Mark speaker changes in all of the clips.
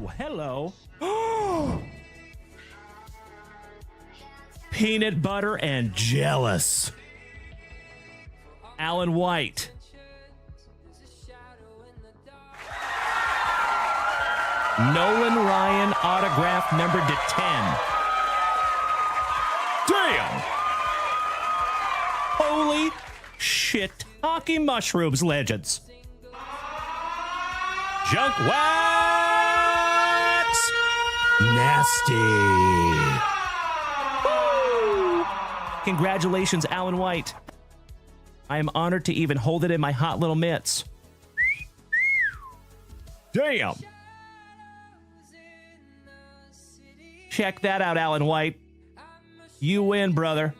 Speaker 1: Oh, hello. Peanut butter and jealous. Alan White. Nolan Ryan autograph numbered to 10. Damn! Holy shit. Hockey mushrooms legends. Junk wax. Nasty. Woo! Congratulations, Alan White. I am honored to even hold it in my hot little mitts. Damn. Check that out, Alan White. You win, brother.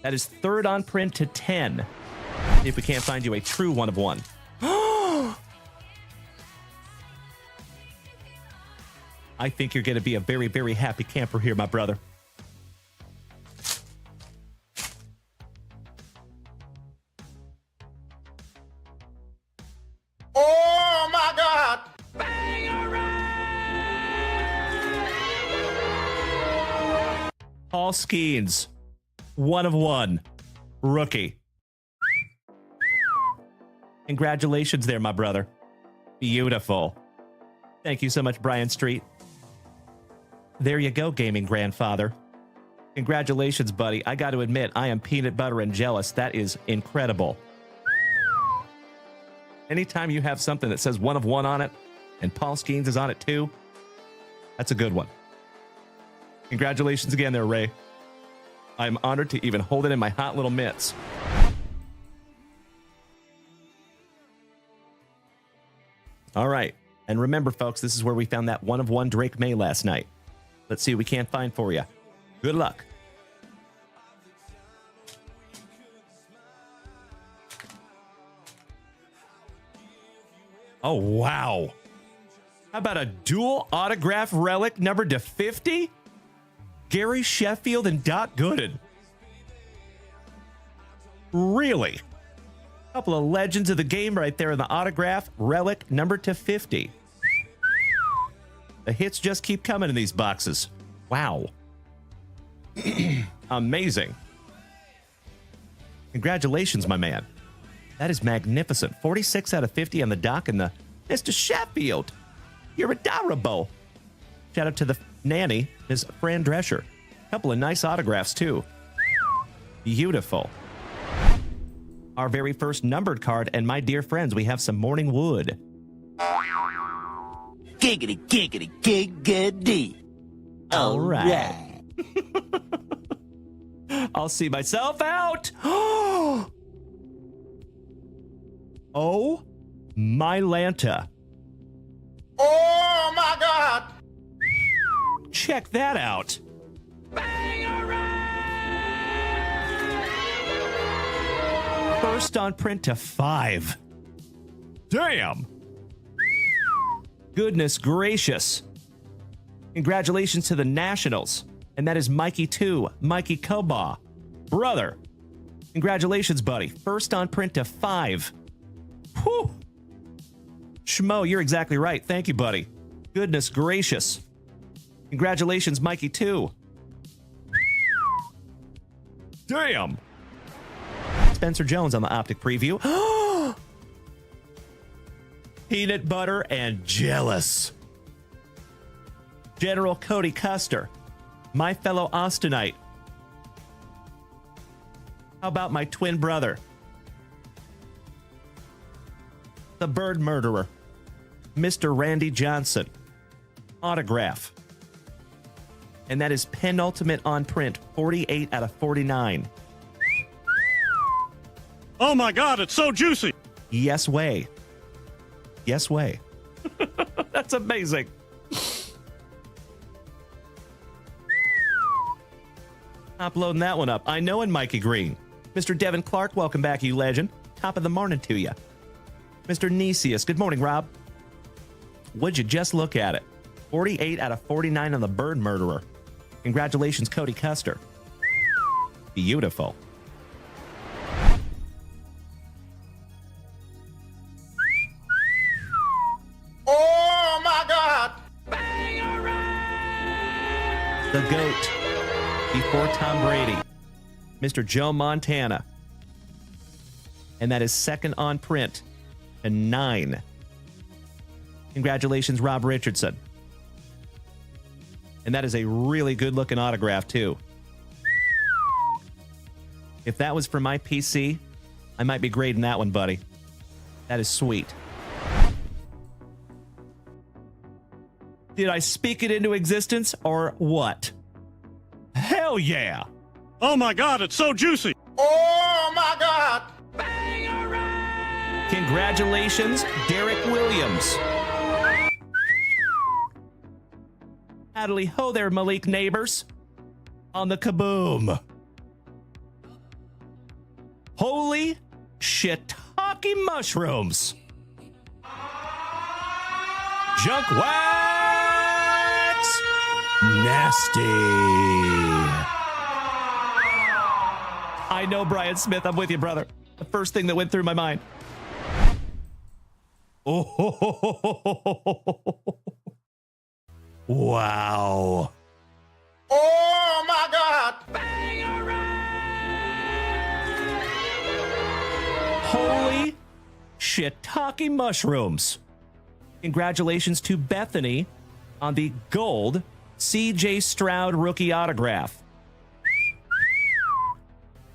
Speaker 1: That is third on print to 10. If we can't find you a true one of one. I think you're going to be a very, very happy camper here, my brother.
Speaker 2: Oh, my God.
Speaker 1: Paul Skeens, one of one, rookie. Congratulations there, my brother. Beautiful. Thank you so much, Brian Street. There you go, gaming grandfather. Congratulations, buddy. I got to admit, I am peanut butter and jealous. That is incredible. Anytime you have something that says one of one on it, and Paul Skeens is on it too, that's a good one. Congratulations again there, Ray. I'm honored to even hold it in my hot little mitts. All right. And remember, folks, this is where we found that one of one Drake May last night. Let's see what we can't find for you. Good luck. Oh, wow. How about a dual autograph relic numbered to 50? Gary Sheffield and Doc Gooden. Really? A couple of legends of the game right there in the autograph relic numbered to 50. The hits just keep coming in these boxes. Wow. Amazing. Congratulations, my man. That is magnificent. 46 out of 50 on the dock and the Mr. Sheffield. You're adorable. Shout out to the nanny, Ms. Fran Drescher. A couple of nice autographs, too. Beautiful. Our very first numbered card, and my dear friends, we have some Morning Wood.
Speaker 3: Giggity, giggity, giggity.
Speaker 1: All right. I'll see myself out. Oh, my Lanta.
Speaker 2: Oh, my God.
Speaker 1: Check that out. First on print to 5. Damn. Goodness gracious. Congratulations to the Nationals. And that is Mikey 2, Mikey Koba. Brother. Congratulations, buddy. First on print to 5. Whew. Schmo, you're exactly right. Thank you, buddy. Goodness gracious. Congratulations, Mikey 2. Damn. Spencer Jones on the Optic Preview. Peanut butter and jealous. General Cody Custer. My fellow Austinite. How about my twin brother? The Bird Murderer. Mr. Randy Johnson. Autograph. And that is penultimate on print. 48 out of 49.
Speaker 4: Oh my God, it's so juicy.
Speaker 1: Yes way. Yes way. That's amazing. Uploading that one up. I know in Mikey Green. Mr. Devin Clark, welcome back, you legend. Top of the morning to you. Mr. Nesius, good morning, Rob. Would you just look at it? 48 out of 49 on the Bird Murderer. Congratulations, Cody Custer. Beautiful.
Speaker 2: Oh, my
Speaker 1: the GOAT, before Tom Brady, Mr. Joe Montana. And that is second on print to 9. Congratulations, Rob Richardson. And that is a really good-looking autograph, too. If that was for my PC, I might be grading that one, buddy. That is sweet. Did I speak it into existence or what? Hell yeah!
Speaker 4: Oh my God, it's so juicy.
Speaker 2: Oh my God!
Speaker 1: Congratulations, Derek Williams. Howdy ho there, Malik neighbors. On the kaboom. Holy shiitake mushrooms. Junk wax. Nasty. I know, Brian Smith. I'm with you, brother. The first thing that went through my mind. Oh, wow.
Speaker 2: Oh my God!
Speaker 1: Holy shiitake mushrooms. Congratulations to Bethany on the gold C.J. Stroud rookie autograph.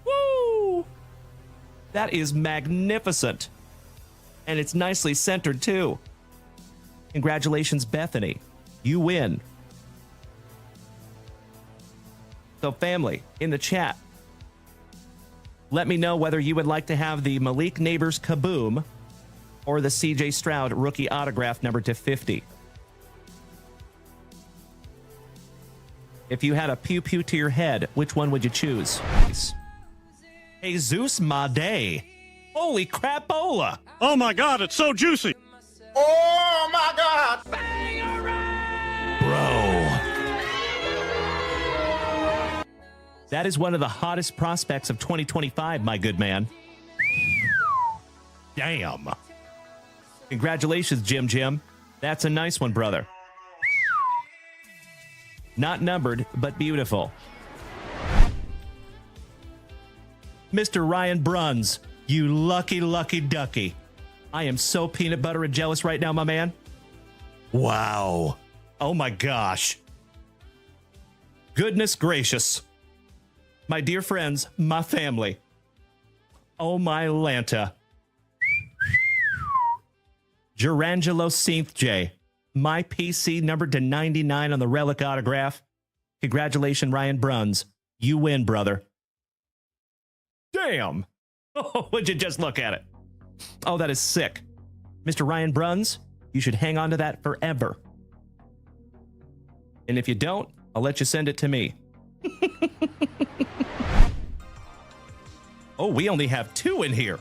Speaker 1: Woo! That is magnificent. And it's nicely centered, too. Congratulations, Bethany. You win. So, family, in the chat, let me know whether you would like to have the Malik Neighbors Kaboom or the CJ Stroud rookie autograph number to 50. If you had a pew-pew to your head, which one would you choose? Jesus Made. Holy crapola!
Speaker 4: Oh my God, it's so juicy.
Speaker 2: Oh my God!
Speaker 1: Bro. That is one of the hottest prospects of 2025, my good man. Damn. Congratulations, Jim. That's a nice one, brother. Not numbered, but beautiful. Mr. Ryan Bruns, you lucky, lucky ducky. I am so peanut butter and jealous right now, my man. Wow. Oh my gosh. Goodness gracious. My dear friends, my family. Oh my Lanta. Gerangelo Synth J. My PC numbered to 99 on the relic autograph. Congratulations, Ryan Bruns. You win, brother. Damn. Oh, would you just look at it? Oh, that is sick. Mr. Ryan Bruns, you should hang on to that forever. And if you don't, I'll let you send it to me. Oh, we only have 2 in here.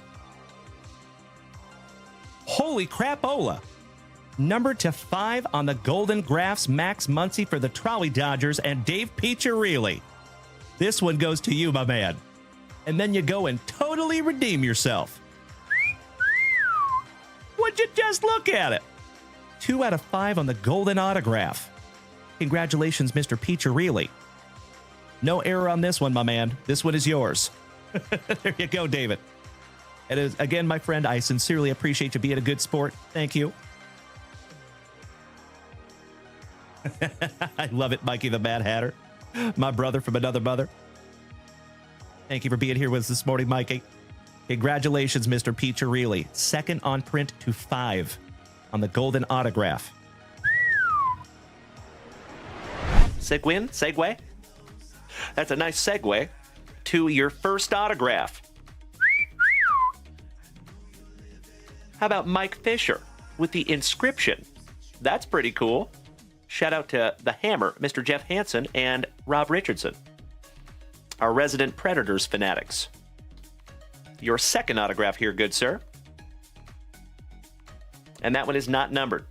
Speaker 1: Holy crapola. Number to 5 on the Golden Graphs, Max Muncy for the Trolley Dodgers and Dave Piccirilli. This one goes to you, my man. And then you go and totally redeem yourself. Would you just look at it? 2 out of 5 on the Golden Autograph. Congratulations, Mr. Piccirilli. No error on this one, my man. This one is yours. There you go, David. It is, again, my friend, I sincerely appreciate you being a good sport. Thank you. I love it, Mikey the Mad Hatter. My brother from another mother. Thank you for being here with us this morning, Mikey. Congratulations, Mr. Piccirilli. Second on print to 5 on the Golden Autograph. Segue? That's a nice segue to your first autograph. How about Mike Fisher with the inscription? That's pretty cool. Shout out to the Hammer, Mr. Jeff Hansen, and Rob Richardson, our resident Predators fanatics. Your second autograph here, good sir. And that one is not numbered.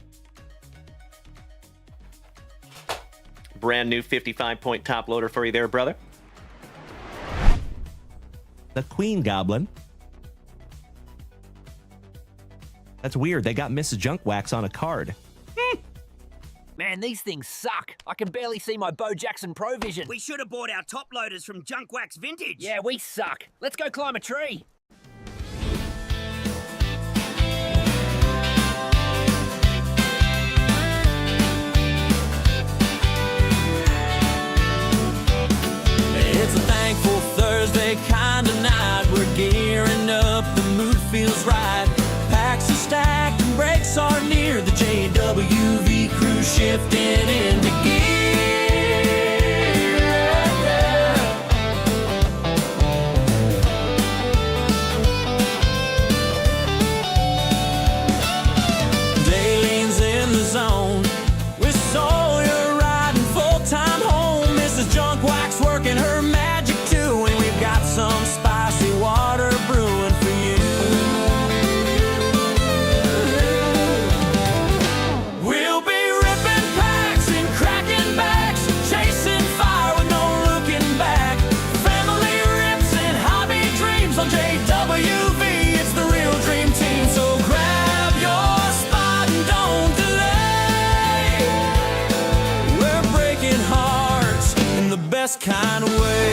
Speaker 1: Brand new 55-point top loader for you there, brother. The Queen Goblin. That's weird. They got Mrs. Junk Wax on a card.
Speaker 5: Man, these things suck. I can barely see my Bo Jackson Pro Vision.
Speaker 6: We should have bought our top loaders from Junk Wax Vintage.
Speaker 5: Yeah, we suck. Let's go climb a tree.
Speaker 7: It's a thankful Thursday kind of night. We're gearing up, the mood feels right. Packs are stacked and breaks are near. The JWV crew shifting into gear. Daylene's in the zone with Sawyer riding full-time home. Mrs. Junk Wax working her magic too, and we've got some spicy water brewing for you. We'll be ripping packs and cracking backs, chasing fire with no looking back. Family rips and hobby dreams on JWV. It's the real dream team, so grab your spot and don't delay. We're breaking hearts in the best kind of way.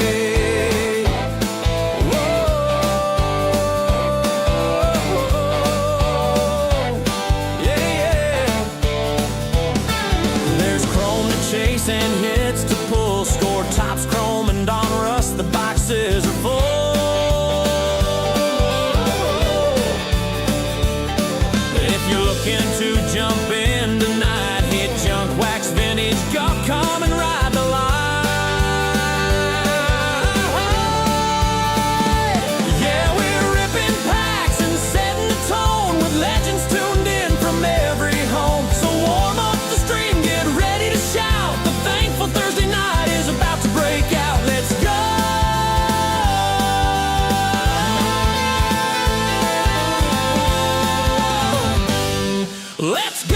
Speaker 7: There's chrome to chase and hits to pull. Score tops, chrome, and on rust. The boxes are full. If you're looking to jump in tonight, hit Junk Wax Vintage. Come and ride the line. Yeah, we're ripping packs and setting the tone with legends tuned in from every home. So warm up the stream, get ready to shout. The thankful Thursday night is about to break out. Let's go! Let's go!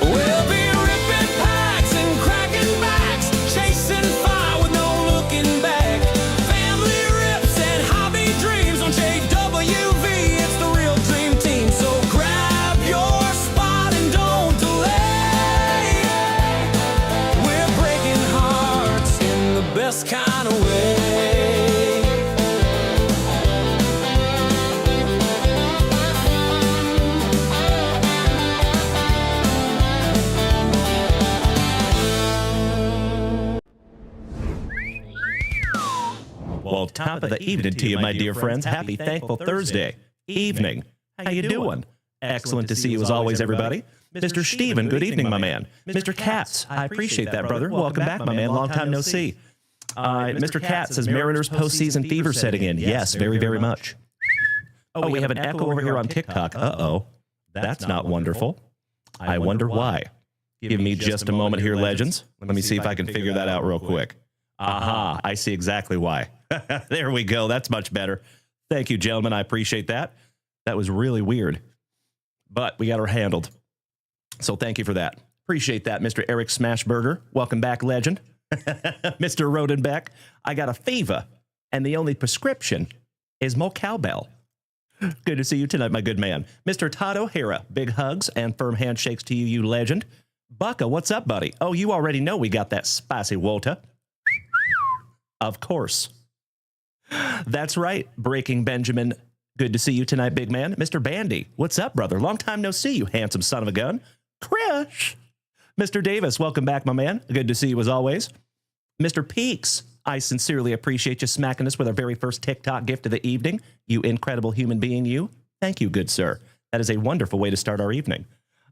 Speaker 7: We'll be ripping packs and cracking backs, chasing fire with no looking back. Family rips and hobby dreams on JWV. It's the real dream team, so grab your spot and don't delay. We're breaking hearts in the best kind of way.
Speaker 1: Well, top of the evening to you, my dear friends. Happy Thankful Thursday evening. How you doing? Excellent to see you as always, everybody. Mr. Steven, good evening, my man. Mr. Katz, I appreciate that, brother. Welcome back, my man. Long time no see. Mr. Katz says Mariners postseason fever setting in. Yes, very, very much. Oh, we have an echo over here on TikTok. Uh-oh. That's not wonderful. I wonder why. Give me just a moment here, legends. Let me see if I can figure that out real quick. Aha, I see exactly why. There we go. That's much better. Thank you, gentlemen. I appreciate that. That was really weird, but we got her handled. So thank you for that. Appreciate that, Mr. Eric Smashburger. Welcome back, legend. Mr. Rodenbeck, I got a fever, and the only prescription is more cowbell. Good to see you tonight, my good man. Mr. Todd O'Hara, big hugs and firm handshakes to you, you legend. Bucka, what's up, buddy? Oh, you already know we got that spicy Walter. Of course. That's right, Breaking Benjamin. Good to see you tonight, big man. Mr. Bandy, what's up, brother? Long time no see, you handsome son of a gun. Krish. Mr. Davis, welcome back, my man. Good to see you as always. Mr. Peaks, I sincerely appreciate you smacking us with our very first TikTok gift of the evening. You incredible human being, you. Thank you, good sir. That is a wonderful way to start our evening.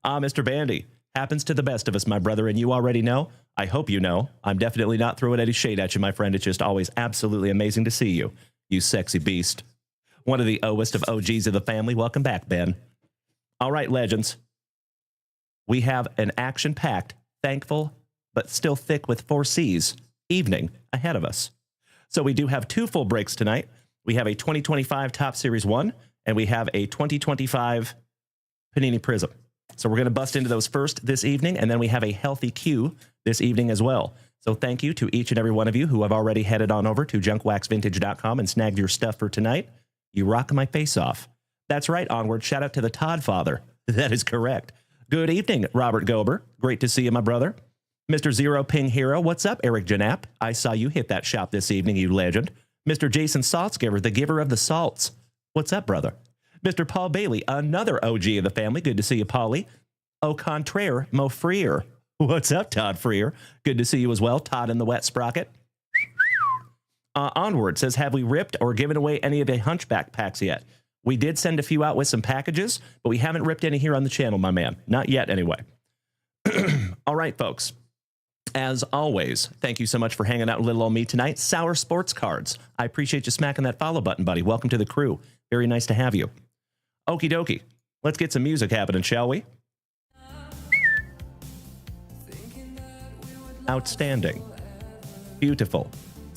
Speaker 1: Mr. Bandy, happens to the best of us, my brother, and you already know. I hope you know. I'm definitely not throwing any shade at you, my friend. It's just always absolutely amazing to see you, you sexy beast. One of the oest of OGs of the family. Welcome back, Ben. All right, legends. We have an action-packed, thankful, but still thick with 4 C's evening ahead of us. So we do have 2 full breaks tonight. We have a 2025 Top Series 1 and we have a 2025 Panini Prizm. So we're going to bust into those first this evening, and then we have a healthy queue this evening as well. So thank you to each and every one of you who have already headed on over to junkwaxvintage.com and snagged your stuff for tonight. You rock my face off. That's right, onward. Shout out to the Todd father. That is correct. Good evening, Robert Gober. Great to see you, my brother. Mr. Zero Ping Hero, what's up, Eric Janap? I saw you hit that shop this evening, you legend. Mr. Jason Saltzgiver, the giver of the salts. What's up, brother? Mr. Paul Bailey, another OG of the family. Good to see you, Paulie. Au contraire, Mo Freer. What's up, Todd Freer? Good to see you as well, Todd in the wet sprocket. Onward says, have we ripped or given away any of the Hunchback packs yet? We did send a few out with some packages, but we haven't ripped any here on the channel, my man. Not yet, anyway. All right, folks. As always, thank you so much for hanging out with little old me tonight. Sour Sports Cards. I appreciate you smacking that follow button, buddy. Welcome to the crew. Very nice to have you. Okie dokie. Let's get some music happening, shall we? Outstanding. Beautiful.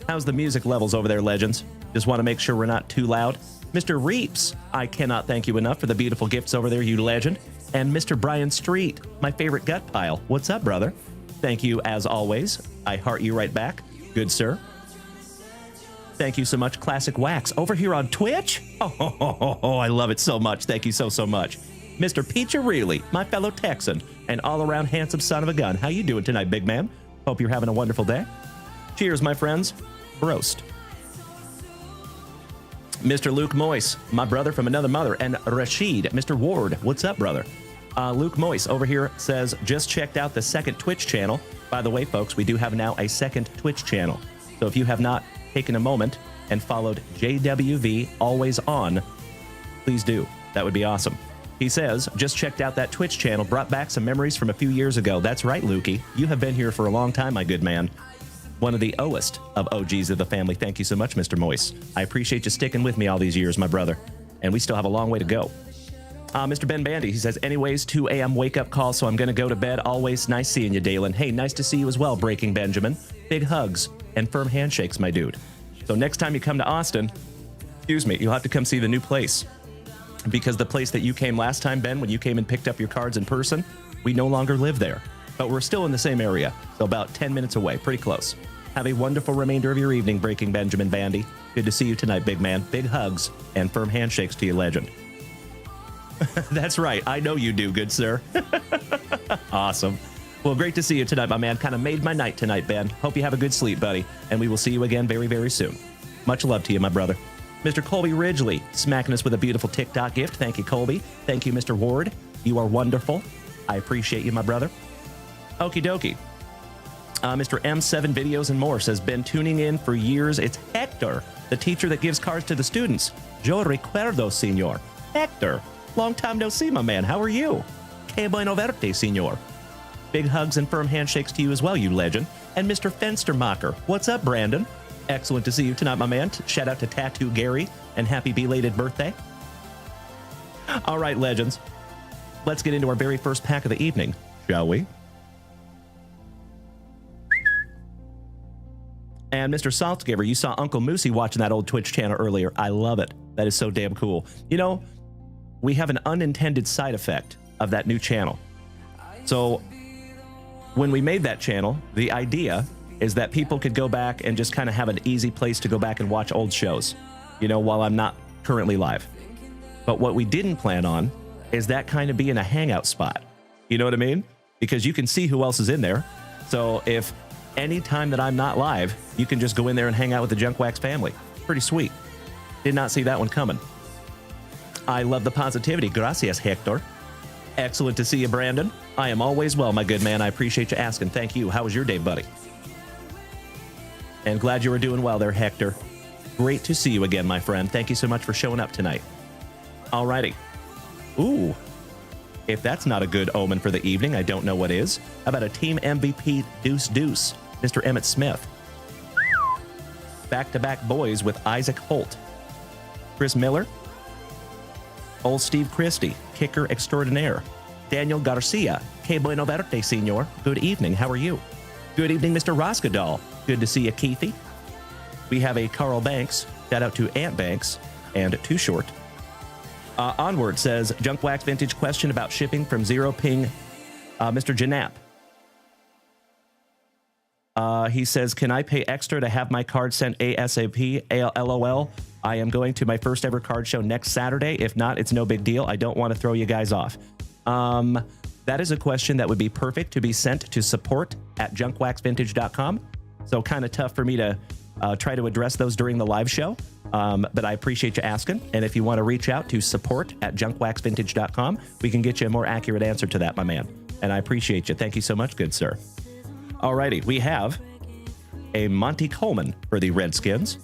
Speaker 1: How's the music levels over there, legends? Just want to make sure we're not too loud. Mr. Reeps, I cannot thank you enough for the beautiful gifts over there, you legend. And Mr. Brian Street, my favorite gut pile. What's up, brother? Thank you, as always. I heart you right back. Good, sir. Thank you so much, Classic Wax. Over here on Twitch? Oh, I love it so much. Thank you so much. Mr. Peach-a-Reilly, my fellow Texan, and all-around handsome son of a gun. How you doing tonight, big man? Hope you're having a wonderful day. Cheers, my friends. Roast. Mr. Luke Moyce, my brother from another mother, and Rashid, Mr. Ward. What's up, brother? Luke Moyce over here says, just checked out the second Twitch channel. By the way, folks, we do have now a second Twitch channel. So if you have not taken a moment and followed JWV Always On, please do. That would be awesome. He says, just checked out that Twitch channel, brought back some memories from a few years ago. That's right, Lukey. You have been here for a long time, my good man. One of the oldest of OGs of the family. Thank you so much, Mr. Moyce. I appreciate you sticking with me all these years, my brother. And we still have a long way to go. Mr. Ben Bandy, he says, anyways, 2 a.m. wake-up call, so I'm going to go to bed. Always nice seeing you, Dalen. Hey, nice to see you as well, Breaking Benjamin. Big hugs and firm handshakes, my dude. So next time you come to Austin, excuse me, you'll have to come see the new place. Because the place that you came last time, Ben, when you came and picked up your cards in person, we no longer live there. But we're still in the same area, so about 10 minutes away, pretty close. Have a wonderful remainder of your evening, Breaking Benjamin Bandy. Good to see you tonight, big man. Big hugs and firm handshakes to you, legend. That's right. I know you do, good sir. Awesome. Well, great to see you tonight, my man. Kind of made my night tonight, Ben. Hope you have a good sleep, buddy. And we will see you again very, very soon. Much love to you, my brother. Mr. Colby Ridgely, smacking us with a beautiful TikTok gift. Thank you, Colby. Thank you, Mr. Ward. You are wonderful. I appreciate you, my brother. Okie dokie. Mr. M7 Videos and More says, been tuning in for years. It's Hector, the teacher that gives cards to the students. Yo recuerdo, senor. Hector, long time no see, my man. How are you? Que bueno verte, senor. Big hugs and firm handshakes to you as well, you legend. And Mr. Fenstermacher, what's up, Brandon? Excellent to see you tonight, my man. Shout out to Tattoo Gary and happy belated birthday. All right, legends. Let's get into our very first pack of the evening, shall we? And Mr. Saltgiver, you saw Uncle Moosey watching that old Twitch channel earlier. I love it. That is so damn cool. You know, we have an unintended side effect of that new channel. So when we made that channel, the idea is that people could go back and just kind of have an easy place to go back and watch old shows, you know, while I'm not currently live. But what we didn't plan on is that kind of being a hangout spot. You know what I mean? Because you can see who else is in there. So if any time that I'm not live, you can just go in there and hang out with the Junk Wax family. Pretty sweet. Did not see that one coming. I love the positivity. Gracias, Hector. Excellent to see you, Brandon. I am always well, my good man. I appreciate you asking. Thank you. How was your day, buddy? And glad you were doing well there, Hector. Great to see you again, my friend. Thank you so much for showing up tonight. Alrighty. Ooh. If that's not a good omen for the evening, I don't know what is. How about a team MVP deuce, Mr. Emmett Smith. Back-to-back boys with Isaac Holt. Chris Miller. Old Steve Christie, kicker extraordinaire. Daniel Garcia. Que bueno verte, senor. Good evening. How are you? Good evening, Mr. Roskadal. Good to see you, Keithy. We have a Carl Banks. Shout out to Ant Banks and Too Short. Onward says, Junk Wax Vintage question about shipping from Zero Ping, Mr. Janap. He says, can I pay extra to have my card sent ASAP? LOL. I am going to my first ever card show next Saturday. If not, it's no big deal. I don't want to throw you guys off. That is a question that would be perfect to be sent to support@junkwaxvintage.com. So kind of tough for me to try to address those during the live show. But I appreciate you asking. And if you want to reach out to support@junkwaxvintage.com, we can get you a more accurate answer to that, my man. And I appreciate you. Thank you so much, good sir. Alrighty, we have a Monty Coleman for the Redskins.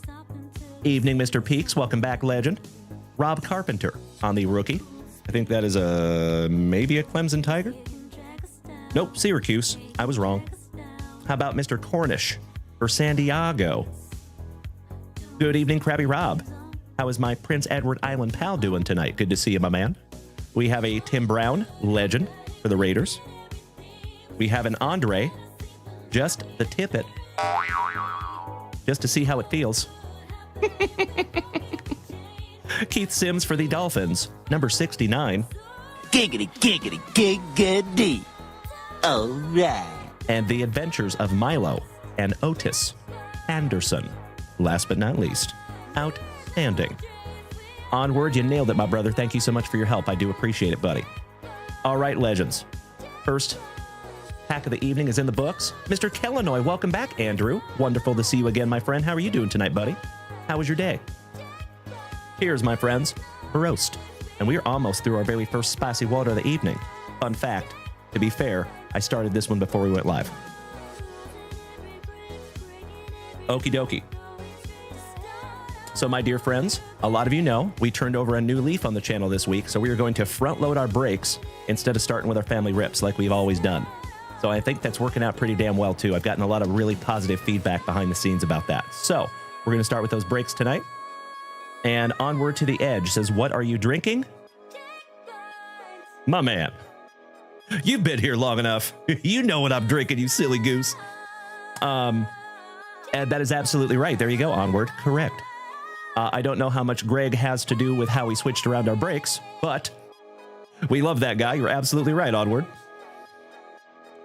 Speaker 1: Evening, Mr. Peaks. Welcome back, legend. Rob Carpenter on the rookie. I think that is maybe a Clemson Tiger. Nope, Syracuse. I was wrong. How about Mr. Cornish for San Diego? Good evening, Krabby Rob. How is my Prince Edward Island pal doing tonight? Good to see you, my man. We have a Tim Brown, legend, for the Raiders. We have an Andre, just the tip it, just to see how it feels. Keith Sims for the Dolphins, number 69.
Speaker 3: Giggity, giggity, giggity. All right.
Speaker 1: And the Adventures of Milo and Otis Anderson. Last but not least, outstanding. Onward, you nailed it, my brother. Thank you so much for your help. I do appreciate it, buddy. All right, legends. First pack of the evening is in the books. Mr. Kellanoy, welcome back, Andrew. Wonderful to see you again, my friend. How are you doing tonight, buddy? How was your day? Here's, my friends, a roast. And we're almost through our very first spicy water of the evening. Fun fact, to be fair, I started this one before we went live. Okie dokie. So, my dear friends, a lot of you know we turned over a new leaf on the channel this week, so we are going to front load our breaks instead of starting with our family rips like we've always done. So I think that's working out pretty damn well, too. I've gotten a lot of really positive feedback behind the scenes about that. So we're going to start with those breaks tonight. And Onward to the Edge says, what are you drinking? My man, you've been here long enough. You know what I'm drinking, you silly goose. And that is absolutely right. There you go, Onward. Correct. I don't know how much Greg has to do with how we switched around our breaks, but we love that guy. You're absolutely right, Onward.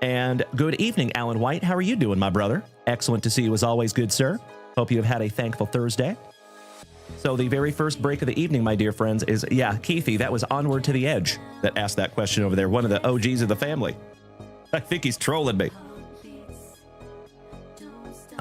Speaker 1: And good evening, Alan White. How are you doing, my brother? Excellent to see you as always, good sir. Hope you have had a thankful Thursday. So the very first break of the evening, my dear friends, is, yeah, Keithy, that was Onward to the Edge that asked that question over there. One of the OGs of the family. I think he's trolling me.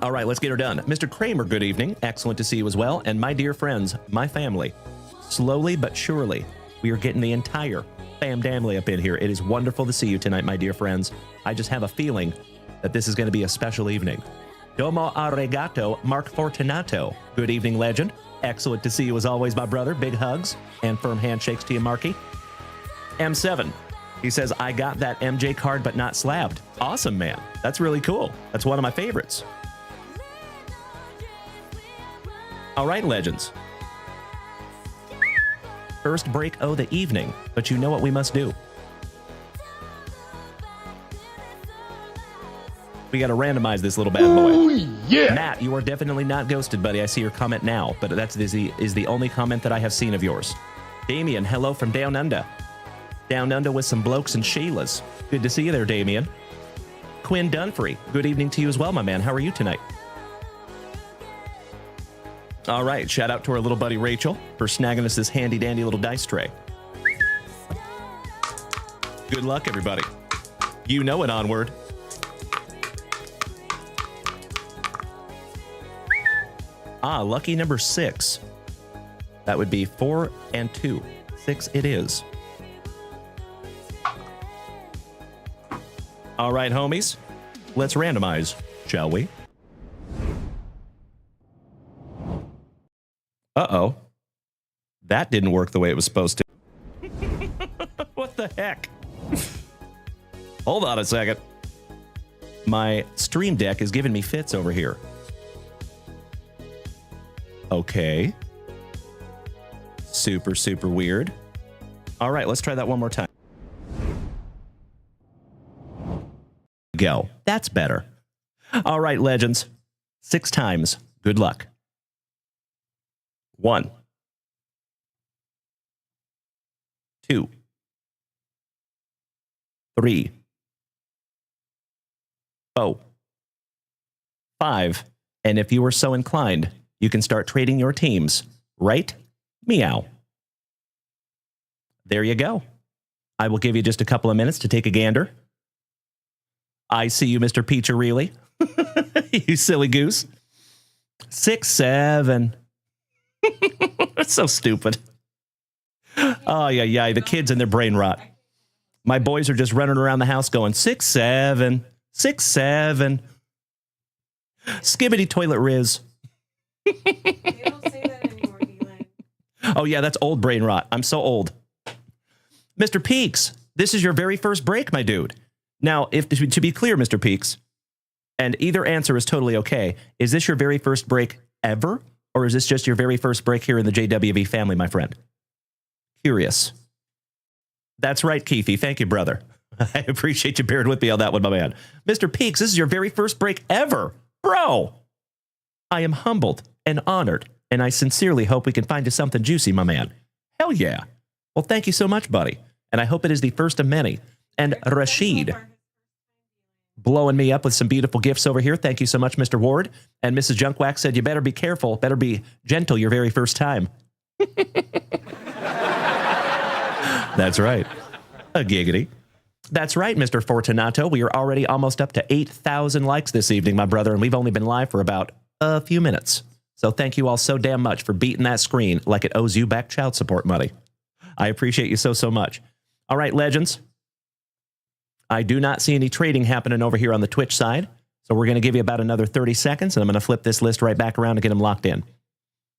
Speaker 1: All right, let's get her done. Mr. Kramer, good evening. Excellent to see you as well. And my dear friends, my family, slowly but surely, we are getting the entire family up in here. It is wonderful to see you tonight, my dear friends. I just have a feeling that this is going to be a special evening. Domo arigato, Mark Fortunato. Good evening, legend. Excellent to see you as always, my brother. Big hugs and firm handshakes to you, Marky. M7. He says, I got that MJ card, but not slabbed. Awesome, man. That's really cool. That's one of my favorites. All right, legends. First break of the evening, but you know what we must do. We got to randomize this little bad boy.
Speaker 2: Ooh, yeah.
Speaker 1: Matt, you are definitely not ghosted, buddy. I see your comment now, but that is the only comment that I have seen of yours. Damien, hello from Down Under. Down Under with some blokes and Sheilas. Good to see you there, Damien. Quinn Dunfrey, good evening to you as well, my man. How are you tonight? All right, shout out to our little buddy Rachel for snagging us this handy-dandy little dice tray. Good luck, everybody. You know it, Onward. Lucky number 6. That would be 4 and 2. 6 it is. All right, homies. Let's randomize, shall we? Uh-oh. That didn't work the way it was supposed to. What the heck? Hold on a second. My stream deck is giving me fits over here. Okay. Super, super weird. All right, let's try that one more time. Go. That's better. All right, legends. 6 times. Good luck. 1, 2, 3, 4, 5. And if you are so inclined, you can start trading your teams. Right? Meow. There you go. I will give you just a couple of minutes to take a gander. I see you, Mr. Peach-a-Really. You silly goose. 6, 7. That's so stupid. Oh, yeah. The kids and their brain rot. My boys are just running around the house going 6, 7, 6, 7. Skibbity toilet riz.
Speaker 8: They don't say that anymore, Eli.
Speaker 1: Oh, yeah, that's old brain rot. I'm so old. Mr. Peaks, this is your very first break, my dude. Now, to be clear, Mr. Peaks, and either answer is totally okay, is this your very first break ever? Or is this just your very first break here in the JWV family, my friend? Curious. That's right, Keithy. Thank you, brother. I appreciate you bearing with me on that one, my man. Mr. Peaks, this is your very first break ever. Bro, I am humbled and honored, and I sincerely hope we can find you something juicy, my man. Hell yeah. Well, thank you so much, buddy. And I hope it is the first of many. And Rashid, blowing me up with some beautiful gifts over here. Thank you so much, Mr. Ward. And Mrs. Junkwax said, you better be careful, better be gentle your very first time. That's right. A giggity. That's right, Mr. Fortunato. We are already almost up to 8,000 likes this evening, my brother, and we've only been live for about a few minutes. So thank you all so damn much for beating that screen like it owes you back child support money. I appreciate you so much. All right, legends. I do not see any trading happening over here on the Twitch side, so we're going to give you about another 30 seconds, and I'm going to flip this list right back around to get them locked in.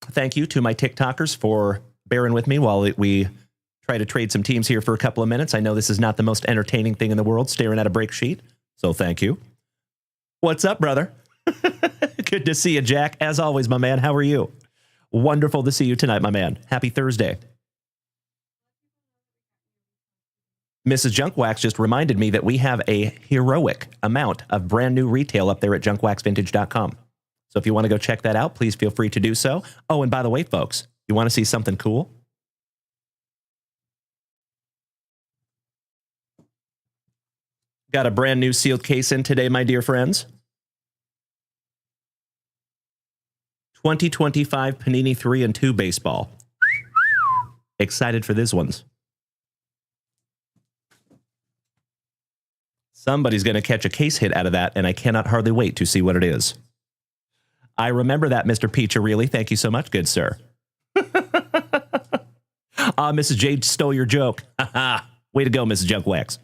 Speaker 1: Thank you to my TikTokers for bearing with me while we try to trade some teams here for a couple of minutes. I know this is not the most entertaining thing in the world, staring at a break sheet, so thank you. What's up, brother? Good to see you, Jack. As always, my man, how are you? Wonderful to see you tonight, my man. Happy Thursday. Mrs. Junkwax just reminded me that we have a heroic amount of brand new retail up there at junkwaxvintage.com. So if you want to go check that out, please feel free to do so. Oh, and by the way, folks, you want to see something cool? Got a brand new sealed case in today, my dear friends. 2025 Panini 3 and 2 baseball. Excited for this ones. Somebody's going to catch a case hit out of that, and I cannot hardly wait to see what it is. I remember that, Mr. Peach-a-Really. Thank you so much, good sir. Mrs. Jade stole your joke. Way to go, Mrs. Junkwax.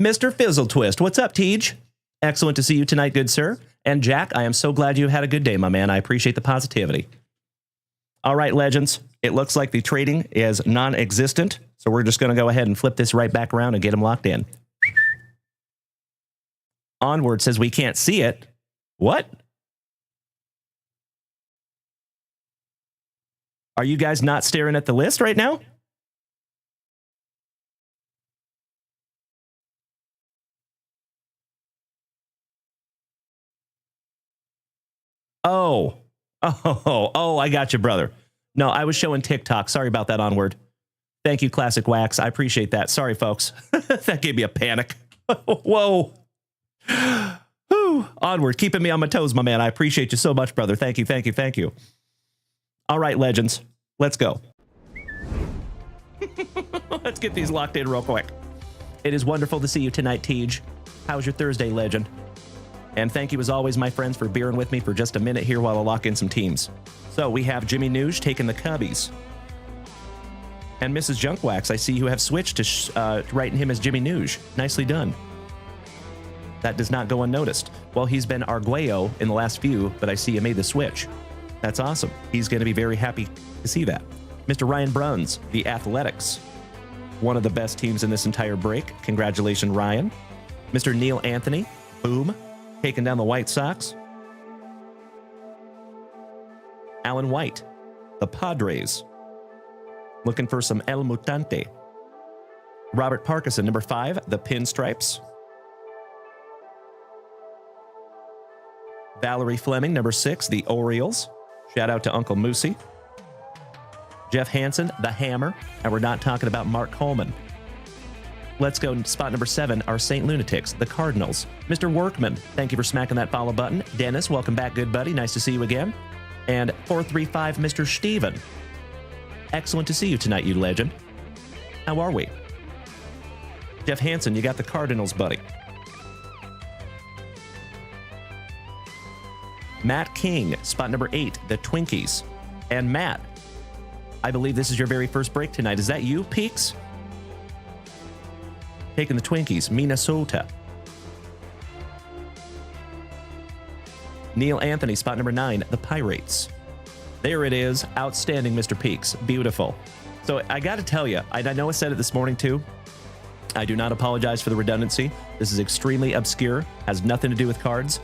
Speaker 1: Mr. Fizzle Twist, what's up, Tej? Excellent to see you tonight, good sir. And Jack, I am so glad you had a good day, my man. I appreciate the positivity. All right, legends. It looks like the trading is non-existent, so we're just going to go ahead and flip this right back around and get them locked in. Onward says we can't see it. What? Are you guys not staring at the list right now? Oh, I got you, brother. No, I was showing TikTok. Sorry about that, Onward. Thank you, Classic Wax. I appreciate that. Sorry, folks. That gave me a panic. Whoa. Whew. Onward, keeping me on my toes, my man. I appreciate you so much, brother. Thank you. All right, legends. Let's go. Let's get these locked in real quick. It is wonderful to see you tonight, Tej. How's your Thursday, legend? And thank you, as always, my friends, for bearing with me for just a minute here while I lock in some teams. So we have Jimmy Nuge taking the Cubbies. And Mrs. Junkwax, I see you have switched to writing him as Jimmy Nuge. Nicely done. That does not go unnoticed. Well, he's been Arguello in the last few, but I see you made the switch. That's awesome. He's going to be very happy to see that. Mr. Ryan Bruns, the Athletics. One of the best teams in this entire break. Congratulations, Ryan. Mr. Neil Anthony, boom, taking down the White Sox. Alan White, the Padres. Looking for some El Mutante. Robert Parkinson, number 5, the Pinstripes. Valerie Fleming, number 6, the Orioles. Shout out to Uncle Moosey. Jeff Hansen, the Hammer, and we're not talking about Mark Coleman. Let's go to spot number 7, our St. Lunatics, the Cardinals. Mr. Workman, thank you for smacking that follow button. Dennis, welcome back, good buddy. Nice to see you again. And 435, Mr. Steven. Excellent to see you tonight, you legend. How are we? Jeff Hansen, you got the Cardinals, buddy. Matt King, spot number 8, the Twinkies. And Matt, I believe this is your very first break tonight. Is that you, Peaks? Taking the Twinkies, Minnesota. Neil Anthony, spot number 9, the Pirates. There it is. Outstanding, Mr. Peaks. Beautiful. So I got to tell you, I know I said it this morning too. I do not apologize for the redundancy. This is extremely obscure, has nothing to do with cards.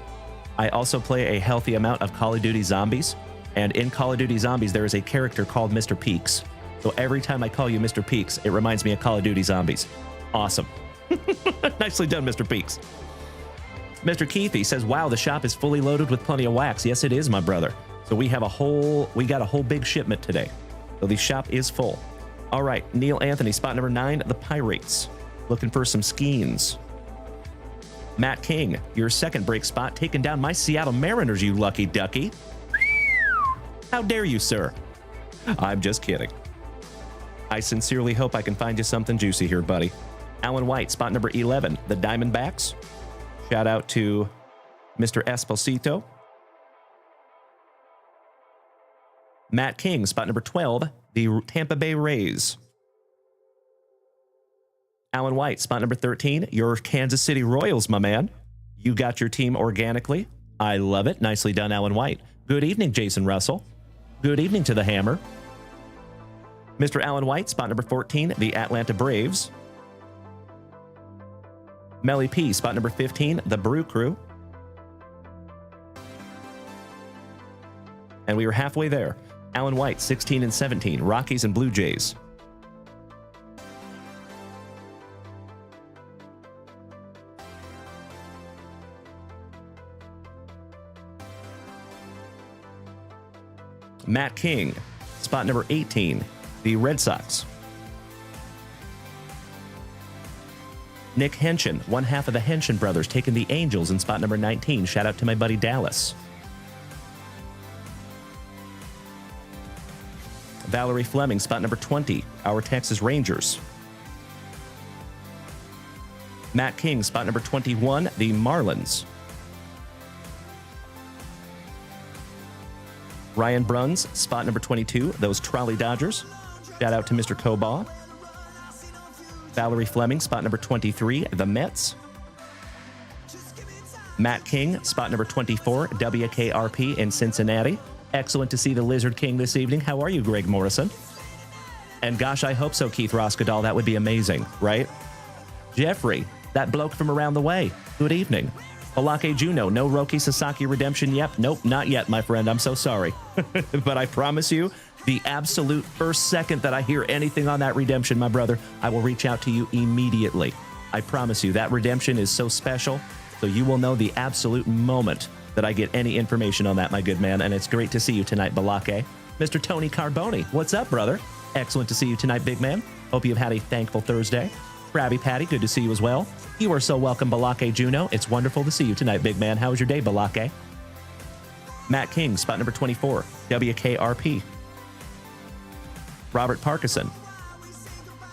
Speaker 1: I also play a healthy amount of Call of Duty Zombies. And in Call of Duty Zombies, there is a character called Mr. Peaks. So every time I call you Mr. Peaks, it reminds me of Call of Duty Zombies. Awesome. Nicely done, Mr. Peaks. Mr. Keithy says, wow, the shop is fully loaded with plenty of wax. Yes, it is, my brother. So we got a whole big shipment today. So the shop is full. All right, Neil Anthony, spot number 9, the Pirates. Looking for some skeins. Matt King, your second break spot, taking down my Seattle Mariners, you lucky ducky. How dare you, sir? I'm just kidding. I sincerely hope I can find you something juicy here, buddy. Alan White, spot number 11, the Diamondbacks. Shout out to Mr. Esposito. Matt King, spot number 12, the Tampa Bay Rays. Alan White, spot number 13, your Kansas City Royals, my man. You got your team organically. I love it. Nicely done, Alan White. Good evening, Jason Russell. Good evening to the Hammer. Mr. Alan White, spot number 14, the Atlanta Braves. Melly P, spot number 15, the Brew Crew. And we were halfway there. Alan White, 16 and 17, Rockies and Blue Jays. Matt King, spot number 18, the Red Sox. Nick Henshin, one half of the Henshin brothers, taking the Angels in spot number 19. Shout out to my buddy Dallas. Valerie Fleming, spot number 20, our Texas Rangers. Matt King, spot number 21, the Marlins. Ryan Bruns, spot number 22, those Trolley Dodgers. Shout out to Mr. Cobaugh. Valerie Fleming, spot number 23, the Mets. Matt King, spot number 24, WKRP in Cincinnati. Excellent to see the Lizard King this evening. How are you, Greg Morrison? And gosh, I hope so, Keith Roskadal. That would be amazing, right? Jeffrey, that bloke from around the way. Good evening. Balake Juno, no Roki Sasaki redemption yet? Nope, not yet, my friend. I'm so sorry. But I promise you, the absolute first second that I hear anything on that redemption, my brother, I will reach out to you immediately. I promise you, that redemption is so special, so you will know the absolute moment that I get any information on that, my good man. And it's great to see you tonight, Balake. Mr. Tony Carboni, what's up, brother? Excellent to see you tonight, big man. Hope you've had a thankful Thursday. Krabby Patty, good to see you as well. You are so welcome, Balake Juno. It's wonderful to see you tonight, big man. How was your day, Balake? Matt King, spot number 24, WKRP. Robert Parkinson.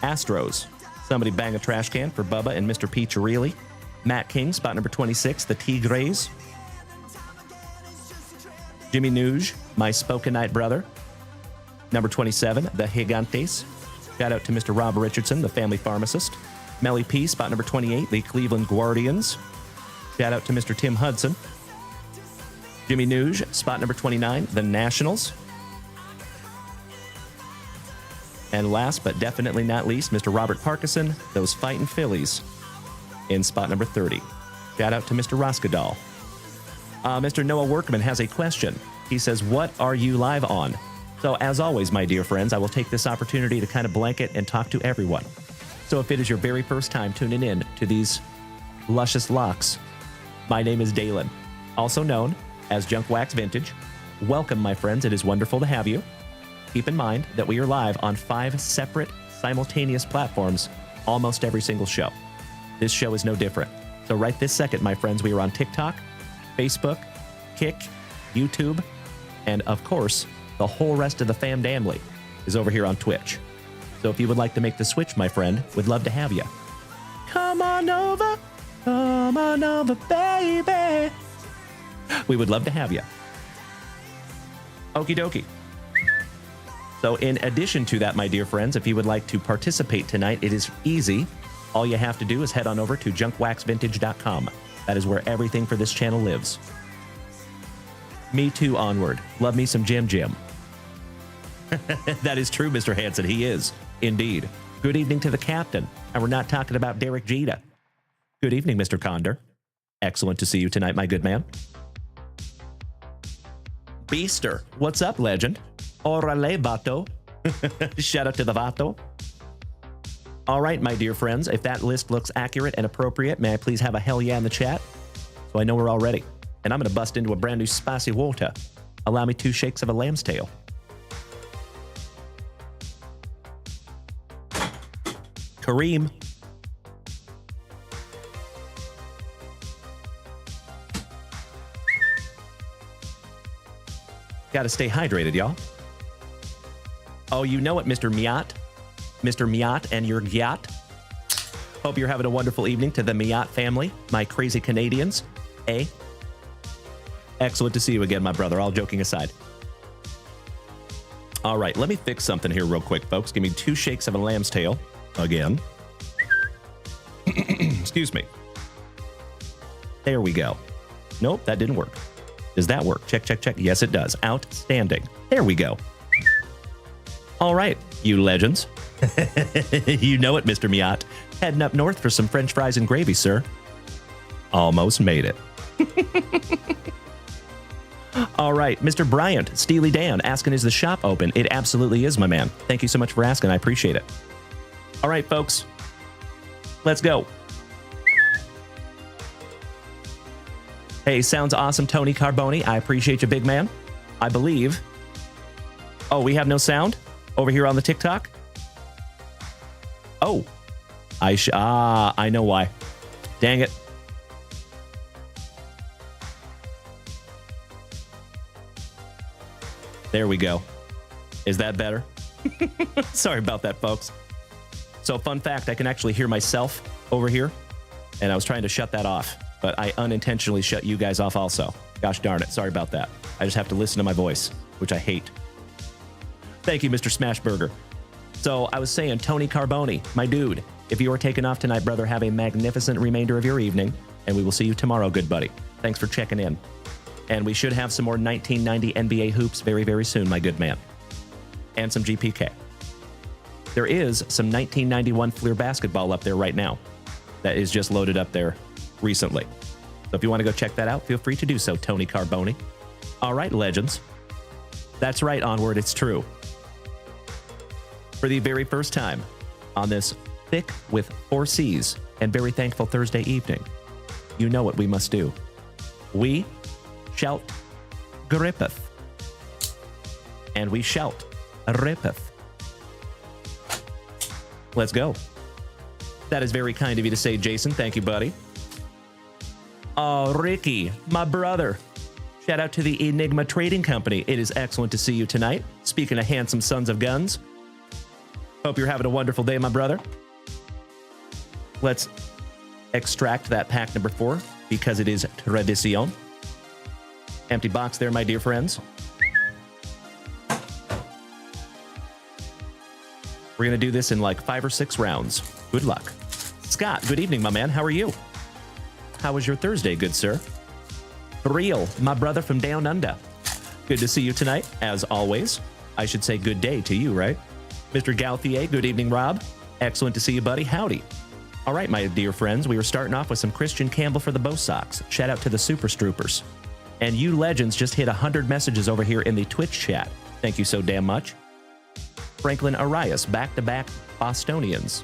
Speaker 1: Astros. Somebody bang a trash can for Bubba and Mr. Piccirilli. Matt King, spot number 26, the Tigres. Jimmy Nuge, my Spokenite brother. Number 27, the Gigantes. Shout out to Mr. Rob Richardson, the family pharmacist. Melly P, spot number 28, the Cleveland Guardians. Shout out to Mr. Tim Hudson. Jimmy Nuge, spot number 29, the Nationals. And last but definitely not least, Mr. Robert Parkinson, those fighting Phillies, in spot number 30. Shout out to Mr. Roskadal. Mr. Noah Workman has a question. He says, what are you live on? So as always, my dear friends, I will take this opportunity to kind of blanket and talk to everyone. So if it is your very first time tuning in to these luscious locks, my name is Dalen, also known as Junk Wax Vintage. Welcome, my friends. It is wonderful to have you. Keep in mind that we are live on 5 separate simultaneous platforms almost every single show. This show is no different. So right this second, my friends, we are on TikTok, Facebook, Kick, YouTube, and of course, the whole rest of the fam family is over here on Twitch. So if you would like to make the switch, my friend, we'd love to have you. Come on over, baby. We would love to have you. Okie dokie. So in addition to that, my dear friends, if you would like to participate tonight, it is easy. All you have to do is head on over to junkwaxvintage.com. That is where everything for this channel lives. Me too, onward. Love me some Jim Jim. That is true, Mr. Hanson. He is, indeed. Good evening to the captain. And we're not talking about Derek Jeter. Good evening, Mr. Condor. Excellent to see you tonight, my good man. Beaster, what's up, legend? Orale, vato. Shout out to the vato. All right, my dear friends, if that list looks accurate and appropriate, may I please have a hell yeah in the chat? So I know we're all ready. And I'm going to bust into a brand new spicy water. Allow me 2 shakes of a lamb's tail. Kareem. Gotta stay hydrated, y'all. Oh, you know it, Mr. Miat. Mr. Miat and your yacht. Hope you're having a wonderful evening to the Miat family, my crazy Canadians. Eh? Excellent to see you again, my brother, all joking aside. All right, let me fix something here real quick, folks. Give me 2 shakes of a lamb's tail. Again. Excuse me. There we go. Nope, that didn't work. Does that work? Check, check, check. Yes, it does. Outstanding. There we go. All right, you legends. You know it, Mr. Miat. Heading up north for some French fries and gravy, sir. Almost made it. All right, Mr. Bryant, Steely Dan, asking, is the shop open? It absolutely is, my man. Thank you so much for asking. I appreciate it. All right, folks. Let's go. Hey, sounds awesome, Tony Carboni. I appreciate you, big man. I believe. Oh, we have no sound over here on the TikTok? Oh. I know why. Dang it. There we go. Is that better? Sorry about that, folks. So, fun fact, I can actually hear myself over here, and I was trying to shut that off, but I unintentionally shut you guys off also. Gosh darn it. Sorry about that. I just have to listen to my voice, which I hate. Thank you, Mr. Smashburger. So, I was saying, Tony Carboni, my dude, if you are taking off tonight, brother, have a magnificent remainder of your evening, and we will see you tomorrow, good buddy. Thanks for checking in. And we should have some more 1990 NBA hoops very, very soon, my good man. And some GPK. There is some 1991 Fleer basketball up there right now that is just loaded up there recently. So if you want to go check that out, feel free to do so, Tony Carboni. All right, legends. That's right, Onward, it's true. For the very first time on this thick with 4 C's and very thankful Thursday evening, you know what we must do. We shout grippeth. And we shout rippeth. Let's go. That is very kind of you to say, Jason. Thank you, buddy. Oh, Ricky, my brother. Shout out to the Enigma Trading Company. It is excellent to see you tonight. Speaking of handsome sons of guns. Hope you're having a wonderful day, my brother. Let's extract that pack number 4 because it is tradición. Empty box there, my dear friends. We're going to do this in like 5 or 6 rounds. Good luck. Scott, good evening, my man. How are you? How was your Thursday, good sir? Real, my brother from down under. Good to see you tonight, as always. I should say good day to you, right? Mr. Gauthier, good evening, Rob. Excellent to see you, buddy. Howdy. All right, my dear friends, we were starting off with some Christian Campbell for the Bo Sox. Shout out to the Super Stroopers. And you legends just hit 100 messages over here in the Twitch chat. Thank you so damn much. Franklin Arias, back-to-back Bostonians.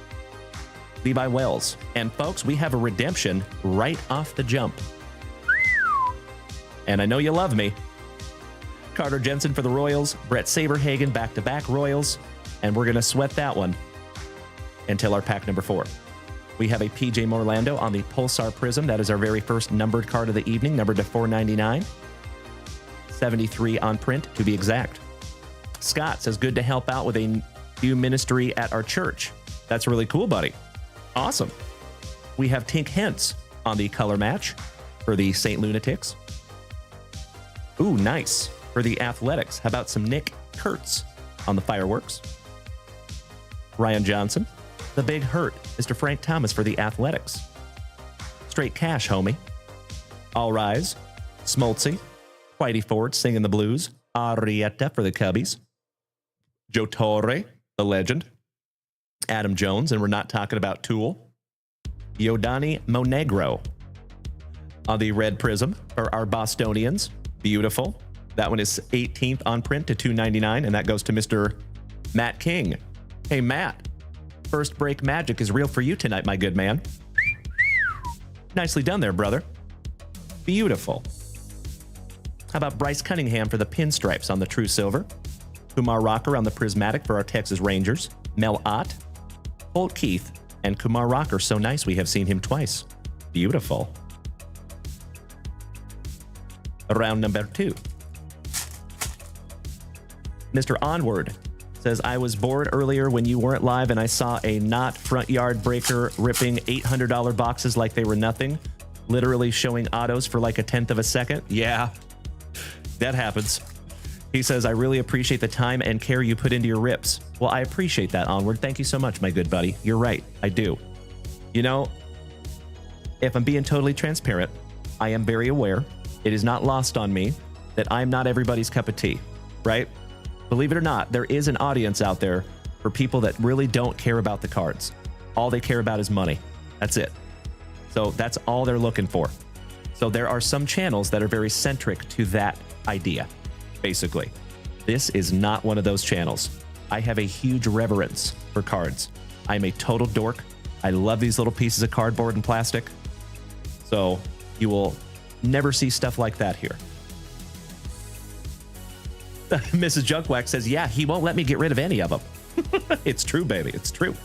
Speaker 1: Levi Wells. And folks, we have a redemption right off the jump. And I know you love me. Carter Jensen for the Royals. Brett Saberhagen back-to-back Royals. And we're going to sweat that one until our pack number 4. We have a PJ Morlando on the Pulsar Prizm. That is our very first numbered card of the evening, numbered to 499. 73 on print, to be exact. Scott says, good to help out with a new ministry at our church. That's really cool, buddy. Awesome. We have Tink Hentz on the color match for the St. Lunatics. Ooh, nice. For the Athletics, how about some Nick Kurtz on the Fireworks? Ryan Johnson. The Big Hurt, Mr. Frank Thomas for the Athletics. Straight cash, homie. All Rise, Smoltzy, Whitey Ford singing the blues, Arrieta for the Cubbies, Joe Torre, the legend, Adam Jones, and we're not talking about Tool, Yodani Monegro on the red Prizm for our Bostonians. Beautiful. That one is 18th on print to $2.99, and that goes to Mr. Matt King. Hey, Matt. First break magic is real for you tonight, my good man. Nicely done there, brother. Beautiful. How about Bryce Cunningham for the pinstripes on the True Silver? Kumar Rocker on the Prismatic for our Texas Rangers. Mel Ott, Holt Keith, and Kumar Rocker. So nice, we have seen him twice. Beautiful. Round number 2. Mr. Onward says, I was bored earlier when you weren't live and I saw a not front yard breaker ripping $800 boxes like they were nothing, literally showing autos for like a tenth of a second. Yeah, that happens. He says, I really appreciate the time and care you put into your rips. Well, I appreciate that, Onward. Thank you so much, my good buddy. You're right. I do. You know, if I'm being totally transparent, I am very aware. It is not lost on me that I'm not everybody's cup of tea, right? Believe it or not, there is an audience out there for people that really don't care about the cards. All they care about is money. That's it. So that's all they're looking for. So there are some channels that are very centric to that idea, basically. This is not one of those channels. I have a huge reverence for cards. I'm a total dork. I love these little pieces of cardboard and plastic. So you will never see stuff like that here. Mrs. Junkwax says, yeah, he won't let me get rid of any of them. It's true, baby. It's true.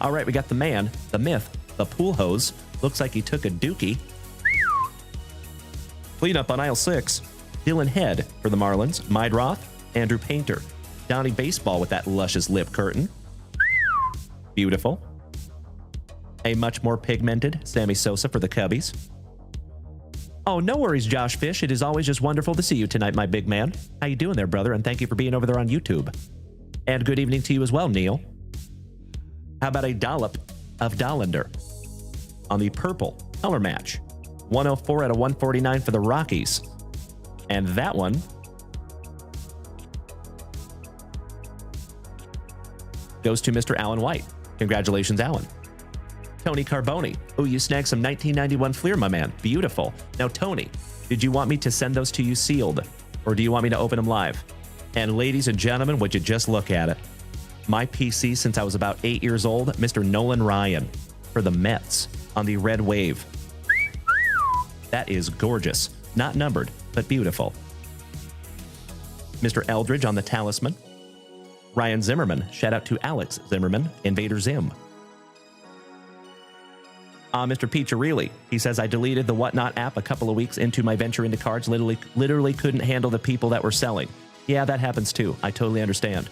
Speaker 1: All right, we got the man, the myth, the pool hose. Looks like he took a dookie. Clean up on aisle 6. Dylan Head for the Marlins. Mydroth, Andrew Painter. Donnie Baseball with that luscious lip curtain. Beautiful. A much more pigmented Sammy Sosa for the Cubbies. Oh, no worries, Josh Fish. It is always just wonderful to see you tonight, my big man. How you doing there, brother? And thank you for being over there on YouTube. And good evening to you as well, Neil. How about a dollop of Dollander on the purple color match? 104 out of 149 for the Rockies. And that one goes to Mr. Alan White. Congratulations, Alan. Tony Carboni. Oh, you snagged some 1991 Fleer, my man. Beautiful. Now, Tony, did you want me to send those to you sealed, or do you want me to open them live? And ladies and gentlemen, would you just look at it? My PC since I was about 8 years old, Mr. Nolan Ryan for the Mets on the red wave. That is gorgeous. Not numbered, but beautiful. Mr. Eldridge on the Talisman. Ryan Zimmerman. Shout out to Alex Zimmerman, Invader Zim. Mr. Pizzarilli, he says, I deleted the Whatnot app a couple of weeks into my venture into cards. Literally couldn't handle the people that were selling. Yeah, that happens too. I totally understand.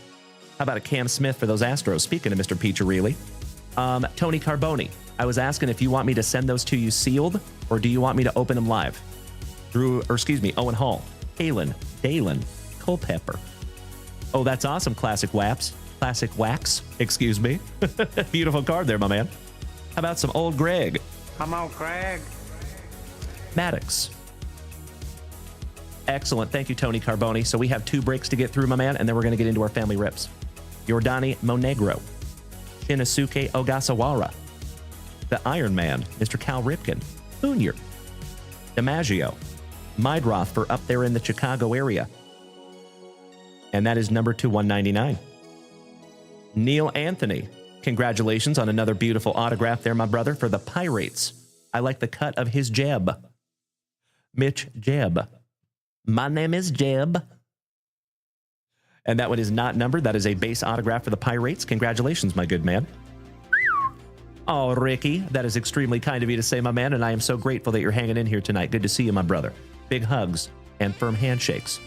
Speaker 1: How about a Cam Smith for those Astros? Speaking of Mr. Pizzarilli. Tony Carboni, I was asking if you want me to send those to you sealed, or do you want me to open them live? Owen Hall, Kalen, Dalen, Culpepper. Oh, that's awesome, Classic Wax. Excuse me. Beautiful card there, my man. How about some old Greg?
Speaker 2: Come on, Craig.
Speaker 1: Maddox. Excellent. Thank you, Tony Carboni. So we have 2 breaks to get through, my man, and then we're going to get into our family rips. Yordani Monegro. Shinosuke Ogasawara. The Iron Man, Mr. Cal Ripken. Junior. DiMaggio. Mydroth for up there in the Chicago area. And that is number 2/199. Neil Anthony. Congratulations on another beautiful autograph there, my brother, for the Pirates. I like the cut of his Jeb. Mitch Jeb. My name is Jeb. And that one is not numbered. That is a base autograph for the Pirates. Congratulations, my good man. Oh, Ricky, that is extremely kind of you to say, my man, and I am so grateful that you're hanging in here tonight. Good to see you, my brother. Big hugs and firm handshakes.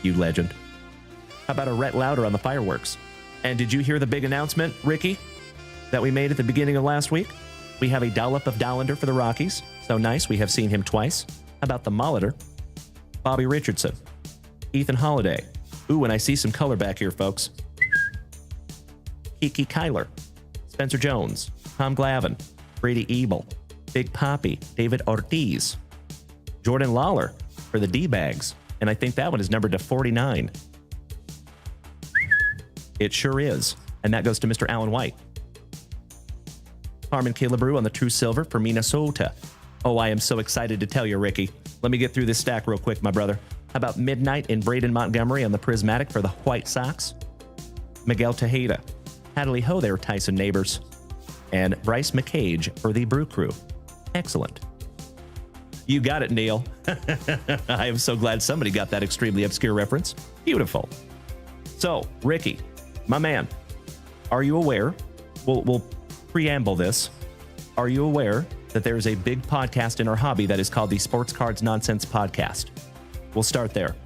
Speaker 1: You legend. How about a Rhett Lauder on the fireworks? And did you hear the big announcement, Ricky, that we made at the beginning of last week? We have a dollop of Dollander for the Rockies. So nice. We have seen him twice. How about the Molitor? Bobby Richardson. Ethan Holiday. Ooh, and I see some color back here, folks. Kiki Kyler. Spencer Jones. Tom Glavine. Brady Ebel. Big Poppy. David Ortiz. Jordan Lawler for the D-Bags. And I think that one is numbered to 49. It sure is. And that goes to Mr. Alan White. Carmen Killebrew on the True Silver for Minnesota. Oh, I am so excited to tell you, Ricky. Let me get through this stack real quick, my brother. How about Midnight in Braden Montgomery on the Prismatic for the White Sox? Miguel Tejeda. Hadley Ho there, Tyson Neighbors. And Bryce McCage for the Brew Crew. Excellent. You got it, Neil. I am so glad somebody got that extremely obscure reference. Beautiful. So, Ricky, my man, are you aware? We'll preamble this. Are you aware that there's a big podcast in our hobby that is called the Sports Cards Nonsense Podcast? We'll start there.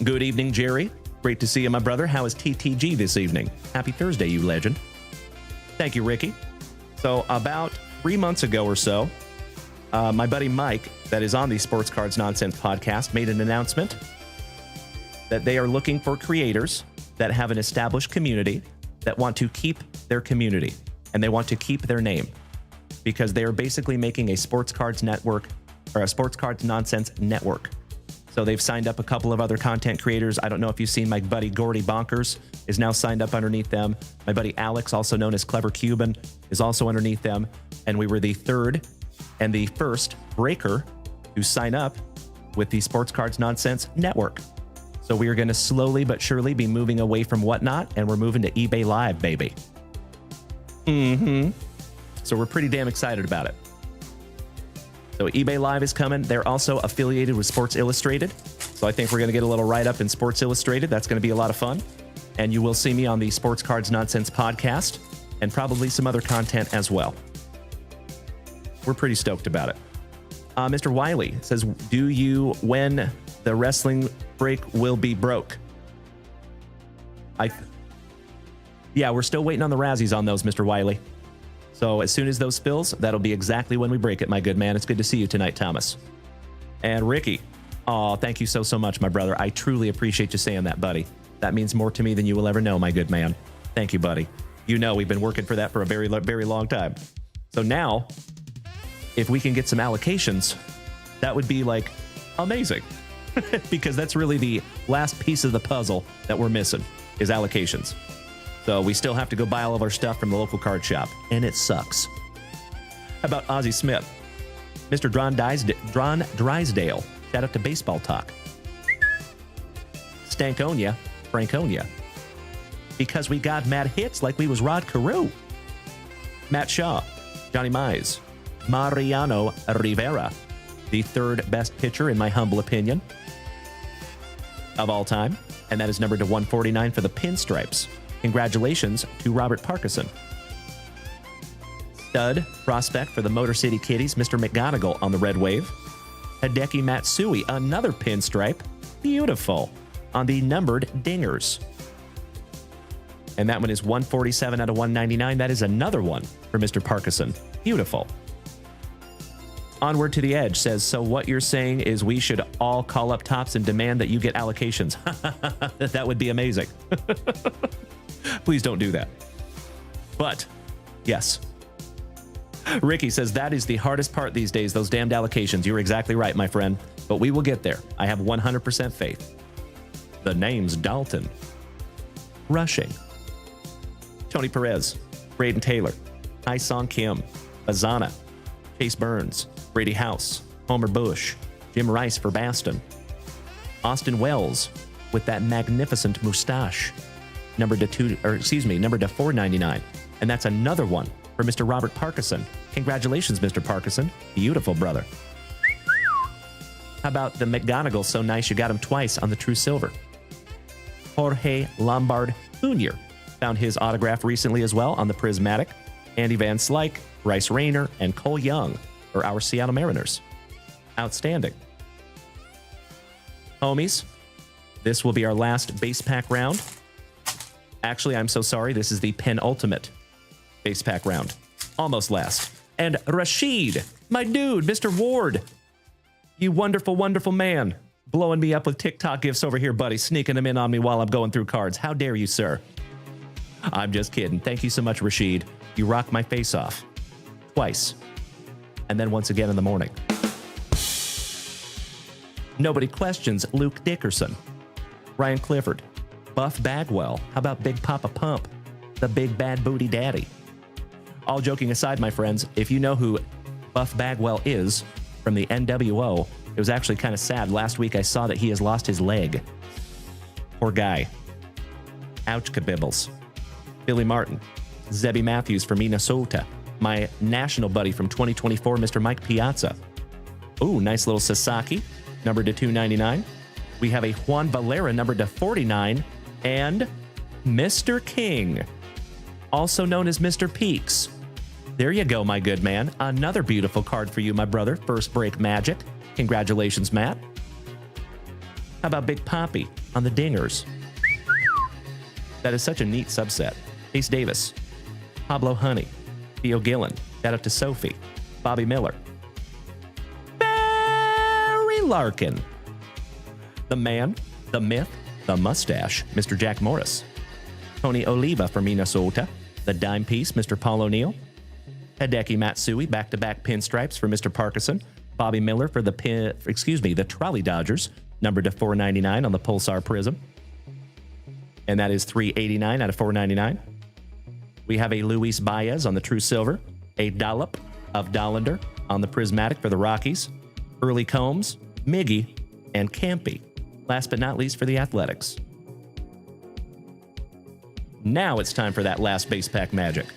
Speaker 1: Good evening, Jerry. Great to see you, my brother. How is TTG this evening? Happy Thursday, you legend. Thank you, Ricky. So about 3 months ago or so, my buddy Mike, that is on the Sports Cards Nonsense Podcast, made an announcement that they are looking for creators that have an established community that want to keep their community and they want to keep their name because they are basically making a sports cards network or a sports cards nonsense network. So they've signed up a couple of other content creators. I don't know if you've seen my buddy Gordy Bonkers is now signed up underneath them. My buddy Alex, also known as Clever Cuban, is also underneath them. And we were the third and the first breaker to sign up with the Sports Cards Nonsense Network. So we are going to slowly but surely be moving away from Whatnot, and we're moving to eBay Live, baby. So we're pretty damn excited about it. So eBay Live is coming. They're also affiliated with Sports Illustrated. So I think we're going to get a little write-up in Sports Illustrated. That's going to be a lot of fun. And you will see me on the Sports Cards Nonsense Podcast and probably some other content as well. We're pretty stoked about it. Mr. Wiley says, do you when the wrestling break will be broke? Yeah, we're still waiting on the Razzies on those, Mr. Wiley. So as soon as those fills, that'll be exactly when we break it, my good man. It's good to see you tonight, Thomas. And Ricky, oh, thank you so much, my brother. I truly appreciate you saying that, buddy. That means more to me than you will ever know, my good man. Thank you, buddy. You know we've been working for that for a very, very long time. So now, if we can get some allocations, that would be like amazing. Because that's really the last piece of the puzzle that we're missing is allocations. So we still have to go buy all of our stuff from the local card shop, and it sucks. How about Ozzie Smith? Mr. Dron Drysdale. Shout out to Baseball Talk. Stankonia, Franconia. Because we got mad hits like we was Rod Carew. Matt Shaw, Johnny Mize, Mariano Rivera, the third best pitcher in my humble opinion of all time, and that is numbered to 149 for the Pinstripes. Congratulations to Robert Parkinson. Stud prospect for the Motor City Kitties, Mr. McGonigal on the Red Wave. Hideki Matsui, another pinstripe. Beautiful. On the numbered Dingers. And that one is 147 out of 199. That is another one for Mr. Parkinson. Beautiful. Onward to the Edge says, so what you're saying is we should all call up Tops and demand that you get allocations. That would be amazing. Please don't do that. But, yes. Ricky says, that is the hardest part these days, those damned allocations. You're exactly right, my friend. But we will get there. I have 100% faith. The name's Dalton. Rushing. Tony Perez. Braden Taylor. Hai Song Kim. Azana. Chase Burns. Brady House. Homer Bush. Jim Rice for Baston. Austin Wells with that magnificent mustache. Numbered to 499. And that's another one for Mr. Robert Parkinson. Congratulations, Mr. Parkinson. Beautiful, brother. How about the McGonagall, so nice you got him twice on the True Silver? Jorge Lombard Jr. found his autograph recently as well on the Prismatic. Andy Van Slyke, Bryce Rayner, and Cole Young are our Seattle Mariners. Outstanding. Homies, this will be our last base pack round. Actually, I'm so sorry. This is the penultimate base pack round. Almost last. And Rashid, my dude, Mr. Ward, you wonderful, wonderful man, blowing me up with TikTok gifts over here, buddy, sneaking them in on me while I'm going through cards. How dare you, sir? I'm just kidding. Thank you so much, Rashid. You rocked my face off. Twice. And then once again in the morning. Nobody questions Luke Dickerson. Ryan Clifford. Buff Bagwell. How about Big Papa Pump? The big bad booty daddy. All joking aside, my friends, if you know who Buff Bagwell is from the NWO, it was actually kind of sad. Last week I saw that he has lost his leg. Poor guy. Ouch, kabibbles. Billy Martin. Zebby Matthews from Minnesota. My national buddy from 2024, Mr. Mike Piazza. Ooh, nice little Sasaki, numbered to 299. We have a Juan Valera, numbered to 49. And Mr. King, also known as Mr. Peaks. There you go, my good man. Another beautiful card for you, my brother. First break magic. Congratulations, Matt. How about Big Poppy on the Dingers? That is such a neat subset. Ace Davis. Pablo Honey. Theo Gillen. Shout out to Sophie. Bobby Miller. Barry Larkin. The man, the myth, the mustache, Mr. Jack Morris. Tony Oliva from Minnesota. The dime piece, Mr. Paul O'Neill. Hideki Matsui, back-to-back pinstripes for Mr. Parkinson. Bobby Miller for the Trolley Dodgers, numbered to 499 on the Pulsar Prizm. And that is 389 out of 499. We have a Luis Baez on the True Silver, a dollop of Dollander on the Prismatic for the Rockies, Early Combs, Miggy, and Campy. Last but not least for the Athletics. Now it's time for that last base pack magic.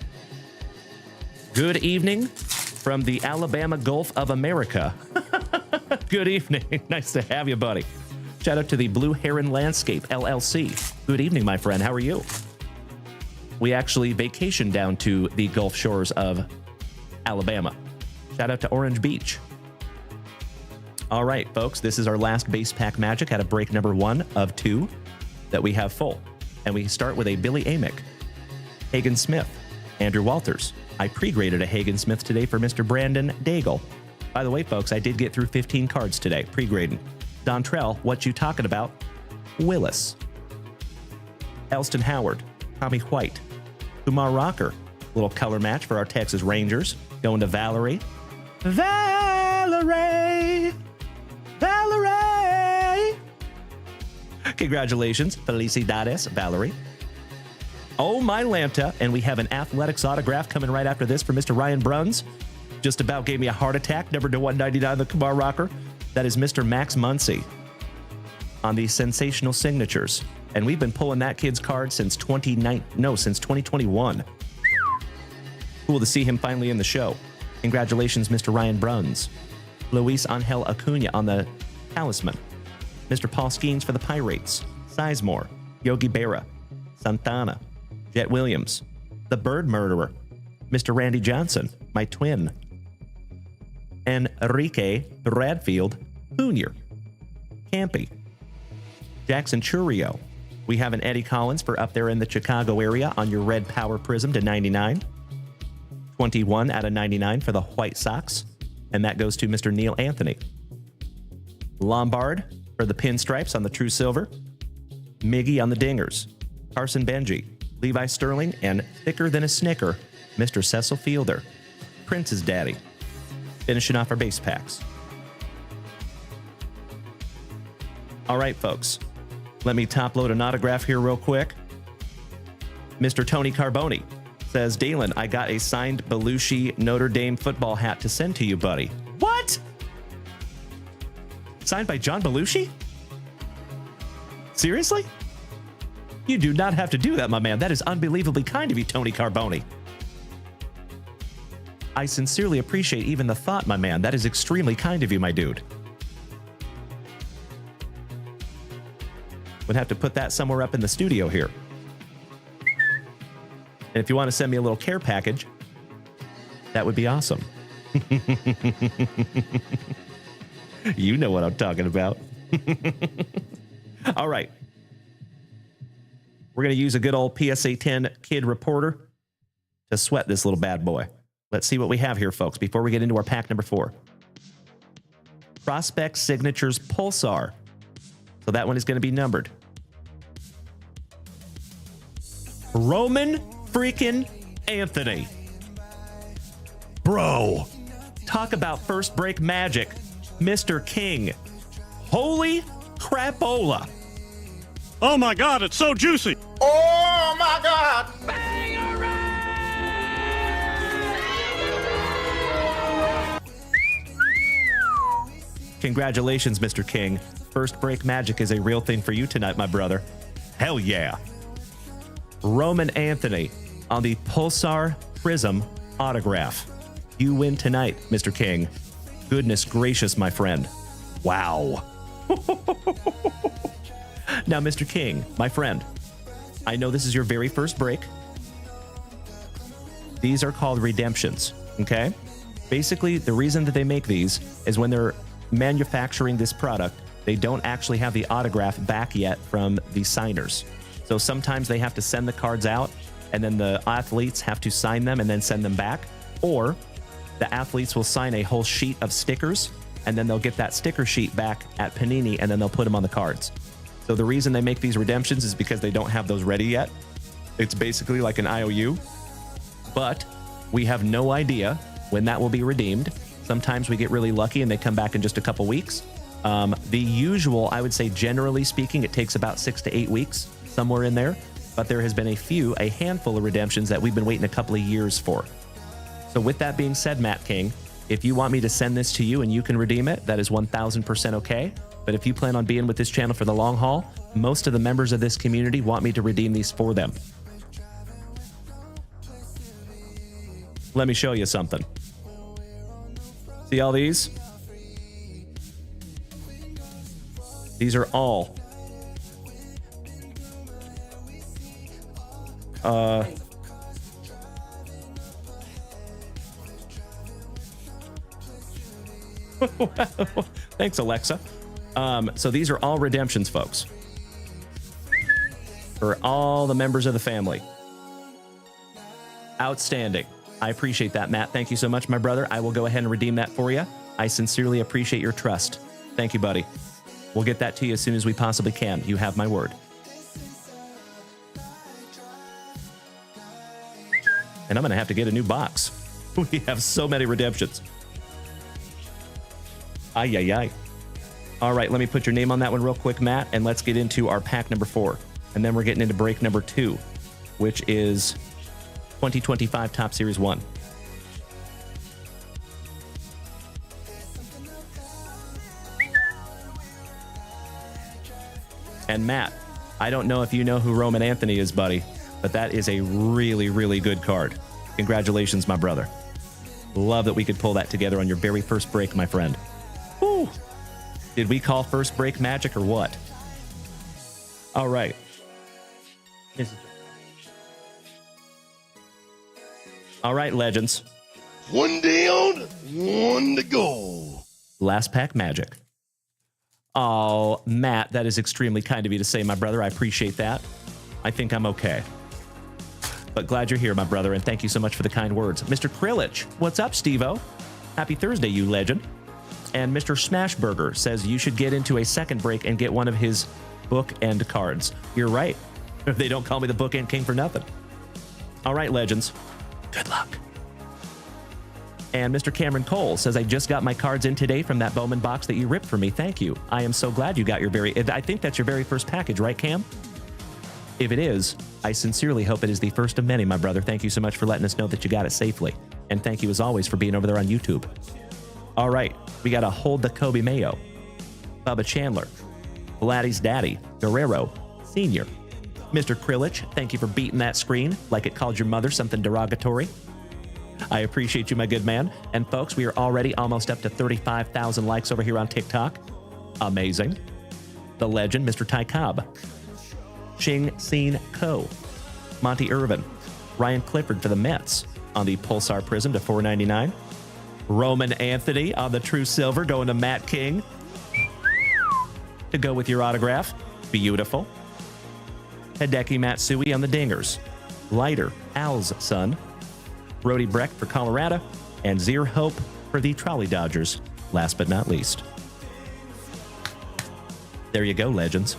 Speaker 1: Good evening from the Alabama Gulf of America. Good evening. Nice to have you, buddy. Shout out to the Blue Heron Landscape LLC. Good evening, my friend. How are you? We actually vacationed down to the Gulf shores of Alabama. Shout out to Orange Beach. All right, folks, this is our last base pack magic out of break number 1 of 2 that we have full. And we start with a Billy Amick, Hagen Smith, Andrew Walters. I pre-graded a Hagen Smith today for Mr. Brandon Daigle. By the way, folks, I did get through 15 cards today, pre-grading. Dontrell, what you talking about? Willis. Elston Howard, Tommy White. Kumar Rocker, little color match for our Texas Rangers. Going to Valerie. Valerie! Valerie! Congratulations, Felicidades, Valerie. Oh, my Lanta, and we have an Athletics autograph coming right after this for Mr. Ryan Bruns. Just about gave me a heart attack, numbered to 199, the Kumar Rocker. That is Mr. Max Muncy on the Sensational Signatures. And we've been pulling that kid's card since 2021. Cool to see him finally in the show. Congratulations, Mr. Ryan Bruns. Luis Angel Acuna on the Talisman. Mr. Paul Skeens for the Pirates. Sizemore. Yogi Berra. Santana. Jet Williams. The Bird Murderer. Mr. Randy Johnson, my twin. Enrique Bradfield Jr. Campy. Jackson Churio. We have an Eddie Collins for up there in the Chicago area on your red power Prizm to 99. 21 out of 99 for the White Sox. And that goes to Mr. Neil Anthony. Lombard for the pinstripes on the True Silver. Miggy on the Dingers. Carson Benji. Levi Sterling. And thicker than a Snicker, Mr. Cecil Fielder. Prince's daddy. Finishing off our base packs. All right, folks. Let me top load an autograph here real quick. Mr. Tony Carboni says, Dalen, I got a signed Belushi Notre Dame football hat to send to you, buddy. What? Signed by John Belushi? Seriously? You do not have to do that, my man. That is unbelievably kind of you, Tony Carboni. I sincerely appreciate even the thought, my man. That is extremely kind of you, my dude. Would have to put that somewhere up in the studio here. And if you want to send me a little care package, that would be awesome. You know what I'm talking about. All right. We're going to use a good old PSA 10 Kid Reporter to sweat this little bad boy. Let's see what we have here, folks, before we get into our pack number 4. Prospect Signatures Pulsar. So that one is going to be numbered. Roman freaking Anthony. Bro, talk about first break magic. Mr. King. Holy crapola.
Speaker 4: Oh my God, it's so juicy.
Speaker 2: Oh my God.
Speaker 1: Congratulations, Mr. King. First break magic is a real thing for you tonight, my brother. Hell yeah. Roman Anthony on the Pulsar Prizm autograph. You win tonight, Mr. King. Goodness gracious, my friend. Wow. Now, Mr. King, my friend, I know this is your very first break. These are called redemptions, okay? Basically, the reason that they make these is when they're manufacturing this product, they don't actually have the autograph back yet from the signers. So sometimes they have to send the cards out, and then the athletes have to sign them and then send them back. Or the athletes will sign a whole sheet of stickers, and then they'll get that sticker sheet back at Panini, and then they'll put them on the cards. So the reason they make these redemptions is because they don't have those ready yet. It's basically like an IOU, but we have no idea when that will be redeemed. Sometimes we get really lucky and they come back in just a couple weeks. The usual, I would say, generally speaking, it takes about 6 to 8 weeks, somewhere in there. But there has been a handful of redemptions that we've been waiting a couple of years for. So with that being said, Matt King, if you want me to send this to you and you can redeem it, that is 1000% okay. But if you plan on being with this channel for the long haul, most of the members of this community want me to redeem these for them. Let me show you something. See all these? These are all thanks, Alexa. So these are all redemptions, folks, for all the members of the family. Outstanding. I appreciate that, Matt. Thank you so much, my brother. I will go ahead and redeem that for you. I sincerely appreciate your trust. Thank you, buddy. We'll get that to you as soon as we possibly can. You have my word. And I'm going to have to get a new box. We have so many redemptions. Ay, ay, ay. All right, let me put your name on that one real quick, Matt, and let's get into our pack number 4. And then we're getting into break number 2, which is 2025 Top Series 1. And Matt, I don't know if you know who Roman Anthony is, buddy, but that is a really, really good card. Congratulations, my brother. Love that we could pull that together on your very first break, my friend. Woo! Did we call first break magic or what? All right. All right, legends.
Speaker 9: One down, one to go.
Speaker 1: Last pack magic. Oh, Matt, that is extremely kind of you to say, my brother. I appreciate that. I think I'm okay. But glad you're here, my brother, and thank you so much for the kind words. Mr. Krillich, what's up, Steve-O? Happy Thursday, you legend. And Mr. Smashburger says you should get into a second break and get one of his bookend cards. You're right. They don't call me the bookend king for nothing. All right, legends. Good luck. And Mr. Cameron Cole says, I just got my cards in today from that Bowman box that you ripped for me. Thank you. I am so glad you got your I think that's your very first package, right, Cam? If it is, I sincerely hope it is the first of many, my brother. Thank you so much for letting us know that you got it safely. And thank you, as always, for being over there on YouTube. All right, we got to hold the Kobe Mayo, Bubba Chandler, Vladdy's Daddy, Guerrero, Senior, Mr. Krillich, thank you for beating that screen like it called your mother something derogatory. I appreciate you, my good man. And folks, we are already almost up to 35,000 likes over here on TikTok. Amazing. The legend, Mr. Ty Cobb, Ching Seen Ko, Monty Irvin, Ryan Clifford for the Mets on the Pulsar Prizm to $4.99. Roman Anthony on the True Silver going to Matt King to go with your autograph. Beautiful. Hideki Matsui on the Dingers. Leiter, Al's son. Brody Breck for Colorado. And Zier Hope for the Trolley Dodgers, last but not least. There you go, legends.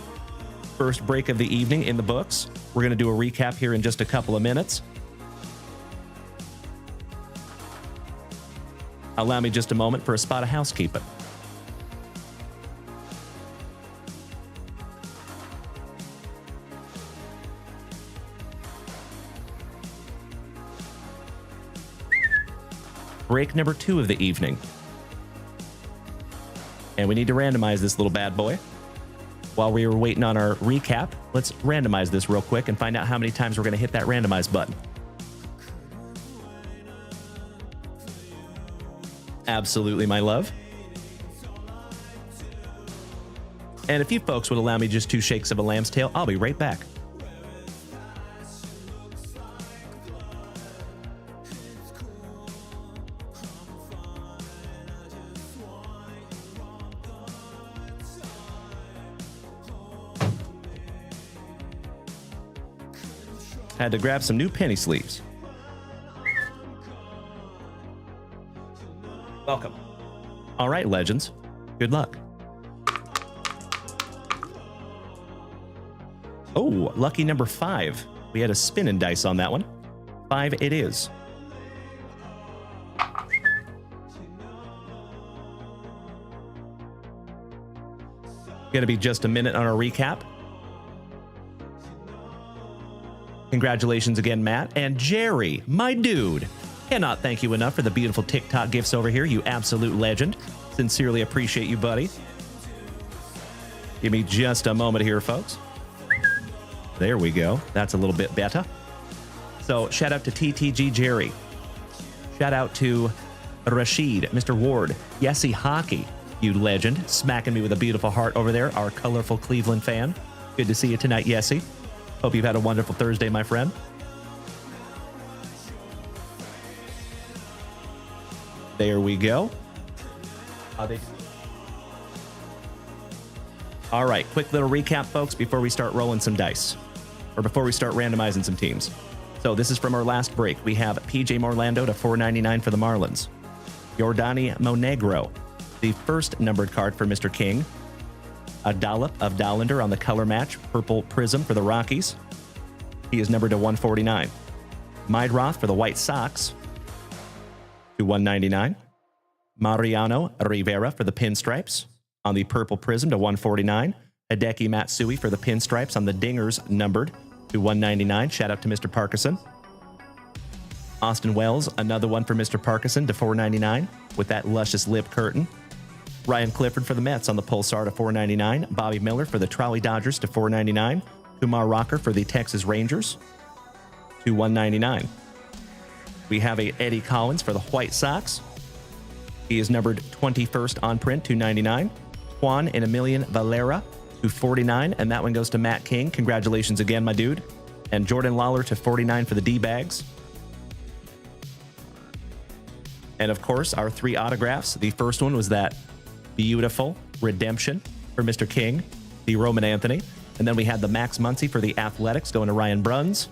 Speaker 1: First break of the evening in the books. We're going to do a recap here in just a couple of minutes. Allow me just a moment for a spot of housekeeping. Break number 2 of the evening. And we need to randomize this little bad boy. While we were waiting on our recap, let's randomize this real quick and find out how many times we're going to hit that randomize button. Absolutely, my love. And if you folks would allow me just 2 shakes of a lamb's tail, I'll be right back. Had to grab some new penny sleeves. Welcome. All right, legends. Good luck. Oh, lucky number 5. We had a spinning dice on that one. 5 it is. Gonna be just a minute on our recap. Congratulations again, Matt. And Jerry, my dude. Cannot thank you enough for the beautiful TikTok gifts over here, you absolute legend. Sincerely appreciate you, buddy. Give me just a moment here, folks. There we go. That's a little bit better. So, shout out to TTG Jerry. Shout out to Rashid, Mr. Ward, Yessie Hockey, you legend, smacking me with a beautiful heart over there, our colorful Cleveland fan. Good to see you tonight, Yessie. Hope you've had a wonderful Thursday, my friend. There we go. All right, quick little recap, folks, before we start rolling some dice, or before we start randomizing some teams. So this is from our last break. We have PJ Morlando to $4.99 for the Marlins. Yordani Monegro, the first numbered card for Mr. King. A dollop of Dollander on the color match, purple Prizm for the Rockies. He is numbered to 149. Mydroth for the White Sox to 199. Mariano Rivera for the Pinstripes on the purple Prizm to 149. Hideki Matsui for the Pinstripes on the Dingers, numbered to 199. Shout out to Mr. Parkinson. Austin Wells, another one for Mr. Parkinson to 499 with that luscious lip curtain. Ryan Clifford for the Mets on the Pulsar to $4.99. Bobby Miller for the Trolley Dodgers to $4.99. Kumar Rocker for the Texas Rangers to $1.99. We have a Eddie Collins for the White Sox. He is numbered 21st on print to $99. Juan and Emilian Valera to $49, and that one goes to Matt King. Congratulations again, my dude. And Jordan Lawler to $49 for the D-Bags. And of course, our 3 autographs. The first one was that beautiful redemption for Mr. King, the Roman Anthony. And then we had the Max Muncy for the Athletics going to Ryan Bruns.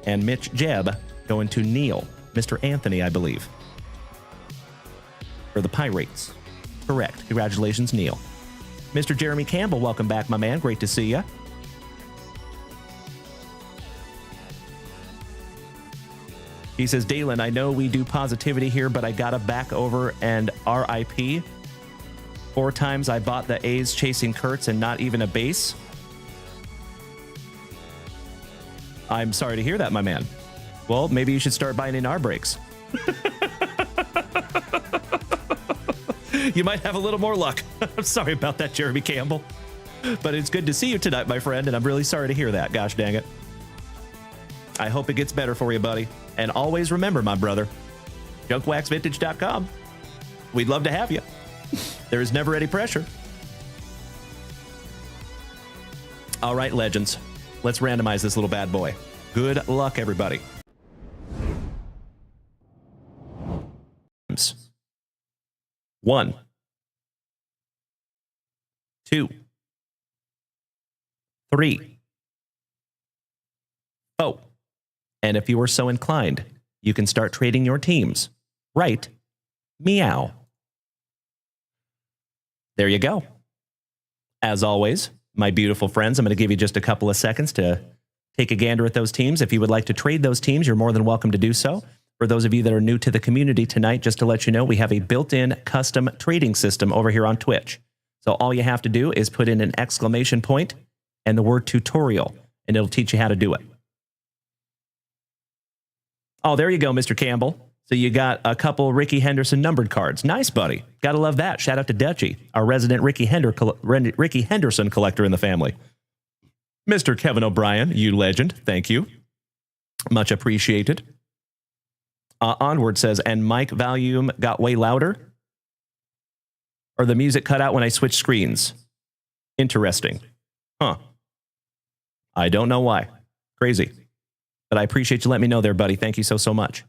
Speaker 1: And Mitch Jebb going to Neil, Mr. Anthony, I believe, for the Pirates. Correct. Congratulations, Neil. Mr. Jeremy Campbell, welcome back, my man. Great to see you. He says, Dalen, I know we do positivity here, but I gotta back over and RIP. 4 times I bought the A's chasing Kurtz and not even a base. I'm sorry to hear that, my man. Well, maybe you should start buying in our breaks. You might have a little more luck. I'm sorry about that, Jeremy Campbell. But it's good to see you tonight, my friend, and I'm really sorry to hear that. Gosh dang it. I hope it gets better for you, buddy. And always remember, my brother, junkwaxvintage.com. We'd love to have you. There is never any pressure. All right, legends. Let's randomize this little bad boy. Good luck, everybody. 1, 2, 3, 4. And if you are so inclined, you can start trading your teams. Right? Meow. There you go. As always, my beautiful friends, I'm going to give you just a couple of seconds to take a gander at those teams. If you would like to trade those teams, you're more than welcome to do so. For those of you that are new to the community tonight, just to let you know, we have a built-in custom trading system over here on Twitch. So all you have to do is put in an exclamation point and the word tutorial, and it'll teach you how to do it. Oh, there you go, Mr. Campbell. So you got a couple Ricky Henderson numbered cards. Nice, buddy. Gotta love that. Shout out to Dutchy, our resident Ricky Henderson collector in the family. Mr. Kevin O'Brien, you legend. Thank you. Much appreciated. Onward says, and mic volume got way louder? Or the music cut out when I switched screens? Interesting. Huh. I don't know why. Crazy. But I appreciate you letting me know there, buddy. Thank you so much.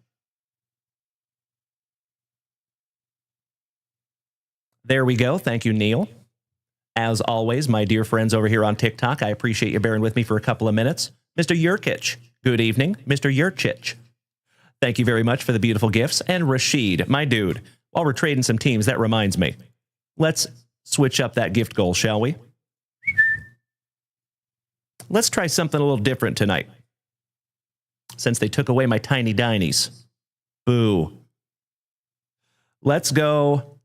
Speaker 1: There we go. Thank you, Neil. As always, my dear friends over here on TikTok, I appreciate you bearing with me for a couple of minutes. Mr. Yurkich, good evening. Mr. Yurkich, thank you very much for the beautiful gifts. And Rashid, my dude, while we're trading some teams, that reminds me. Let's switch up that gift goal, shall we? Let's try something a little different tonight. Since they took away my tiny dinies. Boo. Let's go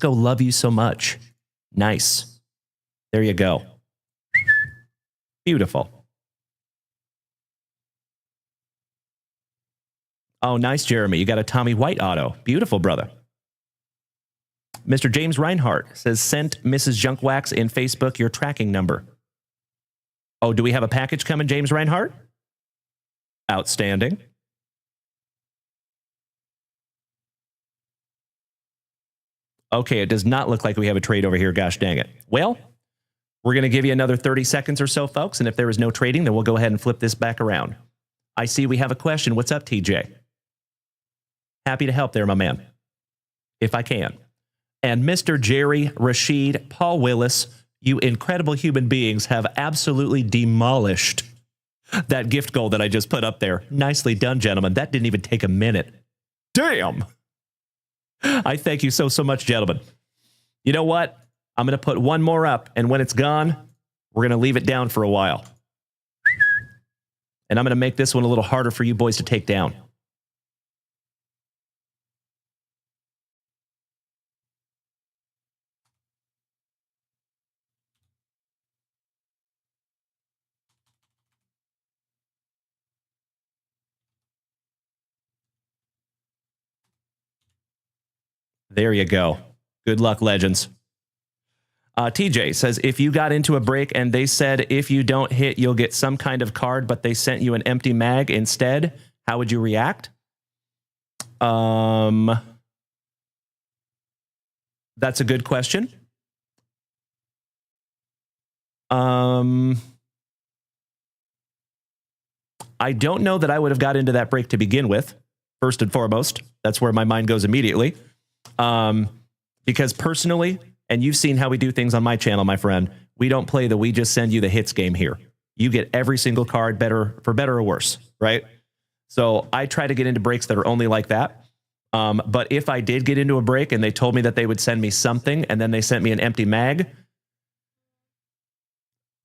Speaker 1: love you so much. Nice. There you go. Beautiful. Oh, nice, Jeremy. You got a Tommy White auto. Beautiful, brother. Mr. James Reinhardt says, sent Mrs. Junkwax in Facebook your tracking number. Oh, do we have a package coming, James Reinhardt? Outstanding. Okay, it does not look like we have a trade over here. Gosh dang it. Well, we're going to give you another 30 seconds or so, folks. And if there is no trading, then we'll go ahead and flip this back around. I see we have a question. What's up, TJ? Happy to help there, my man. If I can. And Mr. Jerry, Rashid, Paul Willis, you incredible human beings have absolutely demolished that gift goal that I just put up there. Nicely done, gentlemen. That didn't even take a minute. Damn. I thank you so much, gentlemen. You know what? I'm going to put one more up, and when it's gone, we're going to leave it down for a while. And I'm going to make this one a little harder for you boys to take down. There you go. Good luck, legends. TJ says, if you got into a break and they said if you don't hit, you'll get some kind of card, but they sent you an empty mag instead, how would you react? That's a good question. I don't know that I would have got into that break to begin with, first and foremost. That's where my mind goes immediately. Because personally, and you've seen how we do things on my channel, my friend, we don't play the we just send you the hits game here. You get every single card, for better or worse, right? So I try to get into breaks that are only like that. But if I did get into a break and they told me that they would send me something and then they sent me an empty mag,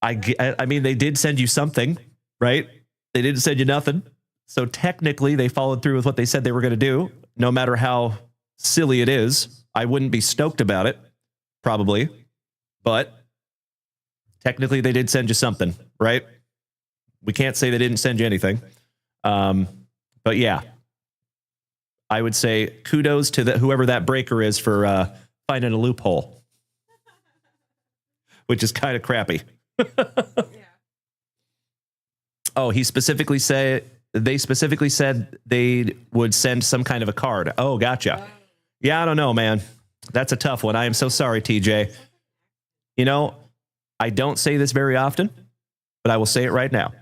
Speaker 1: I mean, they did send you something, right? They didn't send you nothing. So technically they followed through with what they said they were going to do, no matter how silly it is. I wouldn't be stoked about it, probably, but technically they did send you something, right? We can't say they didn't send you anything. But yeah, I would say kudos to whoever that breaker is for finding a loophole, which is kind of crappy. Oh, they specifically said they would send some kind of a card. Oh, gotcha. Yeah, I don't know, man. That's a tough one. I am so sorry, TJ. You know, I don't say this very often, but I will say it right now.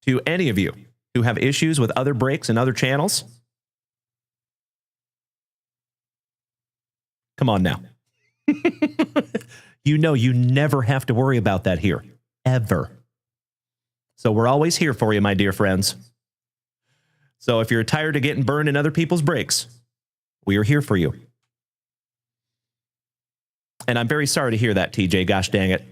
Speaker 1: To any of you who have issues with other breaks and other channels, come on now. You know you never have to worry about that here, ever. So we're always here for you, my dear friends. So if you're tired of getting burned in other people's breaks, we are here for you. And I'm very sorry to hear that, TJ. Gosh dang it.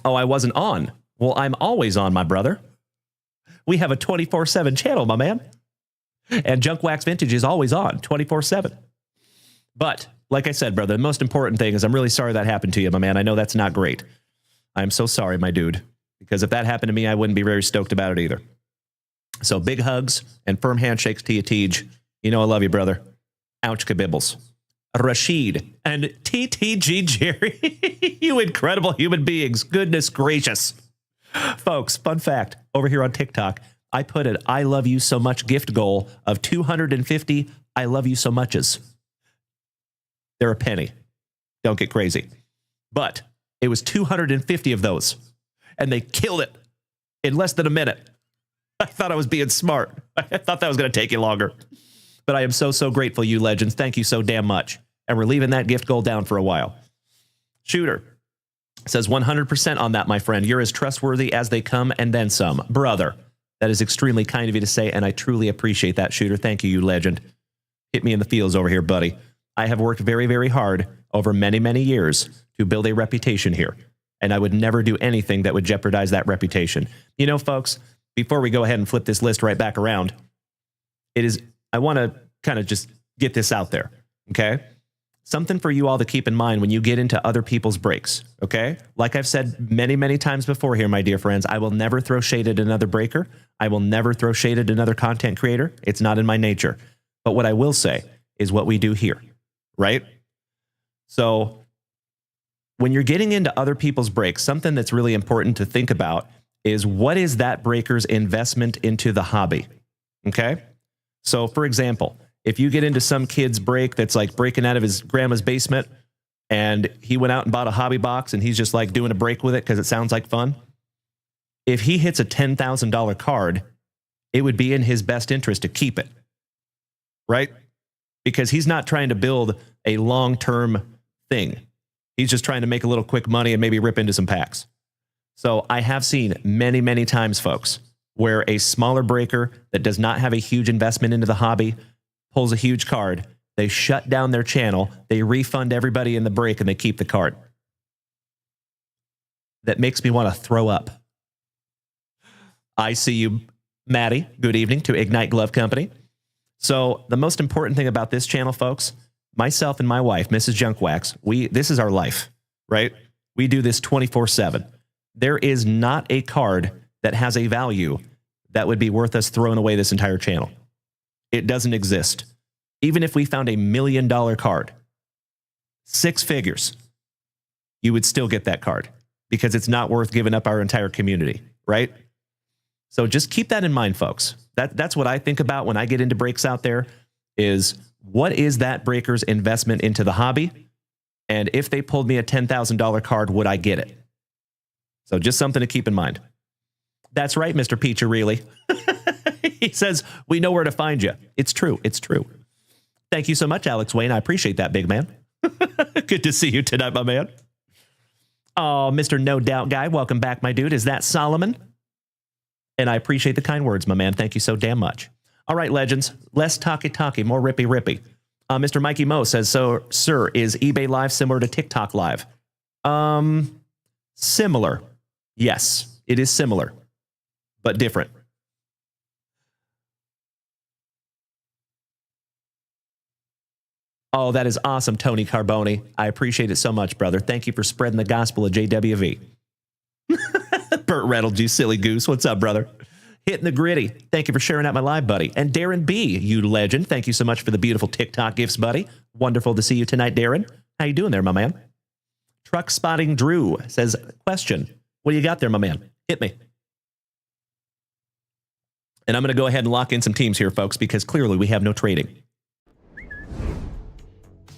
Speaker 1: Oh, I wasn't on. Well, I'm always on, my brother. We have a 24/7 channel, my man. And Junk Wax Vintage is always on 24/7. But like I said, brother, the most important thing is I'm really sorry that happened to you, my man. I know that's not great. I'm so sorry, my dude. Because if that happened to me, I wouldn't be very stoked about it either. So big hugs and firm handshakes to you, Tej. You know I love you, brother. Ouch, kabibbles. Rashid and TTG Jerry. You incredible human beings. Goodness gracious. Folks, fun fact. Over here on TikTok, I put an I love you so much gift goal of 250 I love you so muches. They're a penny. Don't get crazy. But it was 250 of those. And they killed it in less than a minute. I thought I was being smart. I thought that was going to take you longer. But I am so, so grateful, you legends. Thank you so damn much. And we're leaving that gift goal down for a while. Shooter says 100% on that, my friend. You're as trustworthy as they come and then some. Brother, that is extremely kind of you to say, and I truly appreciate that, Shooter. Thank you, you legend. Hit me in the feels over here, buddy. I have worked very, very hard over many, many years to build a reputation here. And I would never do anything that would jeopardize that reputation. You know, folks, before we go ahead and flip this list right back around, I want to kind of just get this out there, okay? Something for you all to keep in mind when you get into other people's breaks, okay? Like I've said many, many times before here, my dear friends, I will never throw shade at another breaker. I will never throw shade at another content creator. It's not in my nature. But what I will say is what we do here, right? So when you're getting into other people's breaks, something that's really important to think about is what is that breaker's investment into the hobby, okay? So, for example, if you get into some kid's break that's like breaking out of his grandma's basement and he went out and bought a hobby box and he's just like doing a break with it because it sounds like fun, if he hits a $10,000 card, it would be in his best interest to keep it, right? Because he's not trying to build a long-term thing. He's just trying to make a little quick money and maybe rip into some packs. So I have seen many, many times, folks, where a smaller breaker that does not have a huge investment into the hobby pulls a huge card, they shut down their channel, they refund everybody in the break, and they keep the card. That makes me want to throw up. I see you, Maddie. Good evening to Ignite Glove Company. So the most important thing about this channel, folks, myself and my wife, Mrs. Junk Wax, this is our life, right? We do this 24/7. There is not a card that has a value that would be worth us throwing away this entire channel. It doesn't exist. Even if we found $1 million card, 6 figures, you would still get that card because it's not worth giving up our entire community, right? So just keep that in mind, folks. That's what I think about when I get into breaks out there is what is that breaker's investment into the hobby? And if they pulled me a $10,000 card, would I get it? So just something to keep in mind. That's right, Mr. Peacher, really. He says, we know where to find you. It's true. It's true. Thank you so much, Alex Wayne. I appreciate that, big man. Good to see you tonight, my man. Oh, Mr. No Doubt Guy, welcome back, my dude. Is that Solomon? And I appreciate the kind words, my man. Thank you so damn much. All right, legends. Less talky, more rippy. Mr. Mikey Mo says, so, sir, is eBay Live similar to TikTok Live? Similar. Yes, it is similar, but different. Oh, that is awesome, Tony Carboni. I appreciate it so much, brother. Thank you for spreading the gospel of JWV. Burt Reynolds, you silly goose. What's up, brother? Hitting the gritty. Thank you for sharing out my live, buddy. And Darren B, you legend. Thank you so much for the beautiful TikTok gifts, buddy. Wonderful to see you tonight, Darren. How you doing there, my man? Truck Spotting Drew says, question. What do you got there, my man? Hit me. And I'm going to go ahead and lock in some teams here, folks, because clearly we have no trading.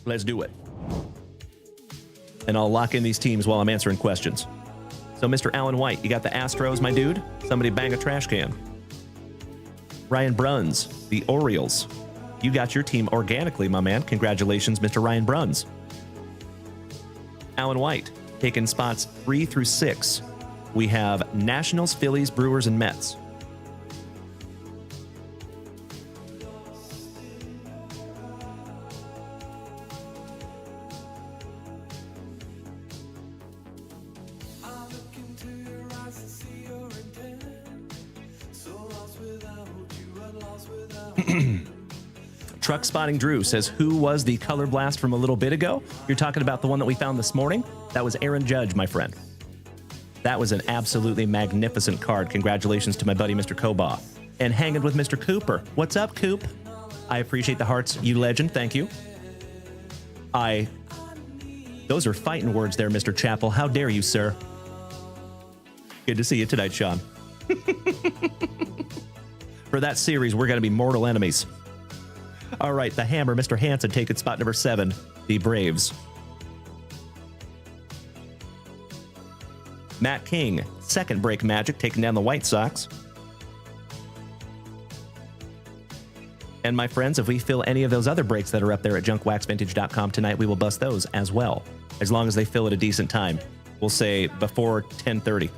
Speaker 1: Let's do it. and I'll lock in these teams while I'm answering questions. So, Mr. Alan White, you got the Astros, my dude? Somebody bang a trash can. Ryan Bruns, the Orioles. You got your team organically, my man. Congratulations, Mr. Ryan Bruns. Alan White, taking spots 3 through 6. We have Nationals, Phillies, Brewers, and Mets. Truck Spotting Drew says, who was the color blast from a little bit ago? You're talking about the one that we found this morning? That was Aaron Judge, my friend. That was an absolutely magnificent card. Congratulations to my buddy, Mr. Koba. And hanging with Mr. Cooper. What's up, Coop? I appreciate the hearts, you legend. Thank you. Those are fighting words there, Mr. Chappell. How dare you, sir? Good to see you tonight, Sean. For that series, we're going to be mortal enemies. All right, the Hammer, Mr. Hanson, taking spot number 7, the Braves. Matt King, second break Magic, taking down the White Sox. And my friends, if we fill any of those other breaks that are up there at junkwaxvintage.com tonight, we will bust those as well, as long as they fill at a decent time. We'll say before 10:30.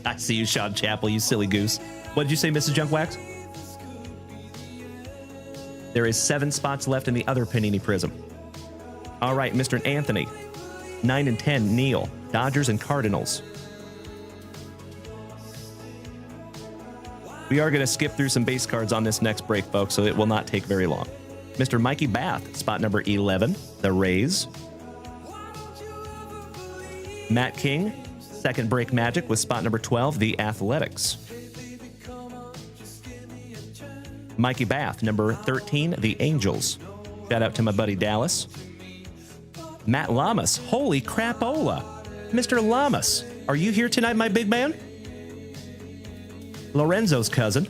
Speaker 1: I see you, Sean Chappell, you silly goose. What did you say, Mrs. Junkwax? There is 7 spots left in the other Panini Prizm. All right, Mr. Anthony. 9 and 10, Neil. Dodgers and Cardinals. We are going to skip through some base cards on this next break, folks, so it will not take very long. Mr. Mikey Bath, spot number 11, the Rays. Matt King, second break Magic with spot number 12, the Athletics. Mikey Bath, number 13, the Angels. Shout out to my buddy Dallas. Matt Lamas, holy crapola. Mr. Lamas, are you here tonight, my big man? Lorenzo's cousin.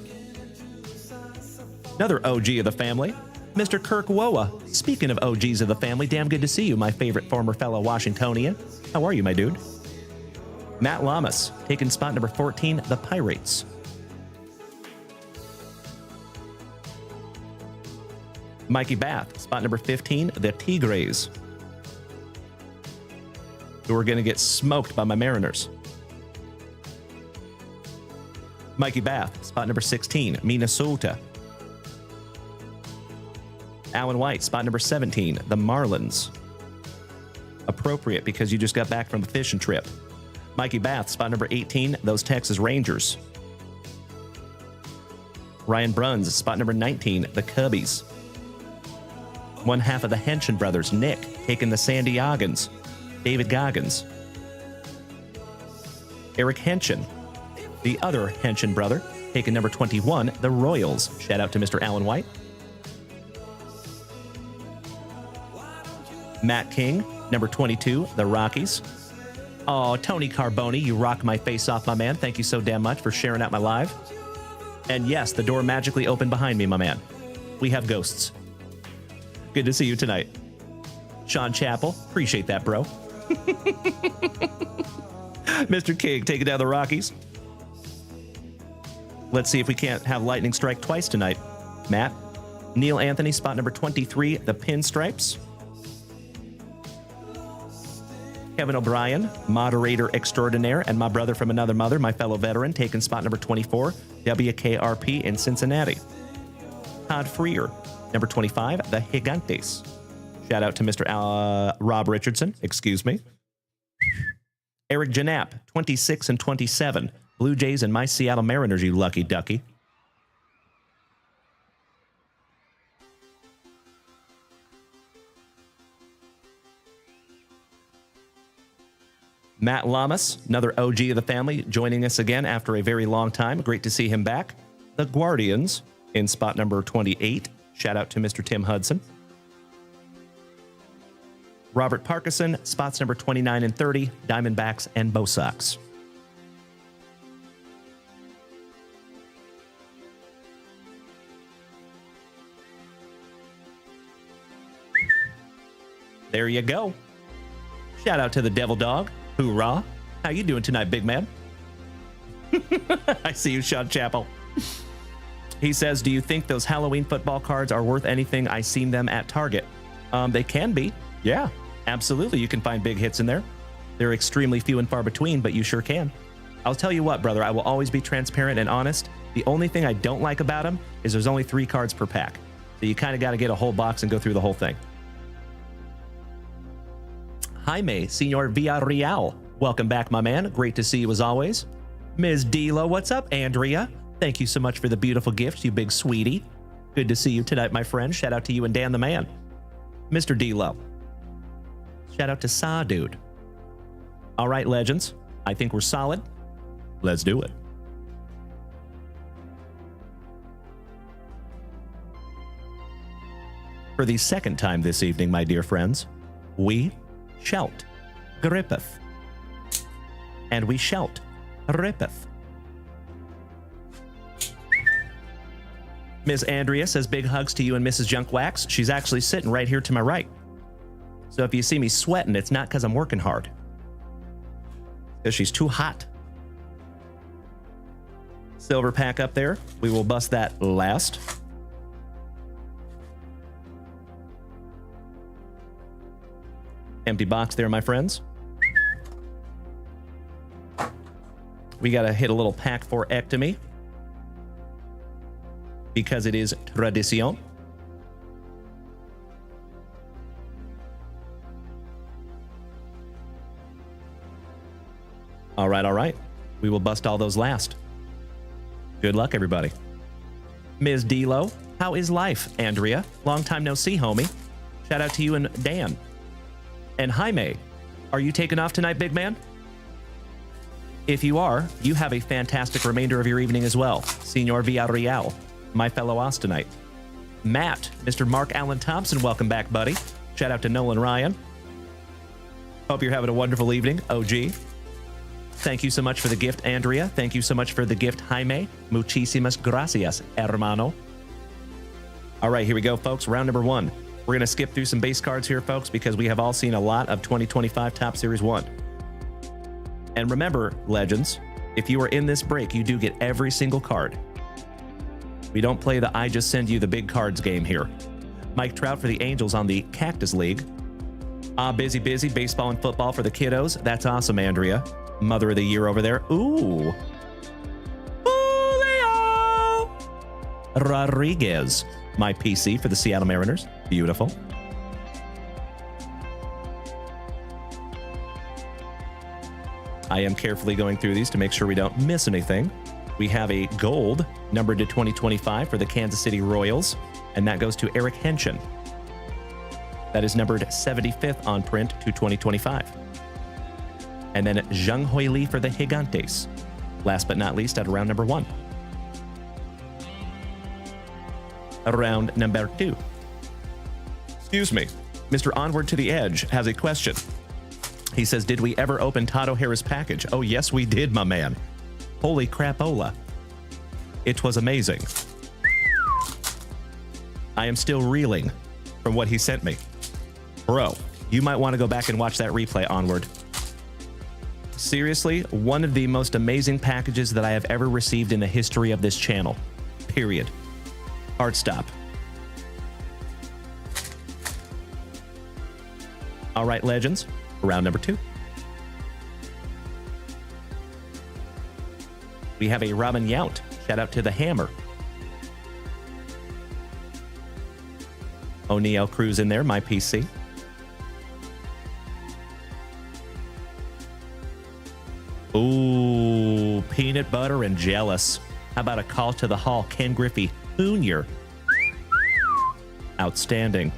Speaker 1: Another OG of the family, Mr. Kirk Woa. Speaking of OGs of the family, damn good to see you, my favorite former fellow Washingtonian. How are you, my dude? Matt Lamas, taking spot number 14, the Pirates. Mikey Bath, spot number 15, the Tigres. Who are going to get smoked by my Mariners. Mikey Bath, spot number 16, Minnesota. Alan White, spot number 17, the Marlins. Appropriate because you just got back from a fishing trip. Mikey Bath, spot number 18, those Texas Rangers. Ryan Bruns, spot number 19, the Cubbies. One half of the Henshin brothers, Nick, taking the San Diegans. David Goggins. Eric Henshin, the other Henshin brother, taking number 21, the Royals. Shout out to Mr. Alan White. Matt King, number 22, the Rockies. Oh, Tony Carboni, you rock my face off, my man. Thank you so damn much for sharing out my live. And yes, the door magically opened behind me, my man. We have ghosts. Good to see you tonight. Sean Chappell, appreciate that, bro. Mr. King, taking down the Rockies. Let's see if we can't have lightning strike twice tonight. Matt. Neil Anthony, spot number 23, the Pinstripes. Kevin O'Brien, moderator extraordinaire, and my brother from another mother, my fellow veteran, taking spot number 24, WKRP in Cincinnati. Todd Freer, number 25, the Gigantes. Shout out to Mr. Rob Richardson, excuse me. Eric Janap, 26 and 27, Blue Jays and my Seattle Mariners, you lucky ducky. Matt Lamas, another OG of the family, joining us again after a very long time. Great to see him back. The Guardians in spot number 28. Shout out to Mr. Tim Hudson. Robert Parkinson, spots number 29 and 30, Diamondbacks and Bo Sox. There you go. Shout out to the Devil Dog. Hoorah. How you doing tonight, big man? I see you, Sean Chappell. He says, do you think those Halloween football cards are worth anything? I seen them at Target. They can be. Yeah, absolutely. You can find big hits in there. They're extremely few and far between, but you sure can. I'll tell you what, brother, I will always be transparent and honest. The only thing I don't like about them is there's only 3 cards per pack. So you kind of got to get a whole box and go through the whole thing. Jaime, Senor Villarreal. Welcome back, my man. Great to see you as always. Ms. Dilo, what's up? Andrea, thank you so much for the beautiful gifts, you big sweetie. Good to see you tonight, my friend. Shout out to you and Dan the man. Mr. Dilo. Shout out to Saw Dude. All right, legends. I think we're solid. Let's do it. For the second time this evening, my dear friends, we shout Grippeth. And we shout Rippeth. Miss Andrea says big hugs to you and Mrs. Junkwax. She's actually sitting right here to my right. So if you see me sweating, it's not because I'm working hard. Because she's too hot. Silver pack up there. We will bust that last. Empty box there, my friends. We got to hit a little pack for ectomy. Because it is tradition. All right, all right. We will bust all those last. Good luck, everybody. Ms. Dilo, how is life? Andrea, long time no see, homie. Shout out to you and Dan. And Jaime, are you taking off tonight, big man? If you are, you have a fantastic remainder of your evening as well. Senor Villarreal, my fellow Austinite. Matt, Mr. Mark Allen Thompson, welcome back, buddy. Shout out to Nolan Ryan. Hope you're having a wonderful evening, OG. Thank you so much for the gift, Andrea. Thank you so much for the gift, Jaime. Muchísimas gracias, hermano. All right, here we go, folks. Round number 1. We're going to skip through some base cards here, folks, because we have all seen a lot of 2025 Top Series 1. And remember, legends, if you are in this break, you do get every single card. We don't play the I just send you the big cards game here. Mike Trout for the Angels on the Cactus League. Busy, baseball and football for the kiddos. That's awesome, Andrea. Mother of the year over there. Ooh. Julio Rodriguez, my PC for the Seattle Mariners. Beautiful. I am carefully going through these to make sure we don't miss anything. We have a gold numbered to 2025 for the Kansas City Royals, and that goes to Eric Henshin. That is numbered 75th on print to 2025. And then Zhang Hui Li for the Gigantes. Last but not least, at round number 1. Round number 2. Excuse me. Mr. Onward to the Edge has a question. He says, did we ever open Todd O'Hara's package? Oh, yes, we did, my man. Holy crapola. It was amazing. I am still reeling from what he sent me. Bro, you might want to go back and watch that replay, Onward. Seriously, one of the most amazing packages that I have ever received in the history of this channel. Period. Hard stop. All right, legends. Round number 2. We have a Robin Yount. Shout out to the Hammer. O'Neal Cruz in there, my PC. Ooh, peanut butter and jealous. How about a call to the hall, Ken Griffey Jr. Outstanding.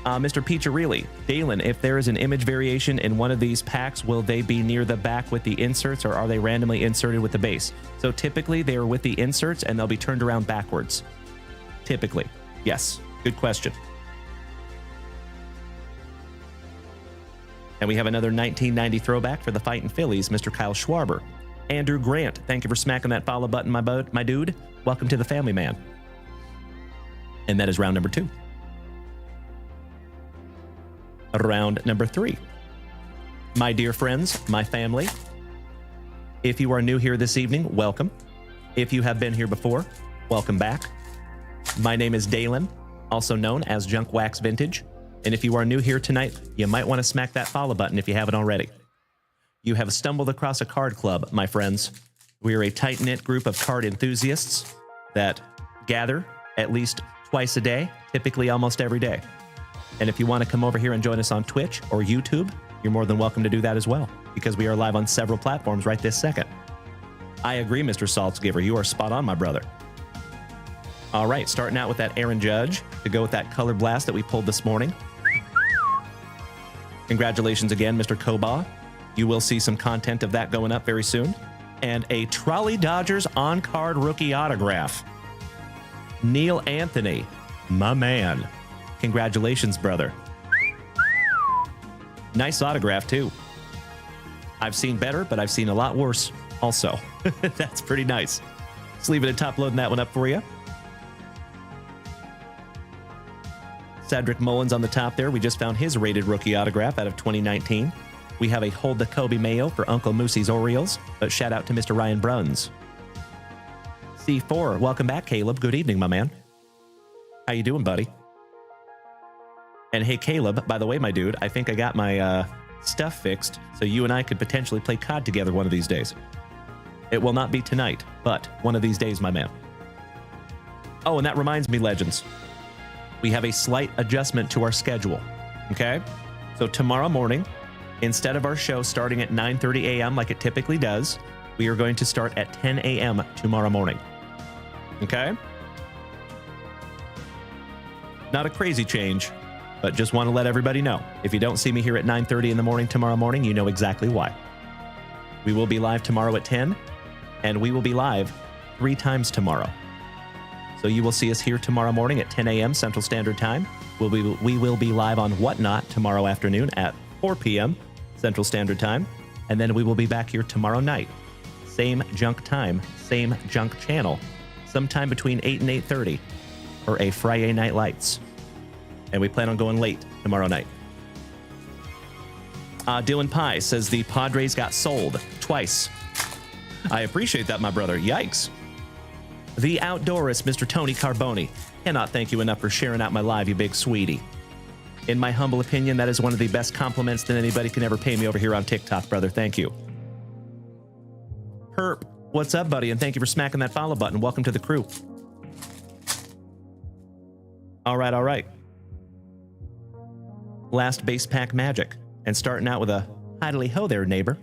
Speaker 1: Mr. Piccirilli, Dalen, if there is an image variation in one of these packs, will they be near the back with the inserts, or are they randomly inserted with the base? So typically they are with the inserts and they'll be turned around backwards. Typically. Yes. Good question. And we have another 1990 throwback for the Fightin' Phillies, Mr. Kyle Schwarber. Andrew Grant, thank you for smacking that follow button, my dude. Welcome to the family, man. And that is round number 2. round number 3. My dear friends, my family, if you are new here this evening, welcome. If you have been here before, welcome back. My name is Dalen, also known as Junk Wax Vintage. And if you are new here tonight, you might want to smack that follow button if you haven't already. You have stumbled across a card club, my friends. We are a tight-knit group of card enthusiasts that gather at least twice a day, typically almost every day. And if you want to come over here and join us on Twitch or YouTube, you're more than welcome to do that as well, because we are live on several platforms right this second. I agree, Mr. Saltzgiver. You are spot on, my brother. All right, starting out with that Aaron Judge to go with that Color Blast that we pulled this morning. Congratulations again, Mr. Koba. You will see some content of that going up very soon. And a Trolley Dodgers on-card rookie autograph. Neil Anthony, my man. Congratulations, brother. Nice autograph, too. I've seen better, but I've seen a lot worse also. That's pretty nice. Sleeve it and top loading that one up for you. Cedric Mullins on the top there. We just found his rated rookie autograph out of 2019. We have a Hold the Kobe Mayo for Uncle Moosey's Orioles, but shout out to Mr. Ryan Bruns. C4, welcome back, Caleb. Good evening, my man. How you doing, buddy? And hey, Caleb, by the way, my dude, I think I got my stuff fixed, so you and I could potentially play COD together one of these days. It will not be tonight, but one of these days, my man. Oh, and that reminds me, Legends. We have a slight adjustment to our schedule, okay? So tomorrow morning, instead of our show starting at 9:30 a.m. like it typically does, we are going to start at 10 a.m. tomorrow morning, okay? Not a crazy change, but just want to let everybody know. If you don't see me here at 9:30 in the morning tomorrow morning, you know exactly why. We will be live tomorrow at 10, and we will be live 3 times tomorrow. So you will see us here tomorrow morning at 10 a.m. Central Standard Time. We will be live on Whatnot tomorrow afternoon at 4 p.m. Central Standard Time. And then we will be back here tomorrow night. Same junk time, same junk channel, sometime between 8 and 8:30 for a Friday Night Lights. And we plan on going late tomorrow night. Dylan Pye says the Padres got sold twice. I appreciate that, my brother. Yikes. The Outdoorist, Mr. Tony Carboni. Cannot thank you enough for sharing out my live, you big sweetie. In my humble opinion, that is one of the best compliments that anybody can ever pay me over here on TikTok, brother. Thank you. Herp, what's up, buddy? And thank you for smacking that follow button. Welcome to the crew. All right, all right. Last base pack magic. And starting out with a hi-dily-ho there, neighbor.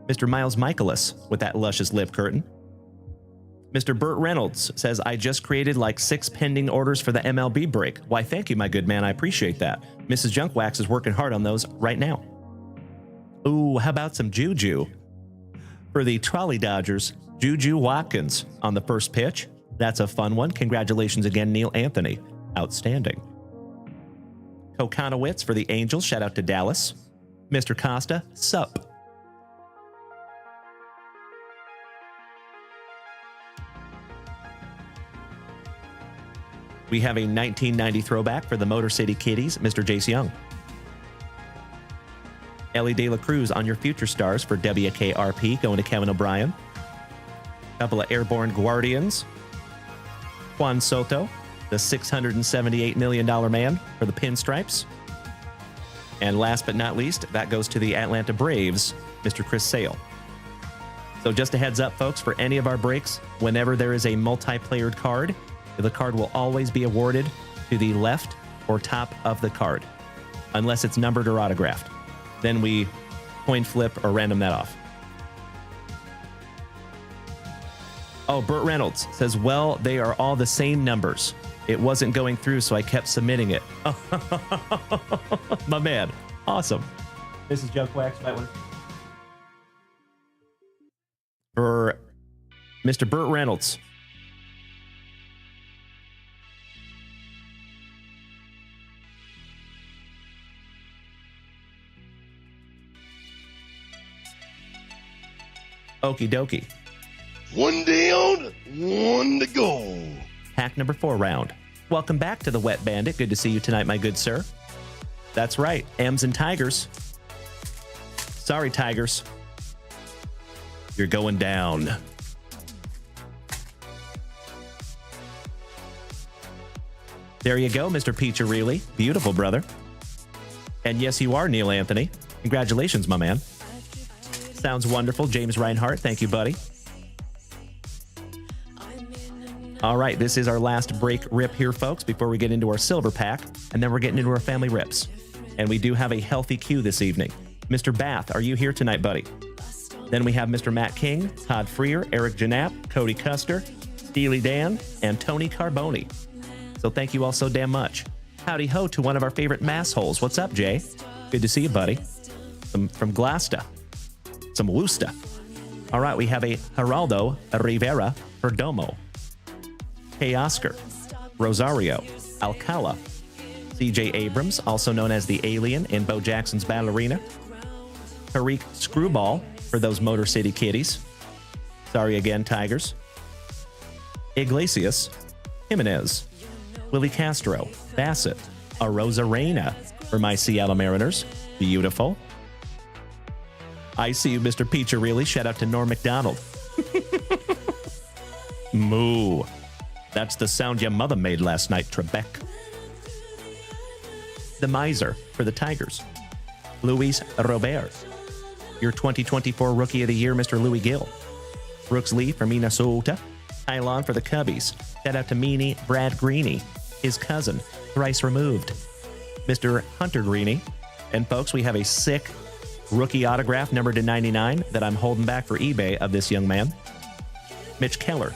Speaker 1: Mr. Miles Michaelis with that luscious lip curtain. Mr. Burt Reynolds says, I just created like 6 pending orders for the MLB break. Why, thank you, my good man. I appreciate that. Mrs. Junkwax is working hard on those right now. Ooh, how about some Juju? For the Trolley Dodgers, Juju Watkins on the first pitch. That's a fun one. Congratulations again, Neil Anthony. Outstanding. Kokanowitz for the Angels. Shout out to Dallas. Mr. Costa, sup. We have a 1990 throwback for the Motor City Kitties, Mr. Jace Young. Ellie De La Cruz on your future stars for WKRP, going to Kevin O'Brien. Couple of Airborne Guardians. Juan Soto, the $678 million man for the Pinstripes. And last but not least, that goes to the Atlanta Braves, Mr. Chris Sale. So just a heads up, folks, for any of our breaks, whenever there is a multiplayered card, the card will always be awarded to the left or top of the card, unless it's numbered or autographed. Then we coin flip or random that off. Oh, Burt Reynolds says, well, they are all the same numbers. It wasn't going through, so I kept submitting it. My man. Awesome. This is Junk Wax. For Mr. Burt Reynolds. Okie dokie.
Speaker 9: One down, one to go.
Speaker 1: Pack number 4 round. Welcome back to the Wet Bandit. Good to see you tonight, my good sir. That's right. M's and Tigers. Sorry, Tigers. You're going down. There you go, Mr. Pizza-Really. Beautiful, brother. And yes, you are, Neil Anthony. Congratulations, my man. Sounds wonderful. James Reinhart, thank you, buddy. All right, this is our last break rip here, folks, before we get into our silver pack, and then we're getting into our family rips. And we do have a healthy queue this evening. Mr. Bath, are you here tonight, buddy? Then we have Mr. Matt King, Todd Freer, Eric Janap, Cody Custer, Steely Dan, and Tony Carboni. So thank you all so damn much. Howdy ho to one of our favorite mass holes. What's up, Jay? Good to see you, buddy. From Glasta. Some Worcester. All right, we have a Geraldo Rivera Perdomo. Hey Oscar, Rosario, Alcala, CJ Abrams, also known as the Alien in Bo Jackson's Ballerina. Tariq Screwball for those Motor City Kitties. Sorry again, Tigers. Iglesias, Jimenez, Willie Castro, Bassett, a Rosa Reina for my Seattle Mariners. Beautiful. I see you, Mr. Pizza-Really. Shout out to Norm McDonald. Moo. That's the sound your mother made last night, Trebek. The Miser for the Tigers. Luis Robert. Your 2024 Rookie of the Year, Mr. Louis Gill. Brooks Lee for Minnesota. Tylon for the Cubbies. Shout out to Meanie Brad Greeny, his cousin, thrice removed. Mr. Hunter Greeny. And folks, we have a sick rookie autograph numbered to 99 that I'm holding back for eBay of this young man. Mitch Keller.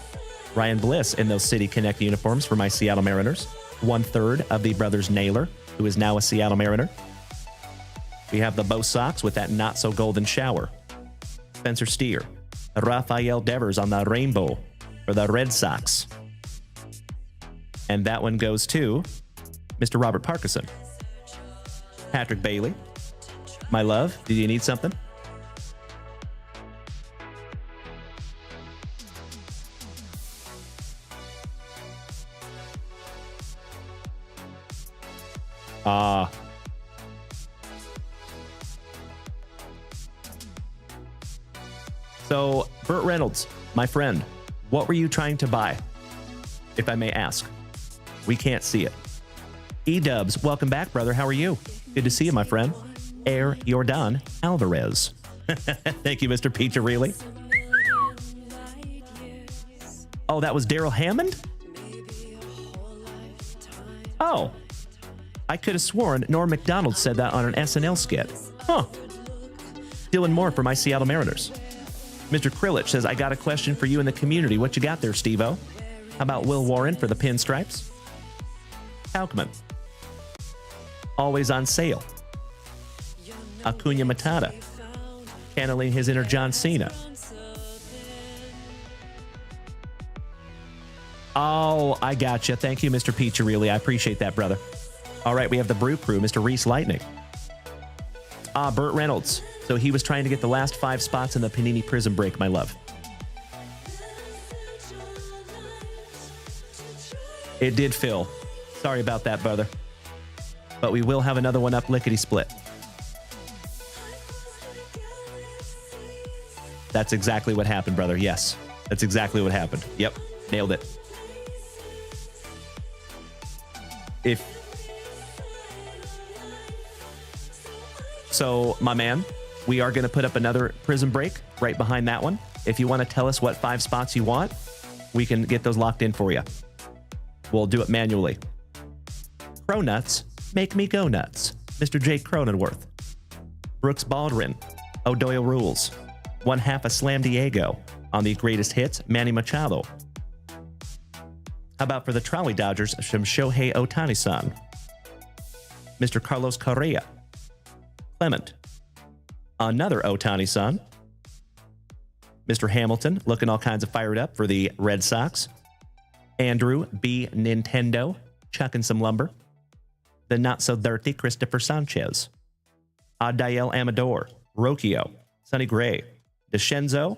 Speaker 1: Ryan Bliss in those City Connect uniforms for my Seattle Mariners. 1/3 of the brothers Naylor, who is now a Seattle Mariner. We have the Bo Sox with that not-so-golden shower. Spencer Steer. Rafael Devers on the rainbow for the Red Sox. And that one goes to Mr. Robert Parkinson. Patrick Bailey. My love, do you need something? So, Burt Reynolds, my friend, what were you trying to buy, if I may ask? We can't see it. E-Dubs, welcome back, brother. How are you? Good to see you, my friend. Air Jordan Alvarez. Thank you, Mr. Pizza-Really. Oh, that was Daryl Hammond? Oh. I could have sworn Norm MacDonald said that on an SNL skit. Huh. Dylan Moore for my Seattle Mariners. Mr. Krillich says, I got a question for you in the community. What you got there, Steve-O? How about Will Warren for the Pinstripes? Haukman. Always on sale. Acuna Matata. Channeling his inner John Cena. Oh, I gotcha. Thank you, Mr. Pizza-Really. I appreciate that, brother. All right, we have the Brew Crew, Mr. Reese Lightning. Burt Reynolds. So he was trying to get the last 5 spots in the Panini Prizm break, my love. It did fill. Sorry about that, brother. But we will have another one up lickety-split. That's exactly what happened, brother. Yes, that's exactly what happened. Yep, nailed it. So, my man, we are going to put up another Prizm break right behind that one. If you want to tell us what 5 spots you want, we can get those locked in for you. We'll do it manually. Cronuts make me go nuts. Mr. Jake Cronenworth. Brooks Baldwin. O'Doyle Rules. 1/2 of Slam Diego. On the greatest hits, Manny Machado. How about for the Trolley Dodgers from Shohei Ohtani-san? Mr. Carlos Correa. Clement. Another Ohtani-san. Mr. Hamilton, looking all kinds of fired up for the Red Sox. Andrew B. Nintendo, chucking some lumber. The not-so-dirty Christopher Sanchez. Adael Amador. Rocchio. Sonny Gray. DeScenzo.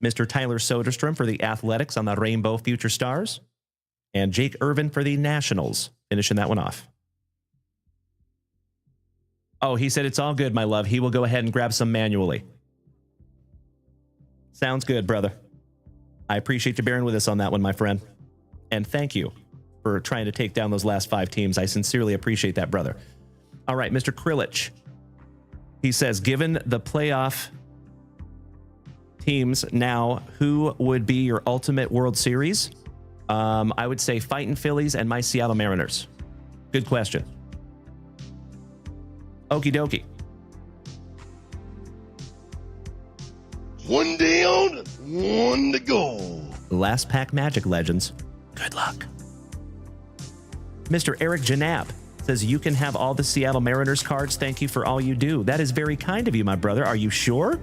Speaker 1: Mr. Tyler Soderstrom for the Athletics on the Rainbow Future Stars. And Jake Irvin for the Nationals, finishing that one off. Oh, he said it's all good, my love. He will go ahead and grab some manually. Sounds good, brother. I appreciate you bearing with us on that one, my friend. And thank you for trying to take down those last 5 teams. I sincerely appreciate that, brother. All right, Mr. Krilich. He says, given the playoff teams now, who would be your ultimate World Series? I would say Fightin' Phillies and my Seattle Mariners. Good question. Okie dokie.
Speaker 9: One down, one to go.
Speaker 1: Last pack Magic Legends. Good luck. Mr. Eric Janap says, you can have all the Seattle Mariners cards. Thank you for all you do. That is very kind of you, my brother. Are you sure?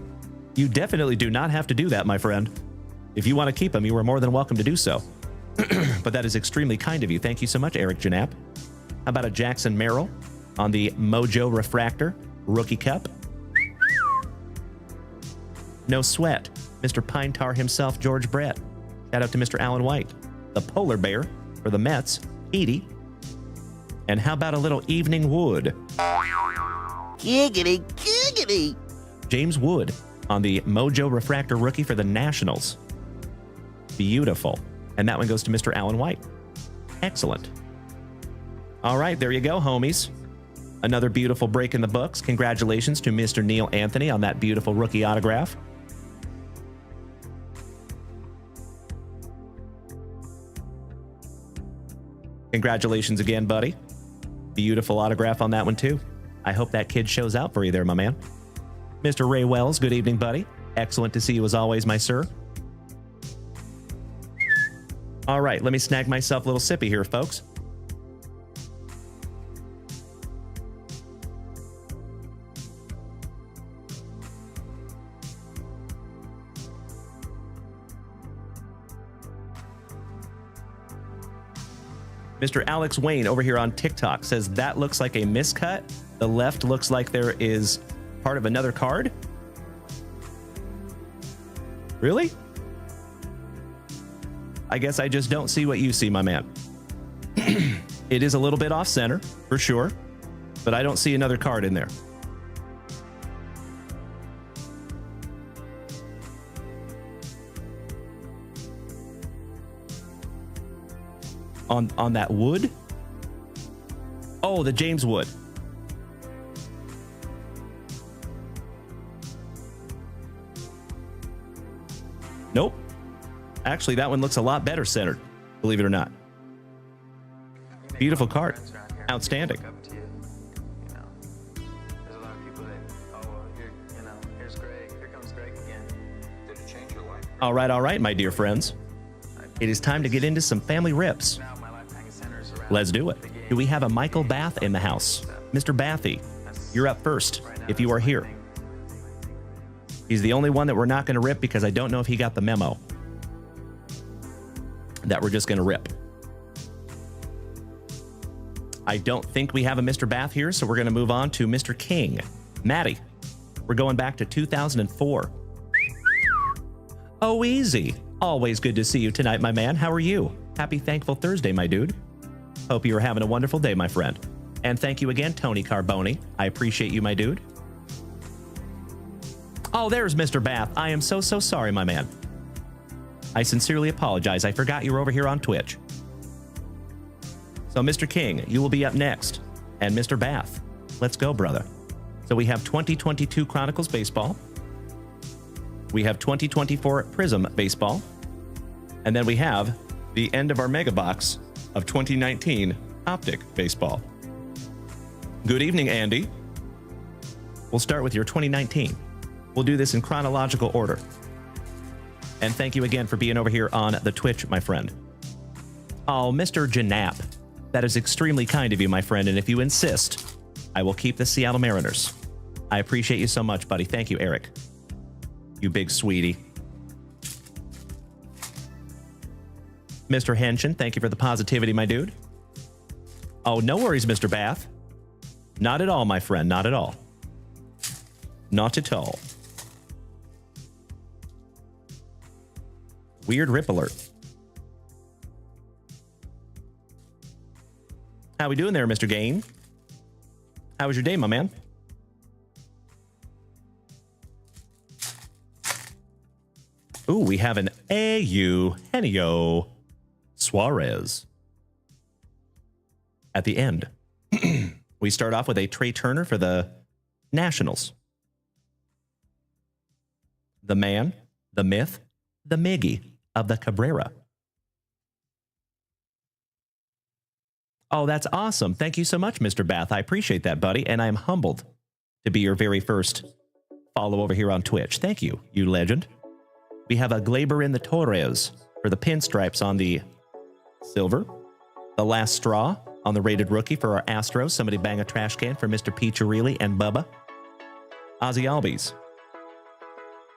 Speaker 1: You definitely do not have to do that, my friend. If you want to keep them, you are more than welcome to do so. But that is extremely kind of you. Thank you so much, Eric Janap. How about a Jackson Merrill on the Mojo Refractor Rookie Cup? No sweat. Mr. Pine Tar himself, George Brett. Shout out to Mr. Alan White. The Polar Bear for the Mets, Edie. And how about a little Evening Wood?
Speaker 3: Giggity, giggity.
Speaker 1: James Wood on the Mojo Refractor Rookie for the Nationals. Beautiful. And that one goes to Mr. Alan White. Excellent. All right, there you go, homies. Another beautiful break in the books. Congratulations to Mr. Neil Anthony on that beautiful rookie autograph. Congratulations again, buddy. Beautiful autograph on that one, too. I hope that kid shows out for you there, my man. Mr. Ray Wells, good evening, buddy. Excellent to see you as always, my sir. All right, let me snag myself a little sippy here, folks. Mr. Alex Wayne over here on TikTok says that looks like a miscut. The left looks like there is part of another card. Really? I guess I just don't see what you see, my man. It is a little bit off center, for sure, but I don't see another card in there. On that wood? Oh, the James Wood. Nope. Actually, that one looks a lot better centered, believe it or not. Beautiful card. Outstanding. All right, my dear friends. It is time to get into some family rips. Let's do it. Do we have a Michael Bath in the house? Mr. Bathy, you're up first, if you are here. He's the only one that we're not going to rip because I don't know if he got the memo that we're just going to rip. I don't think we have a Mr. Bath here, so we're going to move on to Mr. King. Maddie, we're going back to 2004. Oh, easy. Always good to see you tonight, my man. How are you? Happy Thankful Thursday, my dude. Hope you are having a wonderful day, my friend. And thank you again, Tony Carboni. I appreciate you, my dude. Oh, there's Mr. Bath. I am so sorry, my man. I sincerely apologize. I forgot you were over here on Twitch. So, Mr. King, you will be up next. And Mr. Bath, let's go, brother. So we have 2022 Chronicles Baseball. We have 2024 Prizm Baseball. And then we have the end of our mega box of 2019 Optic Baseball. Good evening, Andy. We'll start with your 2019. We'll do this in chronological order. And thank you again for being over here on the Twitch, my friend. Oh, Mr. Janap. That is extremely kind of you, my friend. And if you insist, I will keep the Seattle Mariners. I appreciate you so much, buddy. Thank you, Eric. You big sweetie. Mr. Henshin, thank you for the positivity, my dude. Oh, no worries, Mr. Bath. Not at all, my friend. Not at all. Not at all. Weird rip alert. How we doing there, Mr. Gain? How was your day, my man? Ooh, we have an Eugenio Suarez at the end. We start off with a Trey Turner for the Nationals. The man, the myth, the Miggy of the Cabrera. Oh, that's awesome. Thank you so much, Mr. Bath. I appreciate that, buddy. And I'm humbled to be your very first follow over here on Twitch. Thank you, you legend. We have a Glaber in the Torres for the pinstripes on the silver. The last straw on the rated rookie for our Astros. Somebody bang a trash can for Mr. Piccirilli and Bubba. Ozzy Albies.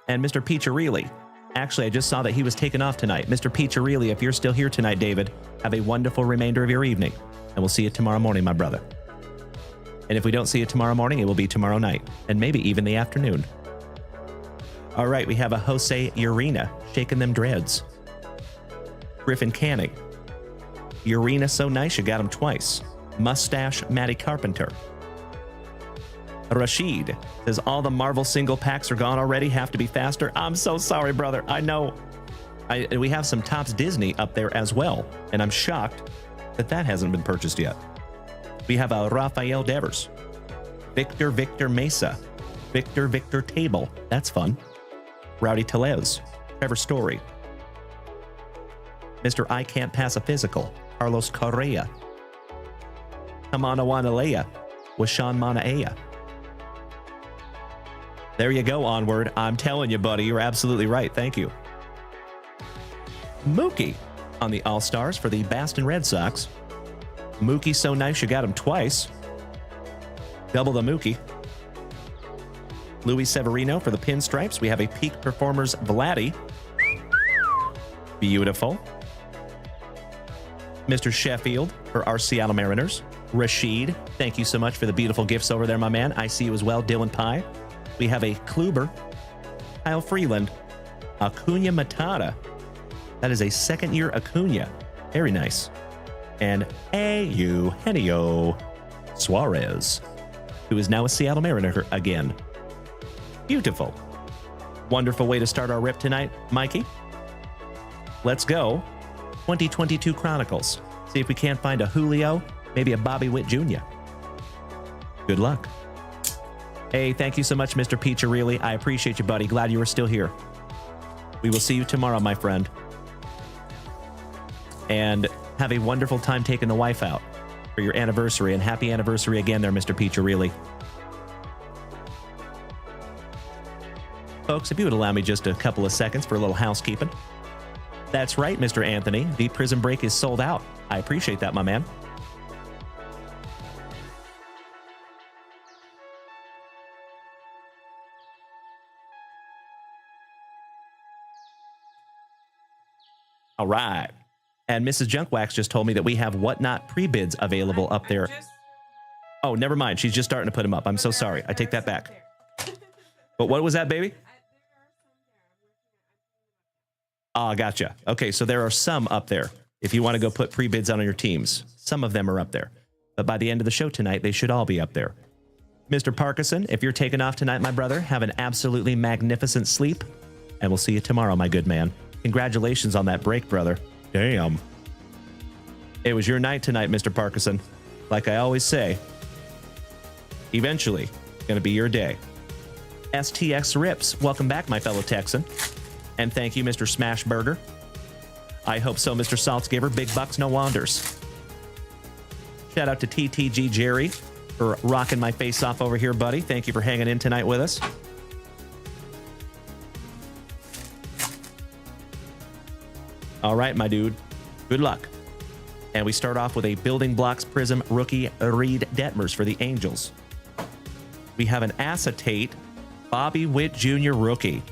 Speaker 1: And Mr. Piccirilli. Actually, I just saw that he was taken off tonight. Mr. Piccirilli, if you're still here tonight, David, have a wonderful remainder of your evening. And we'll see you tomorrow morning, my brother. And if we don't see you tomorrow morning, it will be tomorrow night. And maybe even the afternoon. All right, we have a Jose Urena, shaking them dreads. Griffin Canning. Urena so nice, you got him twice. Mustache Matty Carpenter. Rashid says, all the Marvel single packs are gone already, have to be faster. I'm so sorry, brother. I know. We have some Topps Disney up there as well, and I'm shocked that hasn't been purchased yet. We have a Rafael Devers. Victor Mesa. Victor Table. That's fun. Rowdy Telez. Trevor Story. Mr. I Can't Pass a Physical. Carlos Correa. Kamana Wanalea. Washawn Manaea. There you go, Onward. I'm telling you, buddy, you're absolutely right. Thank you. Mookie on the All-Stars for the Boston Red Sox. Mookie so nice you got him twice. Double the Mookie. Luis Severino for the Pinstripes. We have a Peak Performers Vladdy. Beautiful. Mr. Sheffield for our Seattle Mariners. Rashid, thank you so much for the beautiful gifts over there, my man. I see you as well, Dylan Pye. We have a Kluber. Kyle Freeland. Acuna Matata. That is a second-year Acuna. Very nice. And Eugenio Suarez, who is now a Seattle Mariner again. Beautiful. Wonderful way to start our rip tonight, Mikey. Let's go. 2022 Chronicles. See if we can't find a Julio, maybe a Bobby Witt Jr. Good luck. Hey, thank you so much, Mr. Piccirilli. I appreciate you, buddy. Glad you were still here. We will see you tomorrow, my friend. And have a wonderful time taking the wife out for your anniversary. And happy anniversary again there, Mr. Piccirilli. Folks, if you would allow me just a couple of seconds for a little housekeeping. That's right, Mr. Anthony. The Prizm Break is sold out. I appreciate that, my man. All right. And Mrs. Junkwax just told me that we have Whatnot pre-bids available up there. Oh, never mind. She's just starting to put them up. I'm so sorry. I take that back. But what was that, baby? Oh, gotcha. Okay, so there are some up there. If you want to go put pre-bids on your teams, some of them are up there. But by the end of the show tonight, they should all be up there. Mr. Parkinson, if you're taking off tonight, my brother, have an absolutely magnificent sleep. And we'll see you tomorrow, my good man. Congratulations on that break, brother. Damn. It was your night tonight, Mr. Parkinson. Like I always say, eventually, going to be your day. STX Rips, welcome back, my fellow Texan. And thank you, Mr. Smashburger. I hope so, Mr. Saltzgiver. Big bucks, no wanders. Shout out to TTG Jerry for rocking my face off over here, buddy. Thank you for hanging in tonight with us. All right, my dude. Good luck. And we start off with a Building Blocks Prizm rookie Reed Detmers for the Angels. We have an acetate Bobby Witt Jr. rookie.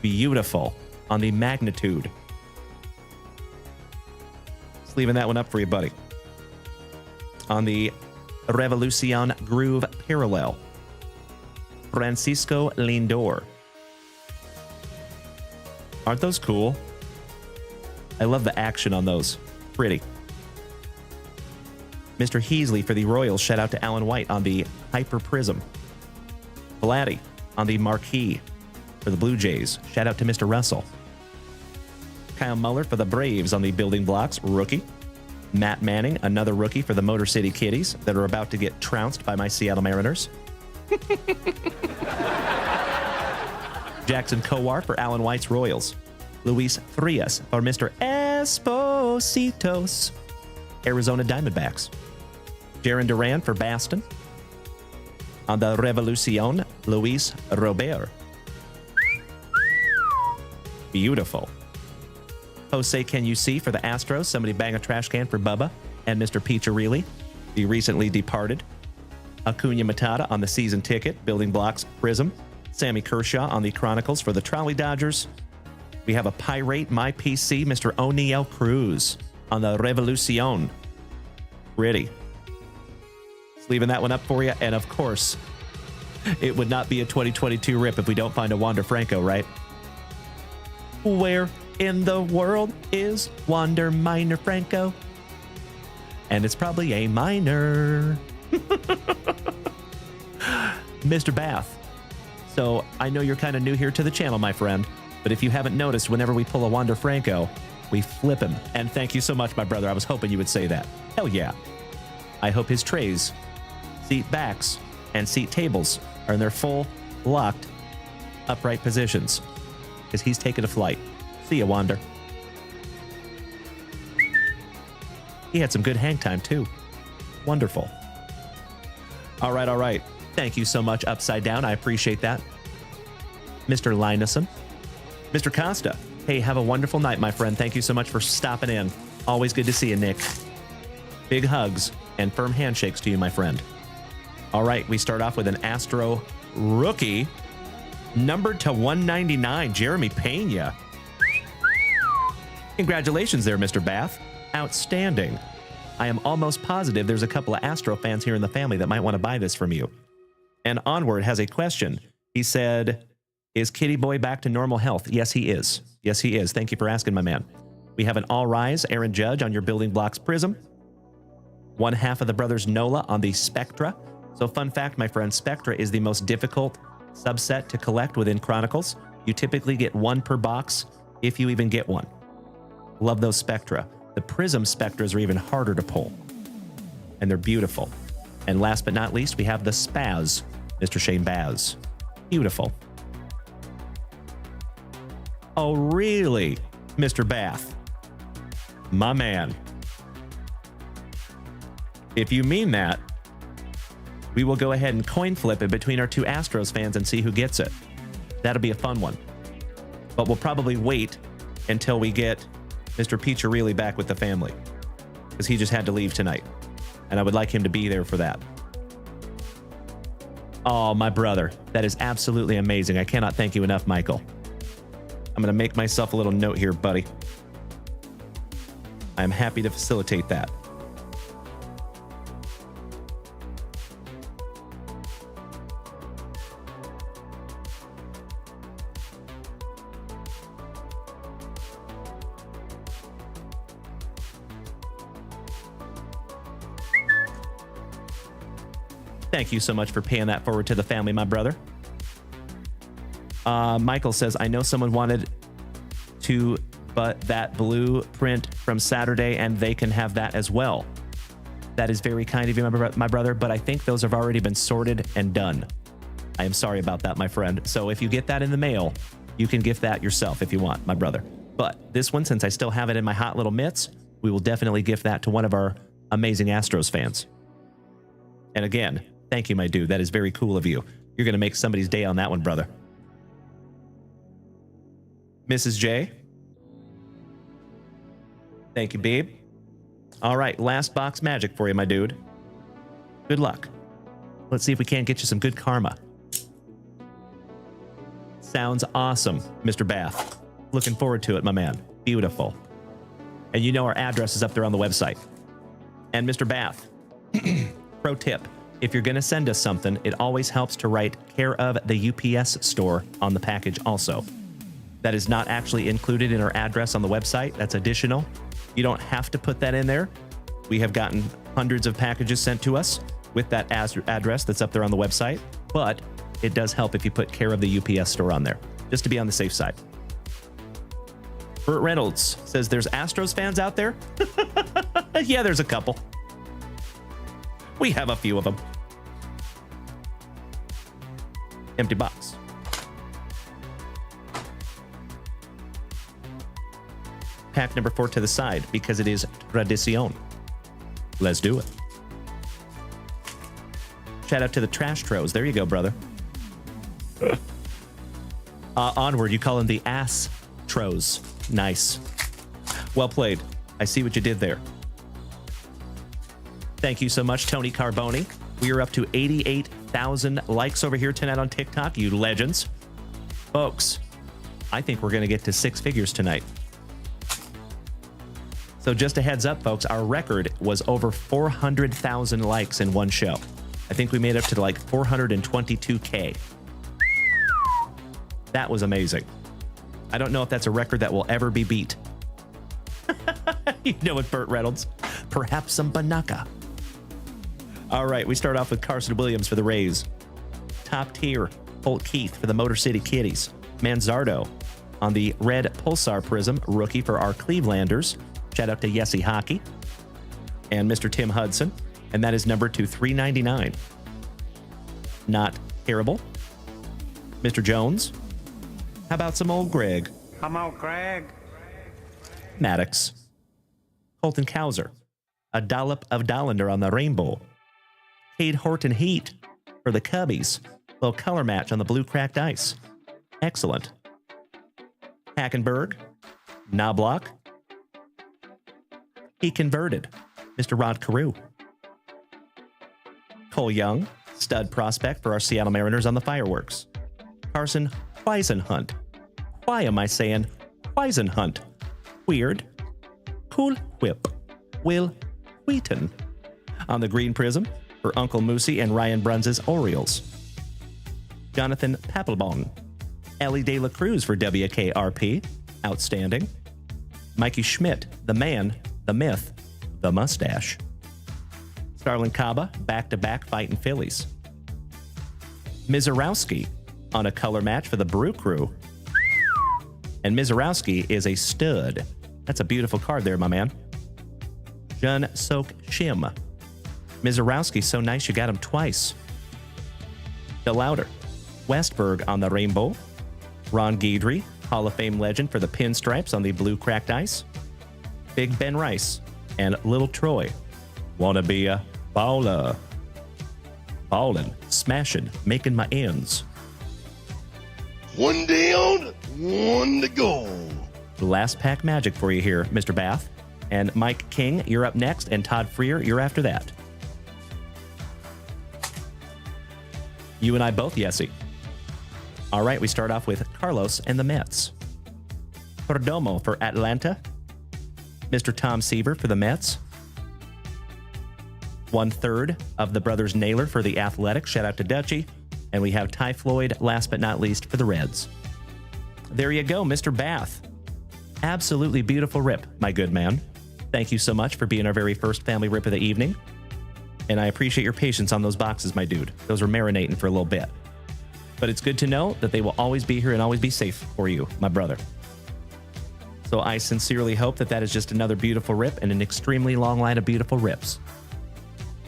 Speaker 1: Beautiful on the magnitude. Just leaving that one up for you, buddy. On the Revolucion Groove Parallel, Francisco Lindor. Aren't those cool? I love the action on those. Pretty. Mr. Heasley for the Royals. Shout out to Alan White on the Hyper Prizm. Vladdy on the Marquee. for the Blue Jays. Shout out to Mr. Russell. Kyle Muller for the Braves on the building blocks, rookie. Matt Manning, another rookie for the Motor City Kitties that are about to get trounced by my Seattle Mariners. Jackson Kowar for Alan White's Royals. Luis Frias for Mr. Espositos, Arizona Diamondbacks. Jaron Duran for Baston. On the Revolucion, Luis Robert. Beautiful. Jose Can You See for the Astros. Somebody bang a trash can for Bubba and Mr. Pizzarilli, the recently departed. Acuna Matata on the season ticket, building blocks, Prizm. Sammy Kershaw on the Chronicles for the Trolley Dodgers. We have a Pirate My PC, Mr. O'Neal Cruz on the Revolucion. Pretty. Just leaving that one up for you. And of course, it would not be a 2022 rip if we don't find a Wander Franco, right? Where in the world is Wander Minor Franco? And it's probably a minor. Mr. Bath. So I know you're kind of new here to the channel, my friend, but if you haven't noticed, whenever we pull a Wander Franco, we flip him. And thank you so much, my brother. I was hoping you would say that. Hell yeah. I hope his trays, seat backs, and seat tables are in their full, locked, upright positions, because he's taking a flight. See ya, Wander. He had some good hang time, too. Wonderful. All right, all right. Thank you so much, Upside Down. I appreciate that. Mr. Linuson. Mr. Costa. Hey, have a wonderful night, my friend. Thank you so much for stopping in. Always good to see you, Nick. Big hugs and firm handshakes to you, my friend. All right, we start off with an Astro rookie, numbered to 199, Jeremy Pena. Congratulations there, Mr. Bath. Outstanding. I am almost positive there's a couple of Astro fans here in the family that might want to buy this from you. And Onward has a question. He said, is Kitty Boy back to normal health? Yes, he is. Yes, he is. Thank you for asking, my man. We have an All Rise Aaron Judge on your building blocks Prizm. One half of the brothers Nola on the Spectra. So fun fact, my friend, Spectra is the most difficult subset to collect within Chronicles. You typically get one per box, if you even get one. Love those Spectra. The Prizm Spectras are even harder to pull. And they're beautiful. And last but not least, we have the Spaz, Mr. Shane Baz. Beautiful. Oh, really, Mr. Bath? My man. If you mean that, we will go ahead and coin flip it between our two Astros fans and see who gets it. That'll be a fun one. But we'll probably wait until we get Mr. Pizzarilli back with the family, because he just had to leave tonight, and I would like him to be there for that. Oh, my brother. That is absolutely amazing. I cannot thank you enough, Michael. I'm going to make myself a little note here, buddy. I'm happy to facilitate that. Thank you so much for paying that forward to the family, my brother. Michael says, I know someone wanted to, but that blueprint from Saturday, and they can have that as well. That is very kind of you, my brother, but I think those have already been sorted and done. I am sorry about that, my friend. So if you get that in the mail, you can gift that yourself if you want, my brother. But this one, since I still have it in my hot little mitts, we will definitely gift that to one of our amazing Astros fans. And again, thank you, my dude. That is very cool of you. You're going to make somebody's day on that one, brother. Mrs. J. Thank you, babe. All right, last box magic for you, my dude. Good luck. Let's see if we can't get you some good karma. Sounds awesome, Mr. Bath. Looking forward to it, my man. Beautiful. And you know our address is up there on the website. And Mr. Bath, pro tip. If you're going to send us something, it always helps to write care of the UPS store on the package also. That is not actually included in our address on the website. That's additional. You don't have to put that in there. We have gotten hundreds of packages sent to us with that address that's up there on the website, but it does help if you put care of the UPS store on there. just to be on the safe side. Burt Reynolds says there's Astros fans out there. Yeah, there's a couple. We have a few of them. Empty box. Pack number 4 to the side because it is tradición. Let's do it. Shout out to the Trash Tros. There you go, brother. Onward, you call them the Ass Tros. Nice. Well played. I see what you did there. Thank you so much, Tony Carboni. We are up to 88,000 likes over here tonight on TikTok, you legends. Folks, I think we're going to get to 6 figures tonight. So just a heads up, folks, our record was over 400,000 likes in one show. I think we made up to like 422K. That was amazing. I don't know if that's a record that will ever be beat. You know what, Burt Reynolds? Perhaps some Banaka. All right, we start off with Carson Williams for the Rays. Top tier, Holt Keith for the Motor City Kitties. Manzardo on the red Pulsar Prizm, rookie for our Clevelanders. Shout out to Yessie Hockey. And Mr. Tim Hudson. And that is number to 399. Not terrible. Mr. Jones. How about some old Greg?
Speaker 2: Come on, Craig.
Speaker 1: Maddox. Colton Cowser. A dollop of Dollander on the rainbow. Cade Horton Heat for the Cubbies. Little color match on the blue cracked ice. Excellent. Hackenberg. Knobloch. He converted. Mr. Rod Carew. Cole Young. Stud prospect for our Seattle Mariners on the fireworks. Carson Hunt. Why am I saying Hunt? Weird. Cool Whip. Will Wheaton. On the green Prizm for Uncle Moosey and Ryan Bruns' Orioles. Jonathan Papelbon. Ellie De La Cruz for WKRP. Outstanding. Mikey Schmidt, the man, the myth, the mustache. Starlin Caba, back-to-back fighting Phillies. Mizorowski on a color match for the Brew Crew. And Mizorowski is a stud. That's a beautiful card there, my man. Jun Sok Shim. Mizorowski's so nice you got him twice. DeLauder. Westberg on the rainbow. Ron Guidry, Hall of Fame legend for the pinstripes on the blue cracked ice. Big Ben Rice. And Little Troy. Wanna be a baller. Ballin', smashing, making my ends.
Speaker 9: One down, one to go.
Speaker 1: Last pack magic for you here, Mr. Bath. And Mike King, you're up next, and Todd Freer, you're after that. You and I both, Yessie. All right, we start off with Carlos and the Mets. Perdomo for Atlanta. Mr. Tom Seaver for the Mets. 1/3 of the brothers Naylor for the Athletics. Shout out to Dutchie. And we have Ty Floyd, last but not least, for the Reds. There you go, Mr. Bath. Absolutely beautiful rip, my good man. Thank you so much for being our very first family rip of the evening. And I appreciate your patience on those boxes, my dude. Those were marinating for a little bit. But it's good to know that they will always be here and always be safe for you, my brother. So I sincerely hope that that is just another beautiful rip and an extremely long line of beautiful rips.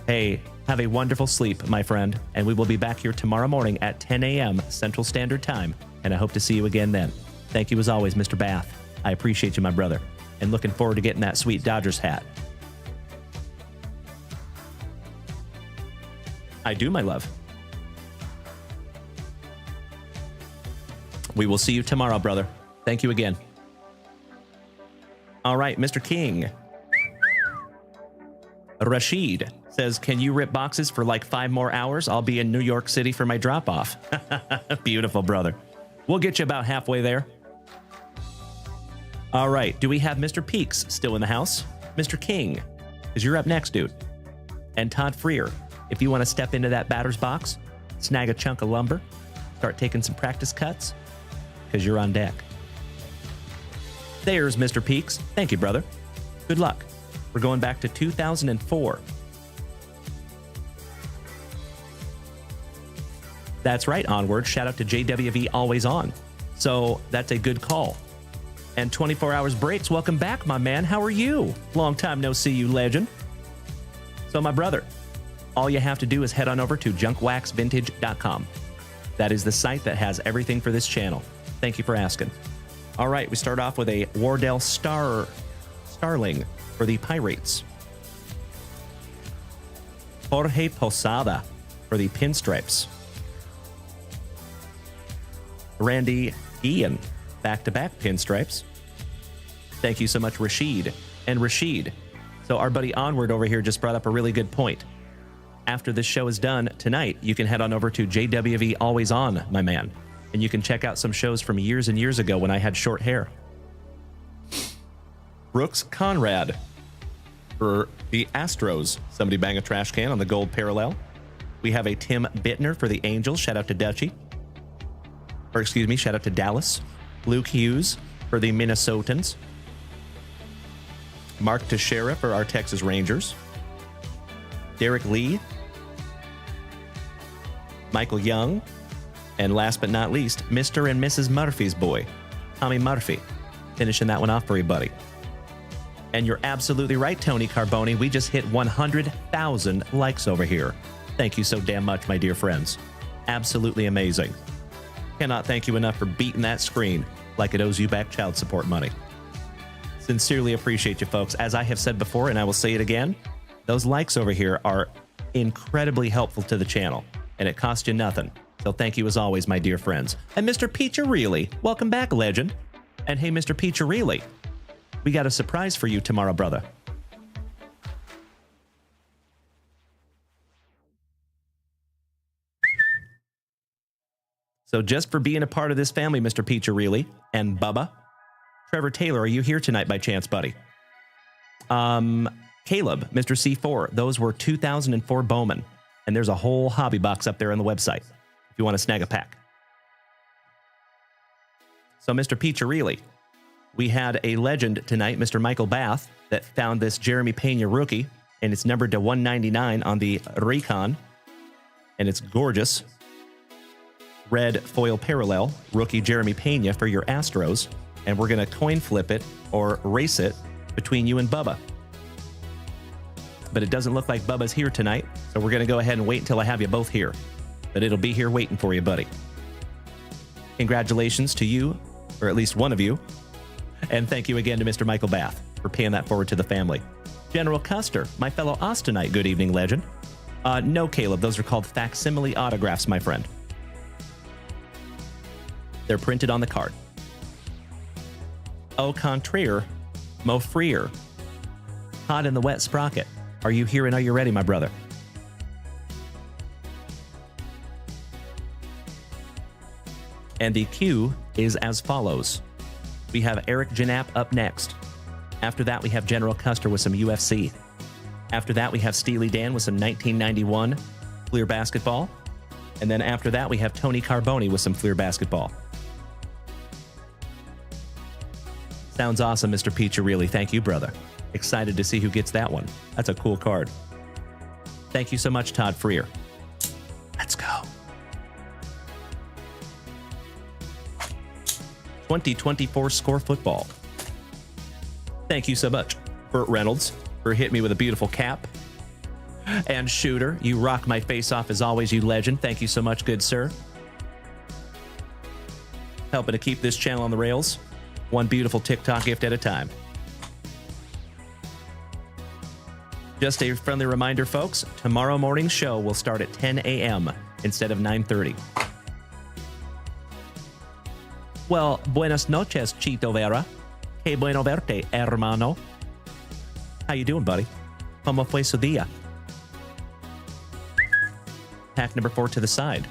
Speaker 1: Hey, have a wonderful sleep, my friend, and we will be back here tomorrow morning at 10 a.m. Central Standard Time, and I hope to see you again then. Thank you as always, Mr. Bath. I appreciate you, my brother, and looking forward to getting that sweet Dodgers hat. I do, my love. We will see you tomorrow, brother. Thank you again. All right, Mr. King. Rashid says, can you rip boxes for like 5 more hours? I'll be in New York City for my drop-off. Beautiful, brother. We'll get you about halfway there. All right, do we have Mr. Peaks still in the house? Mr. King, because you're up next, dude. And Todd Freer, if you want to step into that batter's box, snag a chunk of lumber, start taking some practice cuts, because you're on deck. There's Mr. Peaks. Thank you, brother. Good luck. We're going back to 2004. That's right, Onward. Shout out to JWV Always On. So that's a good call. And 24 Hours Breaks, welcome back, my man. How are you? Long time no see, you legend. So, my brother, all you have to do is head on over to junkwaxvintage.com. That is the site that has everything for this channel. Thank you for asking. All right, we start off with a Wardell Starling for the Pirates. Jorge Posada for the Pinstripes. Randy Ian, back-to-back Pinstripes. Thank you so much, Rashid. And Rashid, so our buddy Onward over here just brought up a really good point. After this show is done tonight, you can head on over to JWV Always On, my man, and you can check out some shows from years and years ago when I had short hair. Brooks Conrad for the Astros. Somebody bang a trash can on the gold parallel. We have a Tim Bittner for the Angels. Shout out to Dutchie. Or excuse me, shout out to Dallas. Luke Hughes for the Minnesotans. Mark Teixeira for our Texas Rangers. Derek Lee. Michael Young. And last but not least, Mr. and Mrs. Murphy's boy, Tommy Murphy. Finishing that one off for you, buddy. And you're absolutely right, Tony Carboni. We just hit 100,000 likes over here. Thank you so damn much, my dear friends. Absolutely amazing. Cannot thank you enough for beating that screen like it owes you back child support money. Sincerely appreciate you, folks. As I have said before, and I will say it again, those likes over here are incredibly helpful to the channel, and it costs you nothing. So thank you as always, my dear friends. And Mr. Peacharelli, welcome back, legend. And hey, Mr. Peacharelli, we got a surprise for you tomorrow, brother. So just for being a part of this family, Mr. Peacharelli and Bubba. Trevor Taylor, are you here tonight by chance, buddy? Caleb, Mr. C4, those were 2004 Bowman. And there's a whole hobby box up there on the website if you want to snag a pack. So, Mr. Peacharelli, we had a legend tonight, Mr. Michael Bath, that found this Jeremy Pena rookie, and it's numbered to 199 on the Recon, and it's gorgeous. Red foil parallel, rookie Jeremy Pena for your Astros, and we're going to coin flip it or race it between you and Bubba. But it doesn't look like Bubba's here tonight, so we're going to go ahead and wait until I have you both here. But it'll be here waiting for you, buddy. Congratulations to you, or at least one of you. And thank you again to Mr. Michael Bath for paying that forward to the family. General Custer, my fellow Austinite, good evening, legend. No, Caleb, those are called facsimile autographs, my friend. They're printed on the card. Au contraire, Mo Freer. Hot in the wet sprocket. Are you here and are you ready, my brother? And the queue is as follows. We have Eric Janap up next. After that, we have General Custer with some UFC. After that, we have Steely Dan with some 1991 Fleer basketball. And then after that, we have Tony Carboni with some Fleer basketball. Sounds awesome, Mr. Peacharelli. Thank you, brother. Excited to see who gets that one. That's a cool card. Thank you so much, Todd Freer. Let's go. 2024 Score Football. Thank you so much, Burt Reynolds, for hitting me with a beautiful cap. And Shooter, you rock my face off as always, you legend. Thank you so much, good sir. Helping to keep this channel on the rails. One beautiful TikTok gift at a time. Just a friendly reminder, folks, tomorrow morning's show will start at 10 a.m. instead of 9:30. Well, buenas noches, Chito Vera. Que bueno verte, hermano. How you doing, buddy? Como fue su día? Pack number 4 to the side.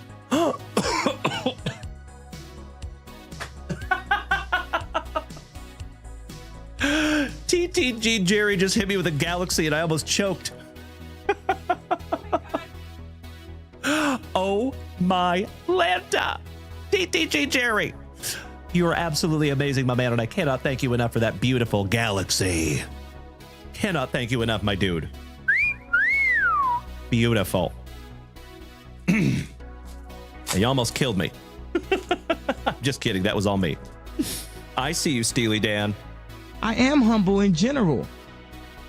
Speaker 1: TTG Jerry just hit me with a galaxy and I almost choked. Oh my Lanta. TTG Jerry. You are absolutely amazing, my man, and I cannot thank you enough for that beautiful galaxy. Cannot thank you enough, my dude. Beautiful. You almost killed me. Just kidding. That was all me. I see you, Steely Dan.
Speaker 10: I am humble in general.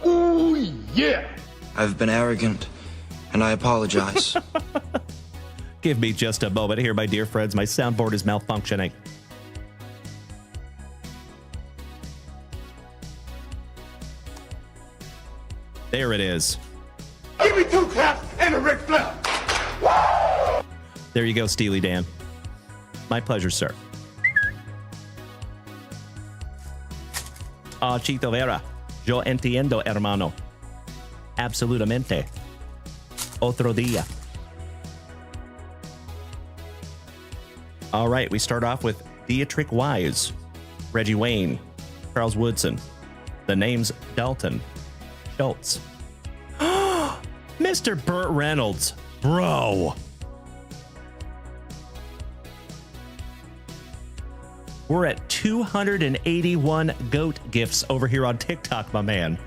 Speaker 9: Ooh, yeah.
Speaker 11: I've been arrogant, and I apologize.
Speaker 1: Give me just a moment here, my dear friends. My soundboard is malfunctioning. There it is.
Speaker 9: Give me 2 claps and a Ric Flair.
Speaker 1: There you go, Steely Dan. My pleasure, sir. Chito Vera. Yo entiendo, hermano. Absolutamente. Otro día. All right, we start off with Dietrich Wise, Reggie Wayne, Charles Woodson. The name's Dalton Schultz. Mr. Burt Reynolds. Bro. We're at 281 GOAT gifts over here on TikTok, my man.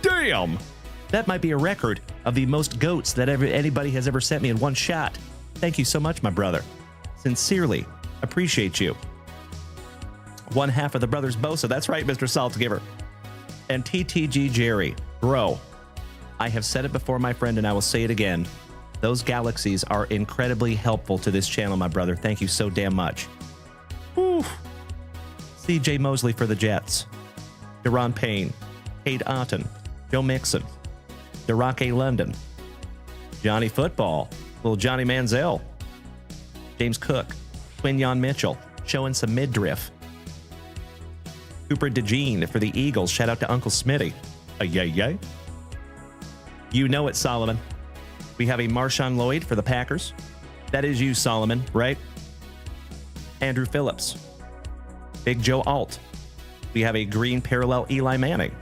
Speaker 1: Damn! That might be a record of the most GOATs that anybody has ever sent me in one shot. Thank you so much, my brother. Sincerely appreciate you. One half of the Brothers Bosa. That's right, Mr. Saltgiver. And TTG Jerry. Bro, I have said it before, my friend, and I will say it again. Those galaxies are incredibly helpful to this channel, my brother. Thank you so damn much. Whew. CJ Mosley for the Jets. Deron Payne. Cade Otton. Joe Mixon. DeRock London. Johnny Football. Little Johnny Manziel. James Cook. Quinyon Mitchell. Showing some midriff. Cooper DeJean for the Eagles. Shout out to Uncle Smitty. Yay. You know it, Solomon. We have a Marshawn Lloyd for the Packers. That is you, Solomon, right? Andrew Phillips. Big Joe Alt. We have a green parallel Eli Manning.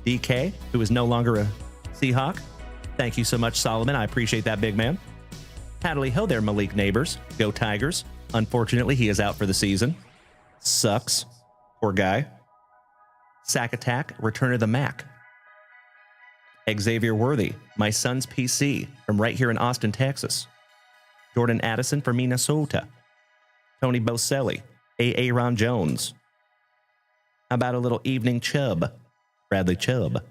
Speaker 1: DK, who is no longer a Seahawk. Thank you so much, Solomon. I appreciate that, big man. Hadley ho there, Malik Neighbors. Go Tigers. Unfortunately, he is out for the season. Sucks. Poor guy. Sack Attack, Return of the Mac. Xavier Worthy, my son's PC, from right here in Austin, Texas. Jordan Addison from Minnesota. Tony Boselli, A. Ron Jones. How about a little evening Chubb? Bradley Chubb.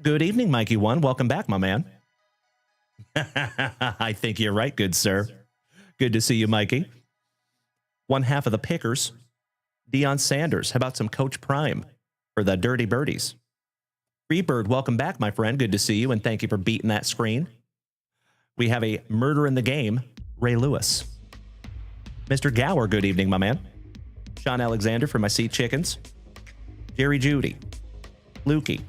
Speaker 1: Good evening, Mikey One. Welcome back, my man. I think you're right, good sir. Good to see you, Mikey. One half of the Pickers. Deion Sanders. How about some Coach Prime for the Dirty Birdies? Freebird, welcome back, my friend. Good to see you, and thank you for beating that screen. We have a Murder in the Game, Ray Lewis. Mr. Gower, good evening, my man. Sean Alexander for my Sea Chickens. Jerry Judy. Lukey.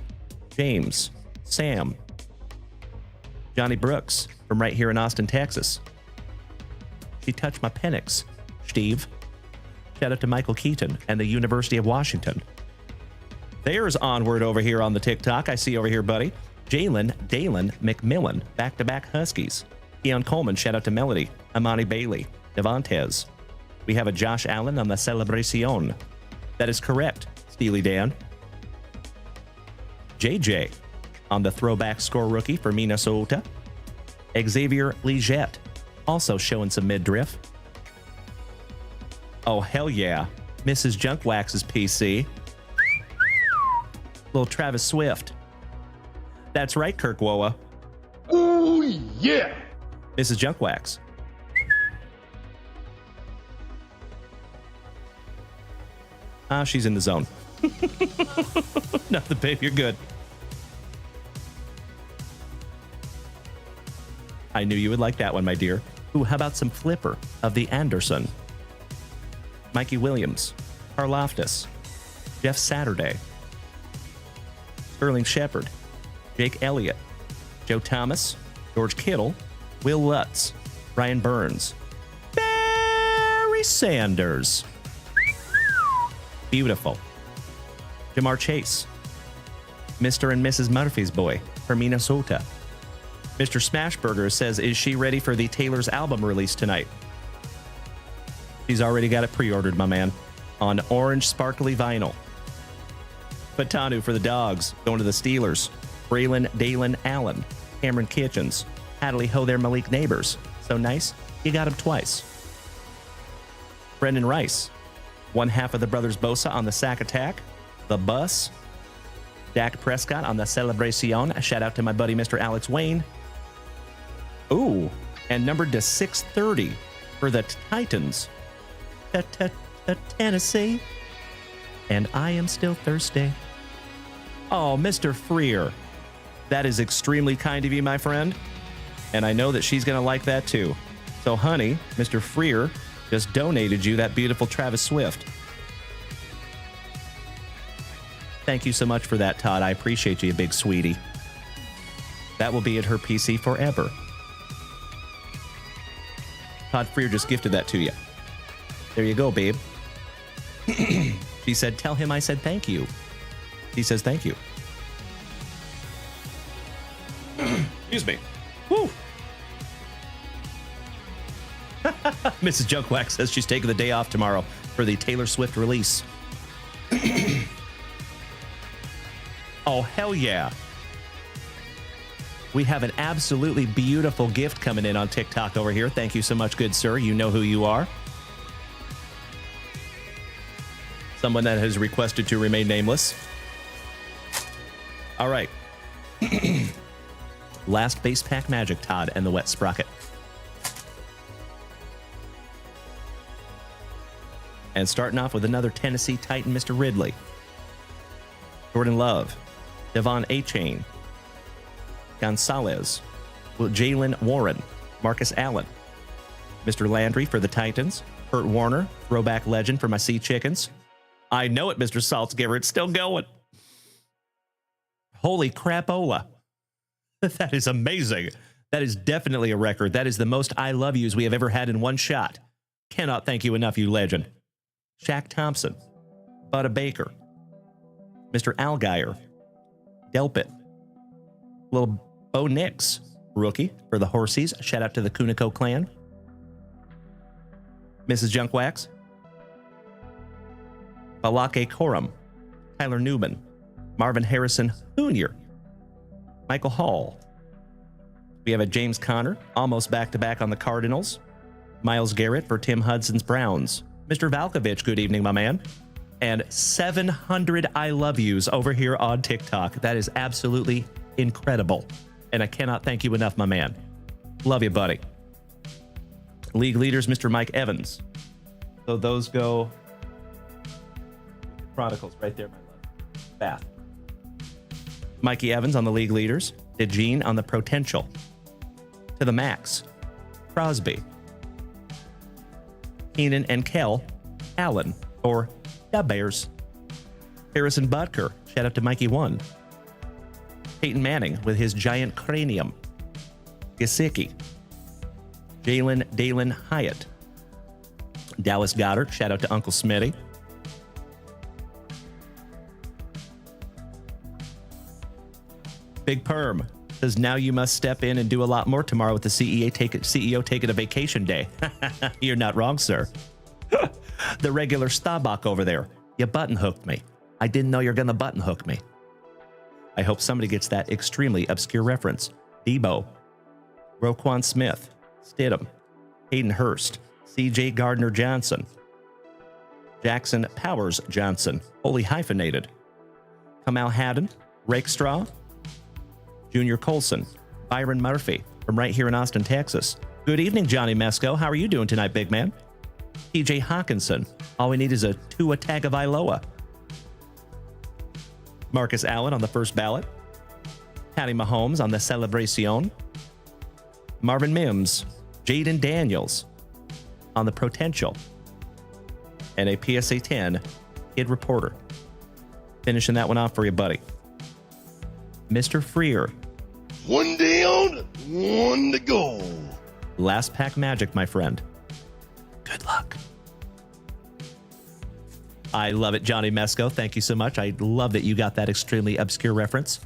Speaker 1: James. Sam. Johnny Brooks from right here in Austin, Texas. She touched my Penix. Steve. Shout out to Michael Keaton and the University of Washington. There's Onward over here on the TikTok. I see over here, buddy. Dalen McMillan, back-to-back Huskies. Keon Coleman, shout out to Melody. Amani Bailey, Devontes. We have a Josh Allen on the Celebracion. That is correct, Steely Dan. JJ on the throwback score rookie for Minnesota. Xavier Legette, also showing some midriff. Oh, hell yeah. Mrs. Junkwax's PC. Little Travis Swift. That's right, Kirk Woa.
Speaker 9: Ooh, yeah.
Speaker 1: Mrs. Junkwax. She's in the zone. Nothing, babe. You're good. I knew you would like that one, my dear. Ooh, how about some Flipper of the Anderson? Mikey Williams. Karloftis. Jeff Saturday. Sterling Shepard, Jake Elliott, Joe Thomas, George Kittle, Will Lutz, Ryan Burns, Barry Sanders. Beautiful. Jamar Chase, Mr. and Mrs. Murphy's boy from Minnesota. Mr. Smashburger says, is she ready for the Taylor's album release tonight? She's already got it pre-ordered, my man, on orange sparkly vinyl. Patanu for the Dogs, going to the Steelers. Braylon Dalen Allen, Cameron Kitchens, Hadley ho there Malik Neighbors. So nice, you got him twice. Brendan Rice. One half of the brothers Bosa on the sack attack. The bus. Dak Prescott on the Celebracion. Shout out to my buddy, Mr. Alex Wayne. Ooh, and numbered to 630 for the Titans. Tennessee. And I am still thirsty. Oh, Mr. Freer. That is extremely kind of you, my friend. And I know that she's going to like that too. So, honey, Mr. Freer just donated you that beautiful Travis Swift. Thank you so much for that, Todd. I appreciate you, big sweetie. That will be at her PC forever. Todd Freer just gifted that to you. There you go, babe. She said, tell him I said thank you. He says thank you. Excuse me. Woo. Mrs. Junkwax says she's taking the day off tomorrow for the Taylor Swift release. Oh, hell yeah. We have an absolutely beautiful gift coming in on TikTok over here. Thank you so much, good sir. You know who you are. Someone that has requested to remain nameless. All right. Last base pack magic, Todd, and the wet sprocket. And starting off with another Tennessee Titan, Mr. Ridley. Jordan Love. Devon A-Chain. Gonzalez. Jalen Warren. Marcus Allen. Mr. Landry for the Titans. Kurt Warner. Throwback legend for my Sea Chickens. I know it, Mr. Saltzgiver. It's still going. Holy crapola. That is amazing. That is definitely a record. That is the most I love yous we have ever had in one shot. Cannot thank you enough, you legend. Shaq Thompson. Butta Baker. Mr. Algier. Delpit. Little Bo Nix. Rookie for the Horsies. Shout out to the Kuniko clan. Mrs. Junkwax. Balake Corum. Tyler Newman. Marvin Harrison Jr. Michael Hall. We have a James Conner, almost back-to-back on the Cardinals. Myles Garrett for Tim Hudson's Browns. Mr. Valkovich, good evening, my man. And 700 I love yous over here on TikTok. That is absolutely incredible. And I cannot thank you enough, my man. Love you, buddy. League leaders, Mr. Mike Evans. So those go... Chronicles right there, my love. Bath. Mikey Evans on the league leaders. DeJean on the potential. To the max. Crosby. Keenan and Kell. Allen. Or the Bears. Harrison Butker. Shout out to Mikey 1. Peyton Manning with his giant cranium. Gesicki. Dalen Hyatt. Dallas Goddard. Shout out to Uncle Smitty. Big Perm says, now you must step in and do a lot more tomorrow with the CEO taking a vacation day. You're not wrong, sir. The regular Staubach over there. You button hooked me. I didn't know you're going to button hook me. I hope somebody gets that extremely obscure reference. Debo. Roquan Smith. Stidham. Hayden Hurst. CJ Gardner Johnson. Jackson Powers Johnson. Holy hyphenated. Kamal Haddon. Rakestraw. Junior Colson. Byron Murphy from right here in Austin, Texas. Good evening, Johnny Mesco. How are you doing tonight, big man? TJ Hawkinson. All we need is a Tua Tagovailoa. Marcus Allen on the first ballot. Patty Mahomes on the Celebracion. Marvin Mims. Jaden Daniels on the potential. And a PSA 10 Kid Reporter. Finishing that one off for you, buddy. Mr. Freer.
Speaker 9: One down, one to go.
Speaker 1: Last pack magic, my friend. Good luck. I love it, Johnny Mesco. Thank you so much. I love that you got that extremely obscure reference.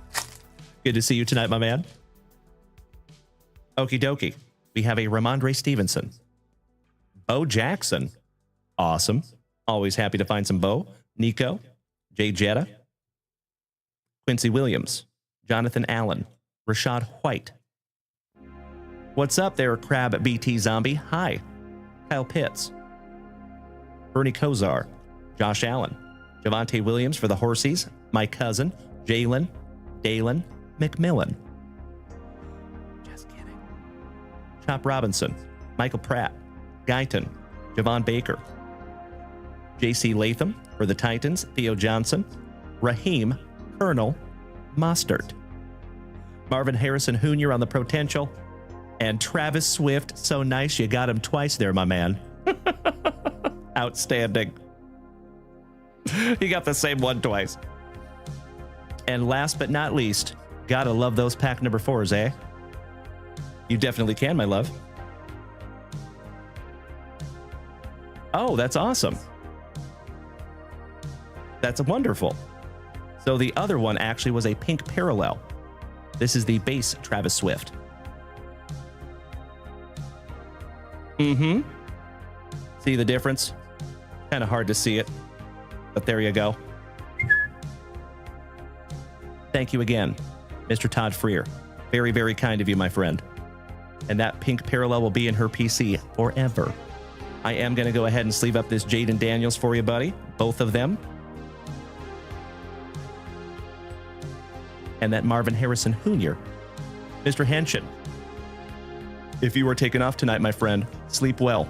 Speaker 1: Good to see you tonight, my man. Okie dokie. We have a Ramondre Stevenson. Bo Jackson. Awesome. Always happy to find some Bo. Nico. Jay Jetta. Quincy Williams. Jonathan Allen. Rashad White. What's up there, Crab BT Zombie? Hi. Kyle Pitts. Bernie Kosar, Josh Allen, Javonte Williams for the Horsies, my cousin, Jalen, Dalen, McMillan. Just kidding. Chop Robinson, Michael Pratt, Guyton, Javon Baker, J.C. Latham for the Titans, Theo Johnson, Raheem, Colonel, Mostert, Marvin Harrison Jr. on the potential, and Travis Swift. So nice you got him twice there, my man. Outstanding. You got the same one twice. And last but not least, gotta love those pack number 4s, eh? You definitely can, my love. Oh, that's awesome. That's wonderful. So the other one actually was a pink parallel. This is the base Travis Swift. Mm-hmm. See the difference? Kind of hard to see it, but there you go. Thank you again, Mr. Todd Freer. Very, very kind of you, my friend. And that pink parallel will be in her PC forever. I am going to go ahead and sleeve up this Jaden Daniels for you, buddy. Both of them. And that Marvin Harrison Jr. Mr. Henshin, if you are taken off tonight, my friend, sleep well.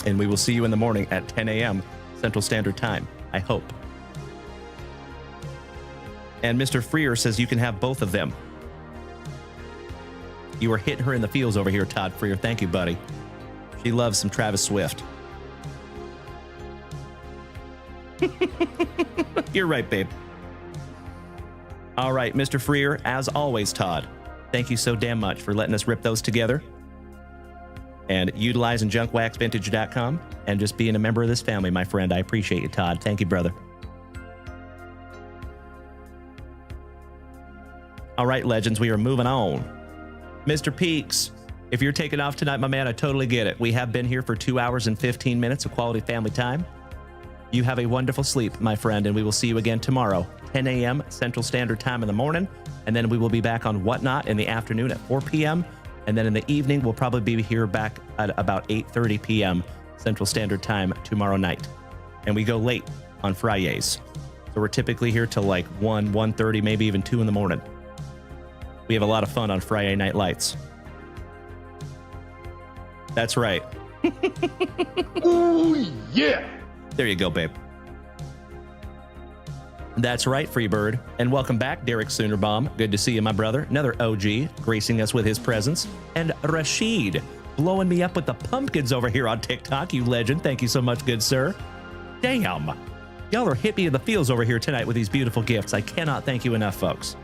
Speaker 1: And we will see you in the morning at 10 a.m. Central Standard Time, I hope. And Mr. Freer says you can have both of them. You are hitting her in the feels over here, Todd Freer. Thank you, buddy. She loves some Travis Swift. You're right, babe. All right, Mr. Freer, as always, Todd, thank you so damn much for letting us rip those together and utilizing junkwaxvintage.com and just being a member of this family, my friend. I appreciate you, Todd. Thank you, brother. All right, legends, we are moving on. Mr. Peaks, if you're taking off tonight, my man, I totally get it. We have been here for 2 hours and 15 minutes of quality family time. You have a wonderful sleep, my friend, and we will see you again tomorrow, 10 a.m. Central Standard Time in the morning, and then we will be back on Whatnot in the afternoon at 4 p.m., and then in the evening, we'll probably be here back at about 8:30 p.m. Central Standard Time tomorrow night. And we go late on Fridays. So we're typically here till like 1, 1:30, maybe even 2 in the morning. We have a lot of fun on Friday Night Lights. That's right.
Speaker 9: Ooh, yeah.
Speaker 1: There you go, babe. That's right, Freebird. And welcome back, Derek Soonerbaum. Good to see you, my brother. Another OG gracing us with his presence. And Rashid blowing me up with the pumpkins over here on TikTok. You legend. Thank you so much, good sir. Damn. Y'all are hippie in the fields over here tonight with these beautiful gifts. I cannot thank you enough, folks.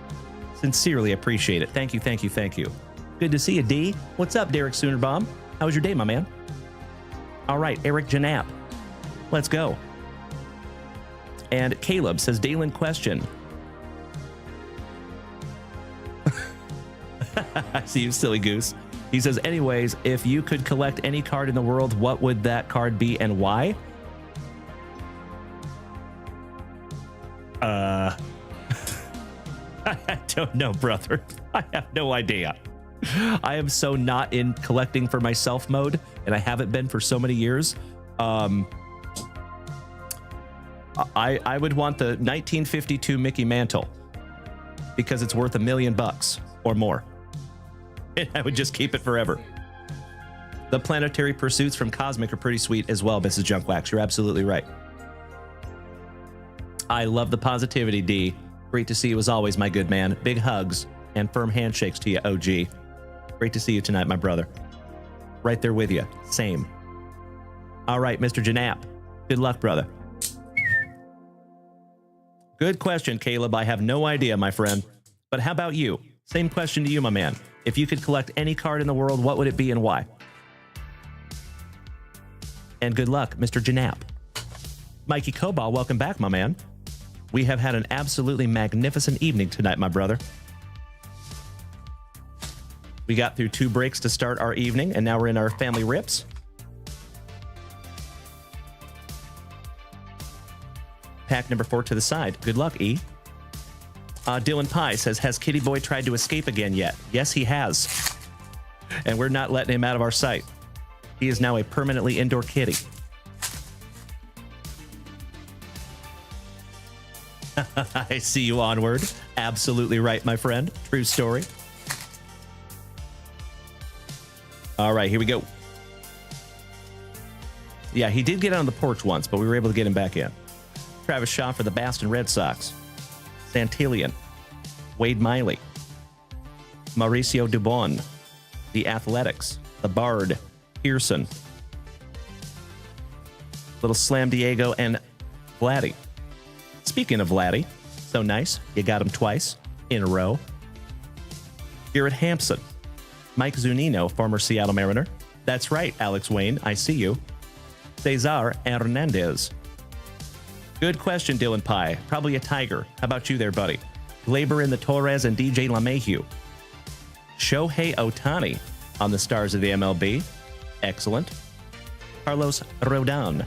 Speaker 1: Sincerely appreciate it. Thank you, thank you, thank you. Good to see you, D. What's up, Derek Soonerbaum? How was your day, my man? All right, Eric Janap. Let's go. And Caleb says, Dalen question. I see you, silly goose. He says, anyways, if you could collect any card in the world, what would that card be and why? I don't know, brother. I have no idea. I am so not in collecting for myself mode, and I haven't been for so many years. I would want the 1952 Mickey Mantle because it's worth $1 million or more. And I would just keep it forever. The planetary pursuits from Cosmic are pretty sweet as well, Mrs. Junkwax. You're absolutely right. I love the positivity, D. Great to see you as always, my good man. Big hugs and firm handshakes to you, OG. Great to see you tonight, my brother. Right there with you. Same. All right, Mr. Janap. Good luck, brother. Good question, Caleb. I have no idea, my friend. But how about you? Same question to you, my man. If you could collect any card in the world, what would it be and why? And good luck, Mr. Janap. Mikey Cobal, welcome back, my man. We have had an absolutely magnificent evening tonight, my brother. We got through 2 breaks to start our evening, and now we're in our family rips. Pack number 4 to the side. Good luck, E. Dylan Pye says, has Kitty Boy tried to escape again yet? Yes, he has. And we're not letting him out of our sight. He is now a permanently indoor kitty. I see you onward. Absolutely right, my friend. True story. All right, here we go. Yeah, he did get on the porch once, but we were able to get him back in. Travis Shaw for the Boston Red Sox. Santillan. Wade Miley. Mauricio Dubon. The Athletics. The Bard. Pearson. Little Slam Diego and Vladdy. Speaking of Vladdy, so nice. You got him twice in a row. Garrett Hampson. Mike Zunino, former Seattle Mariner. That's right, Alex Wayne. I see you. Cesar Hernandez. Good question, Dylan Pye. Probably a Tiger. How about you there, buddy? Glaber in the Torres and DJ LeMahieu. Shohei Ohtani on the Stars of the MLB. Excellent. Carlos Rodon.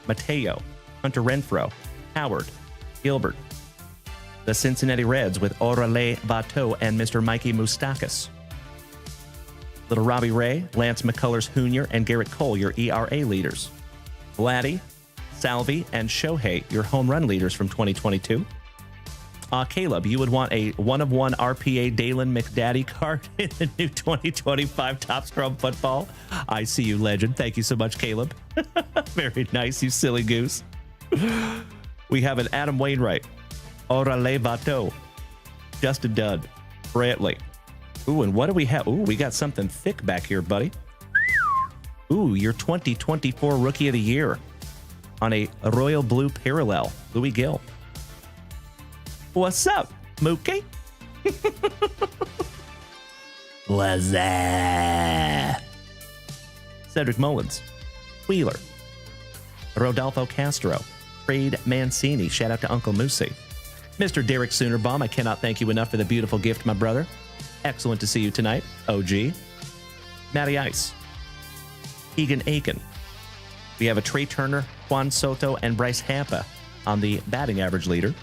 Speaker 1: Mateo. Hunter Renfroe. Howard. Gilbert. The Cincinnati Reds with Orale Vato and Mr. Mikey Moustakas. Little Robbie Ray, Lance McCullers Jr., and Garrett Cole, your ERA leaders. Vladdy, Salvi, and Shohei, your home run leaders from 2022. Caleb, you would want a 1-of-1 RPA Dalen McDaddy card in the new 2025 Topps Chrome Football. I see you, legend. Thank you so much, Caleb. Very nice, you silly goose. We have an Adam Wainwright, Orale Vato, Justin Dunn, Brantley. Ooh, and what do we have? Ooh, we got something thick back here, buddy. Ooh, your 2024 Rookie of the Year on a Royal Blue Parallel, Louis Gill. What's up, Mookie? What's that? Cedric Mullins, Wheeler, Rodolfo Castro, Trade Mancini. Shout out to Uncle Moosey. Mr. Derek Soonerbaum, I cannot thank you enough for the beautiful gift, my brother. Excellent to see you tonight, OG. Matty Ice. Keegan Aiken. We have a Trey Turner, Juan Soto, and Bryce Hampa on the batting average leader.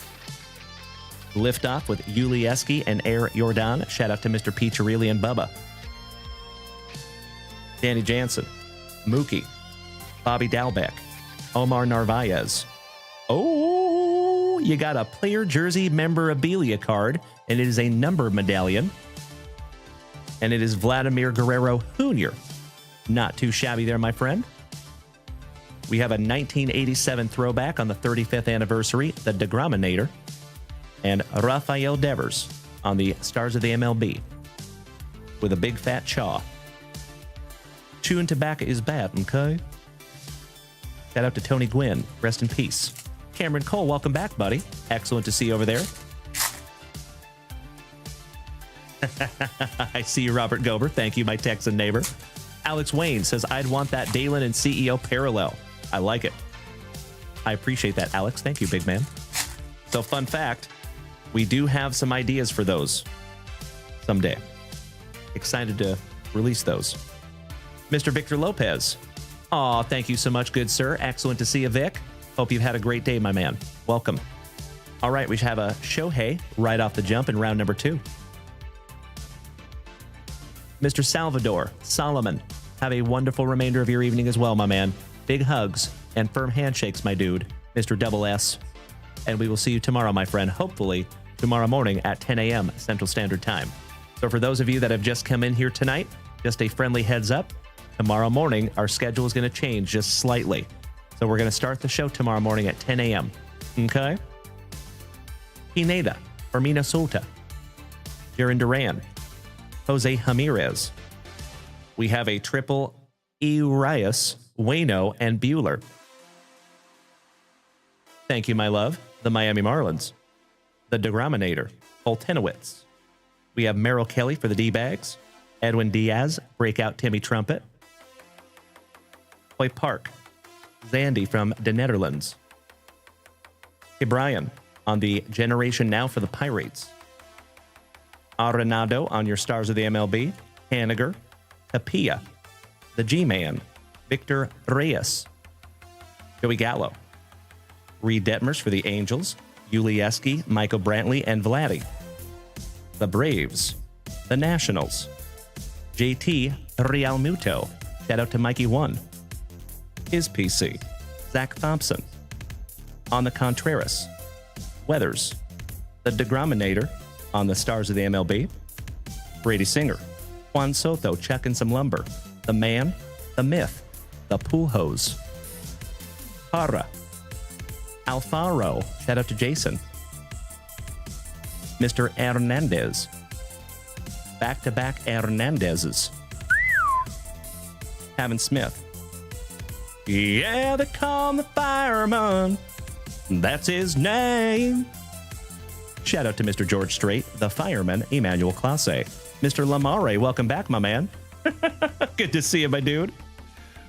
Speaker 1: Liftoff with Ulieski and Air Jordan. Shout out to Mr. Piccirilli and Bubba. Danny Jansen. Mookie. Bobby Dalbeck. Omar Narvaez. Oh, you got a player jersey memorabilia card, and it is a number medallion. And it is Vladimir Guerrero Jr. Not too shabby there, my friend. We have a 1987 throwback on the 35th anniversary, the DeGrominator, and Rafael Devers on the Stars of the MLB with a big fat chaw. Chewing tobacco is bad, okay? Shout out to Tony Gwynn. Rest in peace. Cameron Cole, welcome back, buddy. Excellent to see you over there. I see you, Robert Gober. Thank you, my Texan neighbor. Alex Wayne says, I'd want that Dalen and CEO parallel. I like it. I appreciate that, Alex. Thank you, big man. So, fun fact, we do have some ideas for those someday. Excited to release those. Mr. Victor Lopez. Aw, thank you so much, good sir. Excellent to see you, Vic. Hope you've had a great day, my man. Welcome. All right, we have a Shohei right off the jump in round number 2. Mr. Salvador Solomon, have a wonderful remainder of your evening as well, my man. Big hugs and firm handshakes, my dude, Mr. Double S. And we will see you tomorrow, my friend, hopefully tomorrow morning at 10 a.m. Central Standard Time. So for those of you that have just come in here tonight, just a friendly heads up, tomorrow morning, our schedule is going to change just slightly. So we're going to start the show tomorrow morning at 10 a.m. Okay? Pineda for Minnesota. Jaron Duran. Jose Ramirez. We have a triple Urias, Waino, and Bueller. Thank you, my love. The Miami Marlins. The DeGrominator, Poltenowitz. We have Merrill Kelly for the D-Bags. Edwin Diaz, breakout Timmy Trumpet. Hoy Park. Zandy from the Netherlands. Hey, Brian on the Generation Now for the Pirates. Arenado on your Stars of the MLB. Haniger. Tapia. The G-Man. Victor Reyes. Joey Gallo. Reed Detmers for the Angels. Ulieski, Michael Brantley, and Vladdy. The Braves. The Nationals. JT Realmuto. Shout out to Mikey One. His PC. Zach Thompson. On the Contreras. Weathers, the Degrominator on the Stars of the MLB, Brady Singer, Juan Soto chucking some lumber, the man, the myth, the pool hose, Para, Alfaro, shout out to Jason, Mr. Hernandez, back-to-back Hernandezes, Havin Smith, yeah, they call him the fireman, that's his name. Shout out to Mr. George Strait, the fireman, Emmanuel Classe. Mr. Lamare, welcome back, my man. Good to see you, my dude.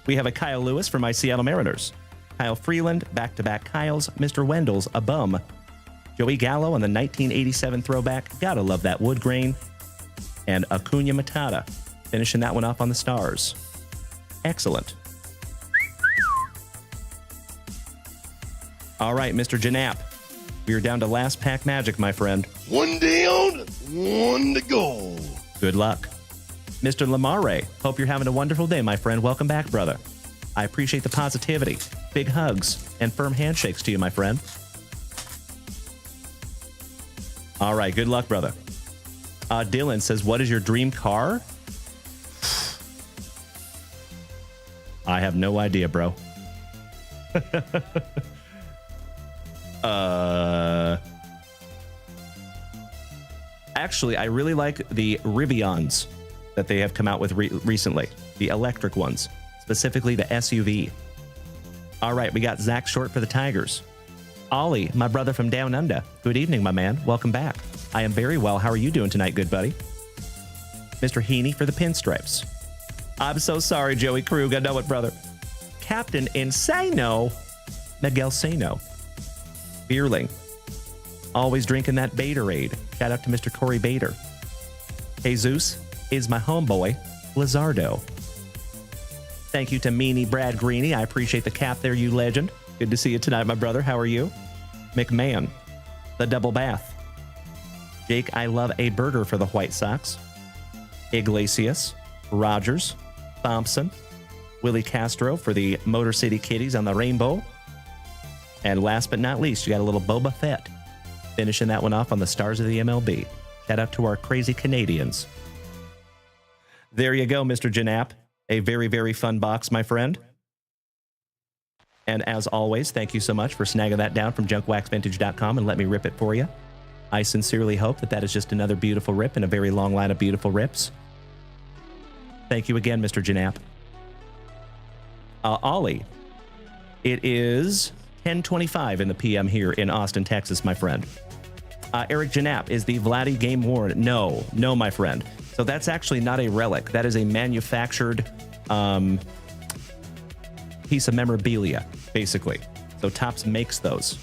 Speaker 1: We have a Kyle Lewis for my Seattle Mariners. Kyle Freeland, back-to-back Kyles. Mr. Wendell's a bum. Joey Gallo on the 1987 throwback. Gotta love that wood grain. And Acuna Matata, finishing that one off on the Stars. Excellent. All right, Mr. Janap. We are down to last pack magic, my friend.
Speaker 9: One down, one to go.
Speaker 1: Good luck. Mr. Lamare, hope you're having a wonderful day, my friend. Welcome back, brother. I appreciate the positivity. Big hugs and firm handshakes to you, my friend. All right, good luck, brother. Dylan says, what is your dream car? I have no idea, bro. Actually, I really like the Rivians that they have come out with recently. The electric ones, specifically the SUV. All right, we got Zach Short for the Tigers. Ollie, my brother from Down Under. Good evening, my man. Welcome back. I am very well. How are you doing tonight, good buddy? Mr. Heaney for the Pinstripes. I'm so sorry, Joey Krug. I know it, brother. Captain Insano, Miguel Sano. Beerling. Always drinking that Baterade. Shout out to Mr. Corey Bader. Jesus is my homeboy, Lizardo. Thank you to Meanie Brad Greeny. I appreciate the cap there, you legend. Good to see you tonight, my brother. How are you? McMahon, the double bath. Jake, I love a burger for the White Sox. Iglesias, Rogers, Thompson, Willie Castro for the Motor City Kitties on the Rainbow. And last but not least, you got a little Boba Fett. Finishing that one off on the Stars of the MLB. Shout out to our crazy Canadians. There you go, Mr. Janap. A very, very fun box, my friend. And as always, thank you so much for snagging that down from junkwaxvintage.com and let me rip it for you. I sincerely hope that that is just another beautiful rip in a very long line of beautiful rips. Thank you again, Mr. Janap. Ollie, it is 10:25 in the PM here in Austin, Texas, my friend. Eric Janap, is the Vladdy game worn? No, my friend. So that's actually not a relic. That is a manufactured piece of memorabilia, basically. So Topps makes those.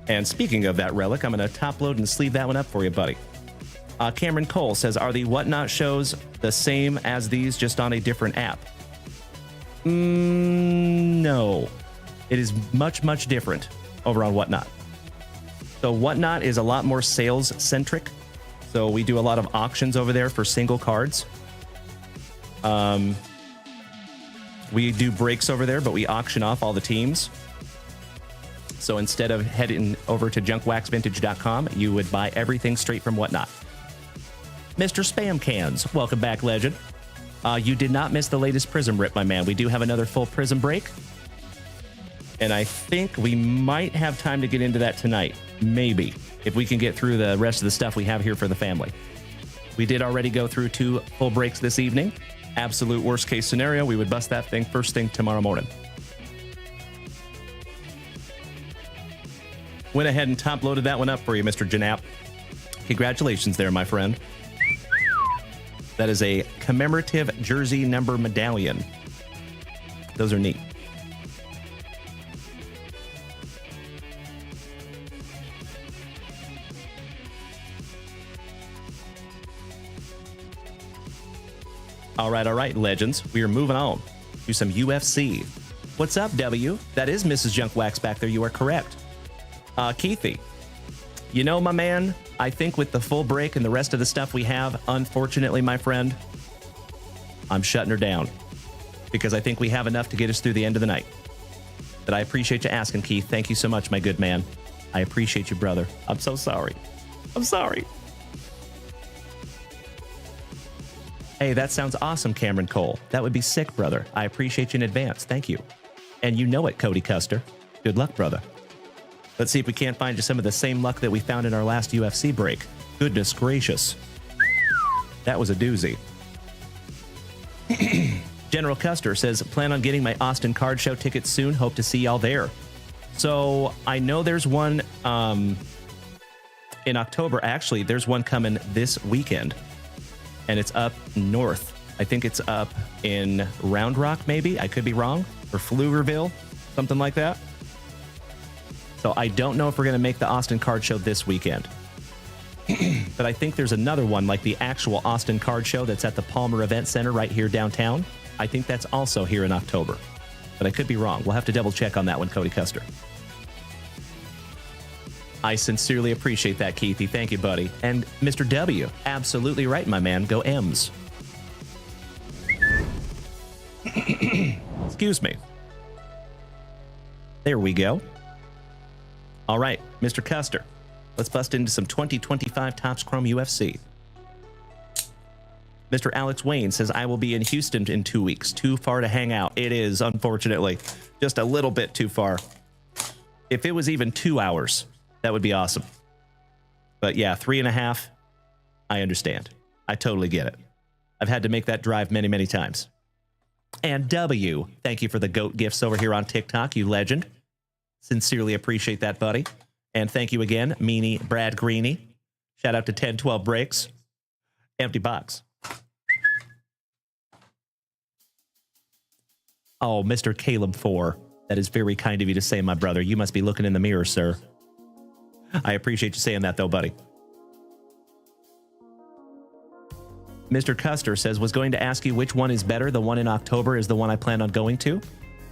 Speaker 1: And speaking of that relic, I'm going to top load and sleeve that one up for you, buddy. Cameron Cole says, are the Whatnot shows the same as these, just on a different app? No. It is much, much different over on Whatnot. So Whatnot is a lot more sales-centric. So we do a lot of auctions over there for single cards. We do breaks over there, but we auction off all the teams. So instead of heading over to junkwaxvintage.com, you would buy everything straight from Whatnot. Mr. Spam Cans, welcome back, legend. You did not miss the latest Prizm rip, my man. We do have another full Prizm break. And I think we might have time to get into that tonight. Maybe, if we can get through the rest of the stuff we have here for the family. We did already go through 2 full breaks this evening. Absolute worst case scenario, we would bust that thing first thing tomorrow morning. Went ahead and top loaded that one up for you, Mr. Janap. Congratulations there, my friend. That is a commemorative jersey number medallion. Those are neat. All right, legends. We are moving on to some UFC. What's up, W? That is Mrs. Junkwax back there. You are correct. Keithy, You know, my man, I think with the full break and the rest of the stuff we have, unfortunately, my friend, I'm shutting her down because I think we have enough to get us through the end of the night. But I appreciate you asking, Keith. Thank you so much, my good man. I appreciate you, brother. I'm so sorry. I'm sorry. Hey, that sounds awesome, Cameron Cole. That would be sick, brother. I appreciate you in advance. Thank you. And you know it, Cody Custer. Good luck, brother. Let's see if we can't find you some of the same luck that we found in our last UFC break. Goodness gracious. That was a doozy. General Custer says, plan on getting my Austin Card Show tickets soon. Hope to see y'all there. So I know there's one in October. Actually, there's one coming this weekend. And it's up north. I think it's up in Round Rock, maybe. I could be wrong. Or Pflugerville, something like that. So I don't know if we're going to make the Austin Card Show this weekend. But I think there's another one, like the actual Austin Card Show that's at the Palmer Event Center right here downtown. I think that's also here in October. But I could be wrong. We'll have to double check on that one, Cody Custer. I sincerely appreciate that, Keithy. Thank you, buddy. And Mr. W, absolutely right, my man. Go M's. Excuse me. There we go. All right, Mr. Custer. Let's bust into some 2025 Topps Chrome UFC. Mr. Alex Wayne says, I will be in Houston in 2 weeks. Too far to hang out. It is, unfortunately. Just a little bit too far. If it was even 2 hours, that would be awesome. But yeah, 3.5, I understand. I totally get it. I've had to make that drive many, many times. And W, thank you for the GOAT gifts over here on TikTok, you legend. Sincerely appreciate that, buddy. And thank you again, Meanie Brad Greeny. Shout out to 1012 Breaks. Empty box. Oh, Mr. Caleb 4. That is very kind of you to say, my brother. You must be looking in the mirror, sir. I appreciate you saying that, though, buddy. Mr. Custer says, was going to ask you which one is better. The one in October is the one I plan on going to.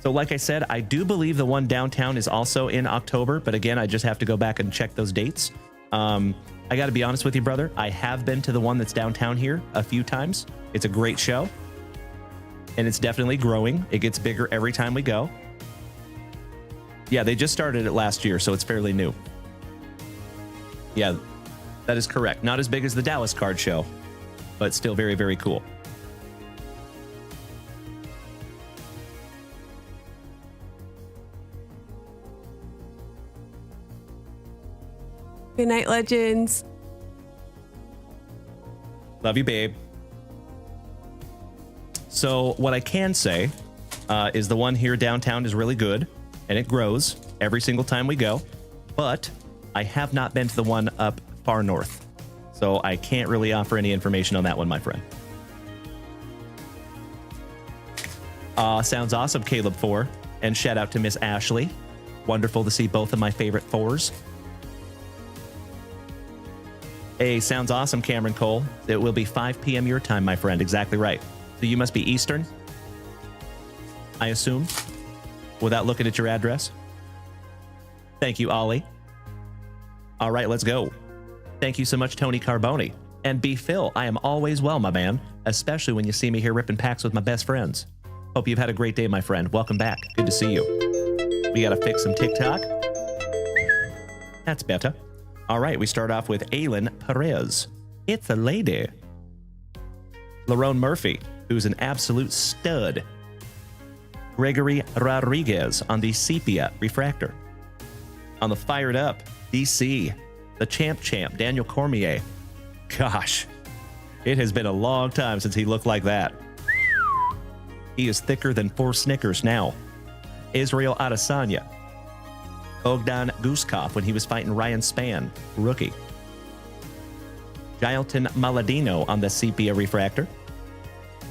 Speaker 1: So like I said, I do believe the one downtown is also in October. But again, I just have to go back and check those dates. I got to be honest with you, brother. I have been to the one that's downtown here a few times. It's a great show. And it's definitely growing. It gets bigger every time we go. Yeah, they just started it last year, so it's fairly new. Yeah, that is correct. Not as big as the Dallas Card Show, but still very, very cool.
Speaker 8: Good night, legends.
Speaker 1: Love you, babe. So what I can say is the one here downtown is really good, and it grows every single time we go. But I have not been to the one up far north, so I can't really offer any information on that one, my friend. Sounds awesome, Caleb 4. And shout out to Miss Ashley. Wonderful to see both of my favorite 4s. Hey, sounds awesome, Cameron Cole. It will be 5 p.m. your time, my friend. Exactly right. So you must be Eastern, I assume, without looking at your address. Thank you, Ollie. All right, let's go. Thank you so much, Tony Carboni. And B. Phil, I am always well, my man, especially when you see me here ripping packs with my best friends. Hope you've had a great day, my friend. Welcome back. Good to see you. We got to fix some TikTok. That's better. All right, we start off with Aylin Perez. It's a lady. Lerone Murphy, who's an absolute stud. Gregory Rodriguez on the Sepia Refractor. On the Fired Up, DC, the champ, Daniel Cormier. Gosh, it has been a long time since he looked like that. He is thicker than 4 Snickers now. Israel Adesanya. Bogdan Guskov when he was fighting Ryan Spann, rookie. Jailton Maladino on the Sepia Refractor.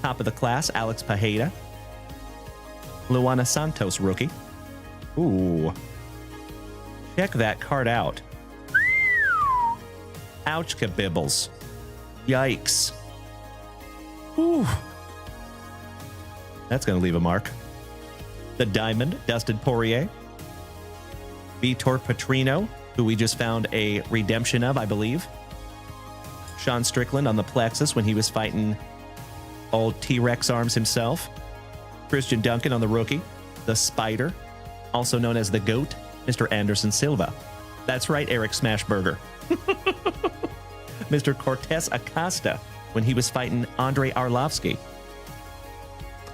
Speaker 1: Top of the class, Alex Pajeda. Luana Santos, rookie. Ooh. Check that card out. Ouch, kabibbles. Yikes. Ooh. That's going to leave a mark. The Diamond, Dustin Poirier. Vitor Petrino, who we just found a redemption of, I believe. Sean Strickland on the plexus when he was fighting old T-Rex arms himself. Christian Duncan on the rookie. The Spider, also known as the GOAT, Mr. Anderson Silva. That's right, Eric Smashburger. Mr. Cortez Acosta when he was fighting Andrei Arlovsky.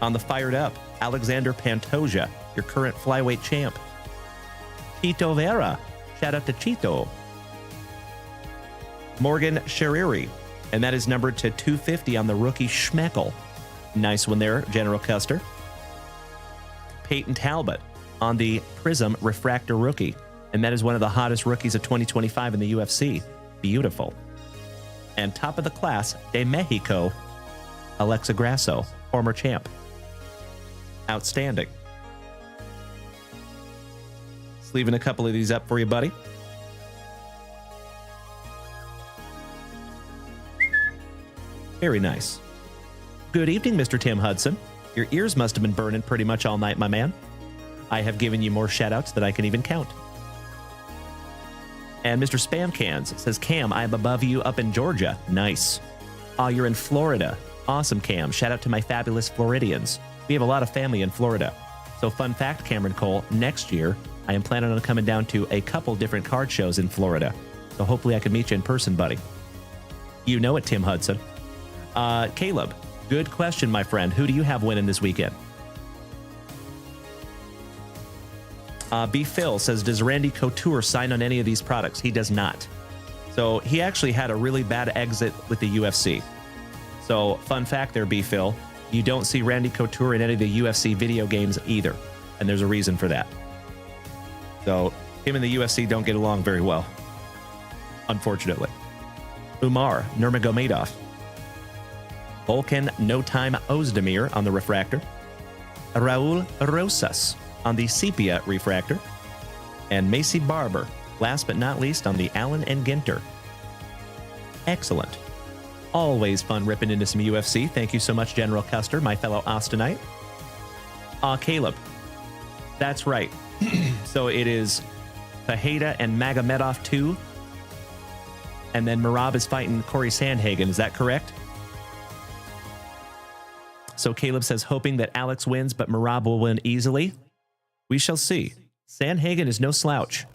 Speaker 1: On the Fired Up, Alexander Pantoja, your current flyweight champ. Tito Vera, shout out to Chito. Morgan Sherriri, and that is numbered to 250 on the rookie Schmeckel. Nice one there, General Custer. Peyton Talbot on the Prizm Refractor rookie, and that is one of the hottest rookies of 2025 in the UFC. Beautiful. And top of the class, de Mexico, Alexa Grasso, former champ. Outstanding. Just leaving a couple of these up for you, buddy. Very nice. Good evening, Mr. Tim Hudson. Your ears must have been burning pretty much all night, my man. I have given you more shout-outs than I can even count. And Mr. Spam Cans says, Cam, I am above you up in Georgia. Nice. Oh, you're in Florida. Awesome, Cam. Shout out to my fabulous Floridians. We have a lot of family in Florida. So fun fact, Cameron Cole, next year, I am planning on coming down to a couple different card shows in Florida. So hopefully I can meet you in person, buddy. You know it, Tim Hudson. Caleb, good question, my friend. Who do you have winning this weekend? B. Phil says, does Randy Couture sign on any of these products? He does not. So he actually had a really bad exit with the UFC. So fun fact there, B. Phil, you don't see Randy Couture in any of the UFC video games either. And there's a reason for that. So him and the UFC don't get along very well, unfortunately. Umar Nurmagomedov. Volkan No Time Ozdemir on the Refractor. Raul Rosas on the Sepia Refractor. And Macy Barber, last but not least, on the Allen and Ginter. Excellent. Always fun ripping into some UFC. Thank you so much, General Custer, my fellow Austinite. Caleb. That's right. So it is Fajeda and Magomedov 2. And then Merab is fighting Corey Sandhagen. Is that correct? So Caleb says, hoping that Alex wins, but Merab will win easily. We shall see. Sandhagen is no slouch.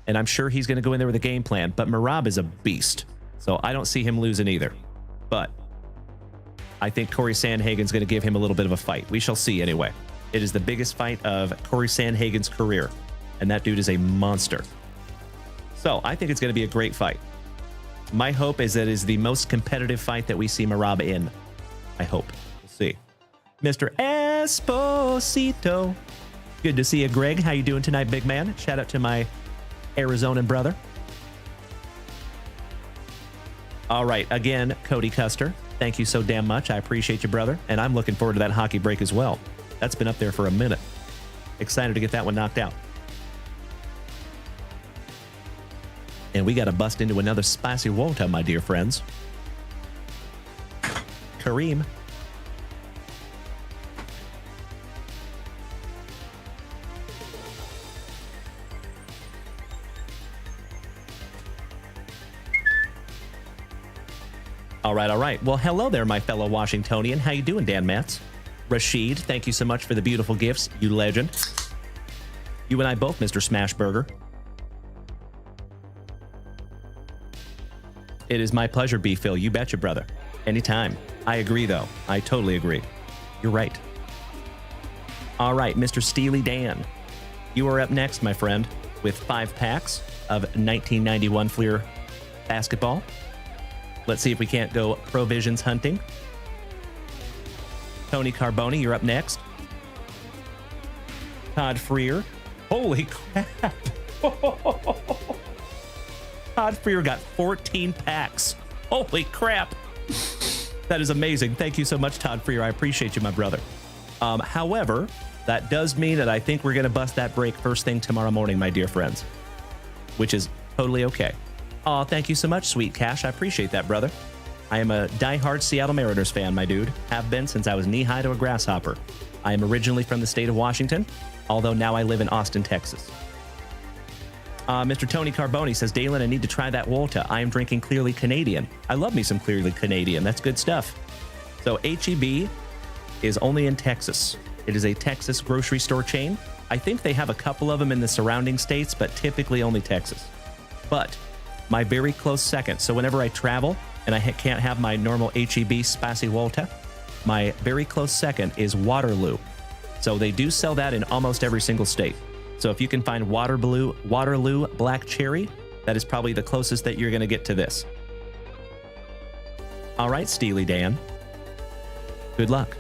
Speaker 1: And I'm sure he's going to go in there with a game plan, but Merab is a beast. So I don't see him losing either. But I think Corey Sandhagen's going to give him a little bit of a fight. We shall see anyway. It is the biggest fight of Corey Sandhagen's career. And that dude is a monster. So I think it's going to be a great fight. My hope is that it is the most competitive fight that we see Merab in. I hope. We'll see. Mr. Esposito. Good to see you, Greg. How you doing tonight, big man? Shout out to my Arizonan brother. All right. Again, Cody Custer, thank you so damn much. I appreciate you, brother. And I'm looking forward to that hockey break as well. That's been up there for a minute. Excited to get that one knocked out. And we got to bust into another spicy water, my dear friends. Kareem. All right, all right. Well, hello there, my fellow Washingtonian. How you doing, Dan Matz? Rashid, thank you so much for the beautiful gifts, you legend. You and I both, Mr. Smashburger. It is my pleasure, B. Phil. You betcha, brother. Anytime. I agree, though. I totally agree. You're right. All right, Mr. Steely Dan. You are up next, my friend, with 5 packs of 1991 Fleer basketball. Let's see if we can't go provisions hunting. Tony Carboni, you're up next. Todd Freer. Holy crap. Todd Freer got 14 packs. Holy crap. That is amazing. Thank you so much, Todd Freer. I appreciate you, my brother. However, that does mean that I think we're going to bust that break first thing tomorrow morning, my dear friends, which is totally okay. Oh, thank you so much, Sweet Cash. I appreciate that, brother. I am a diehard Seattle Mariners fan, my dude. Have been since I was knee-high to a grasshopper. I am originally from the state of Washington, although now I live in Austin, Texas. Mr. Tony Carboni says, Dalen, I need to try that Volta. I am drinking Clearly Canadian. I love me some Clearly Canadian. That's good stuff. So HEB is only in Texas. It is a Texas grocery store chain. I think they have a couple of them in the surrounding states, but typically only Texas. But my very close second, so whenever I travel and I can't have my normal HEB Spicy Volta, my very close second is Waterloo. So they do sell that in almost every single state. So if you can find Waterloo Black Cherry, that is probably the closest that you're going to get to this. All right, Steely Dan. Good luck.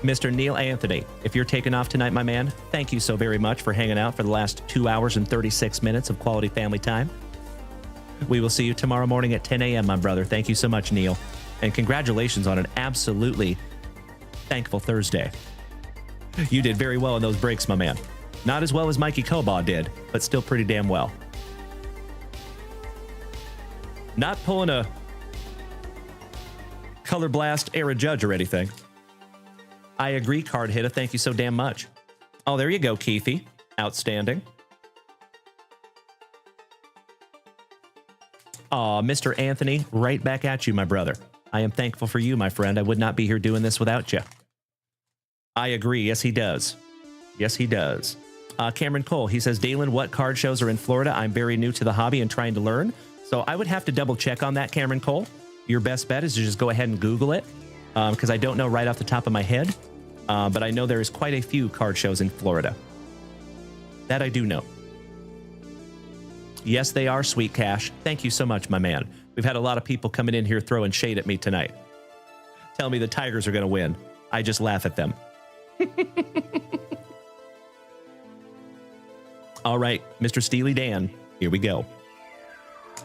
Speaker 1: Mr. Neil Anthony, if you're taking off tonight, my man, thank you so very much for hanging out for the last 2 hours and 36 minutes of quality family time. We will see you tomorrow morning at 10 a.m., my brother. Thank you so much, Neil. And congratulations on an absolutely thankful Thursday. You did very well in those breaks, my man. Not as well as Mikey Kobaugh did, but still pretty damn well. Not pulling a Color Blast Era Judge or anything. I agree, Card Hitter. Thank you so damn much. Oh, there you go, Keithy. Outstanding. Aw, Mr. Anthony, right back at you, my brother. I am thankful for you, my friend. I would not be here doing this without you. I agree. Yes, he does. Yes, he does. Cameron Cole, he says, Dalen, what card shows are in Florida? I'm very new to the hobby and trying to learn. So I would have to double check on that, Cameron Cole. Your best bet is to just go ahead and Google it, because I don't know right off the top of my head. But I know there is quite a few card shows in Florida. That I do know. Yes, they are, Sweet Cash. Thank you so much, my man. We've had a lot of people coming in here throwing shade at me tonight. Tell me the Tigers are going to win. I just laugh at them. All right, Mr. Steely Dan, here we go.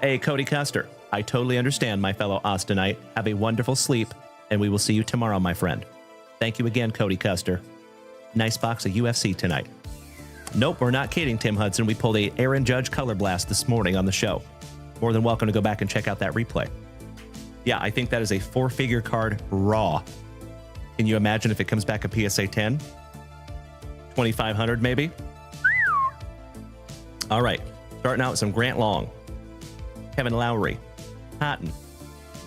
Speaker 1: Hey, Cody Custer, I totally understand, my fellow Austinite. Have a wonderful sleep, and we will see you tomorrow, my friend. Thank you again, Cody Custer. Nice box of UFC tonight. Nope, we're not kidding, Tim Hudson. We pulled a Aaron Judge Color Blast this morning on the show. More than welcome to go back and check out that replay. Yeah, I think that is a 4-figure card raw. Can you imagine if it comes back a PSA 10? 2,500 maybe? All right, starting out with some Grant Long, Kevin Lowry, Cotton,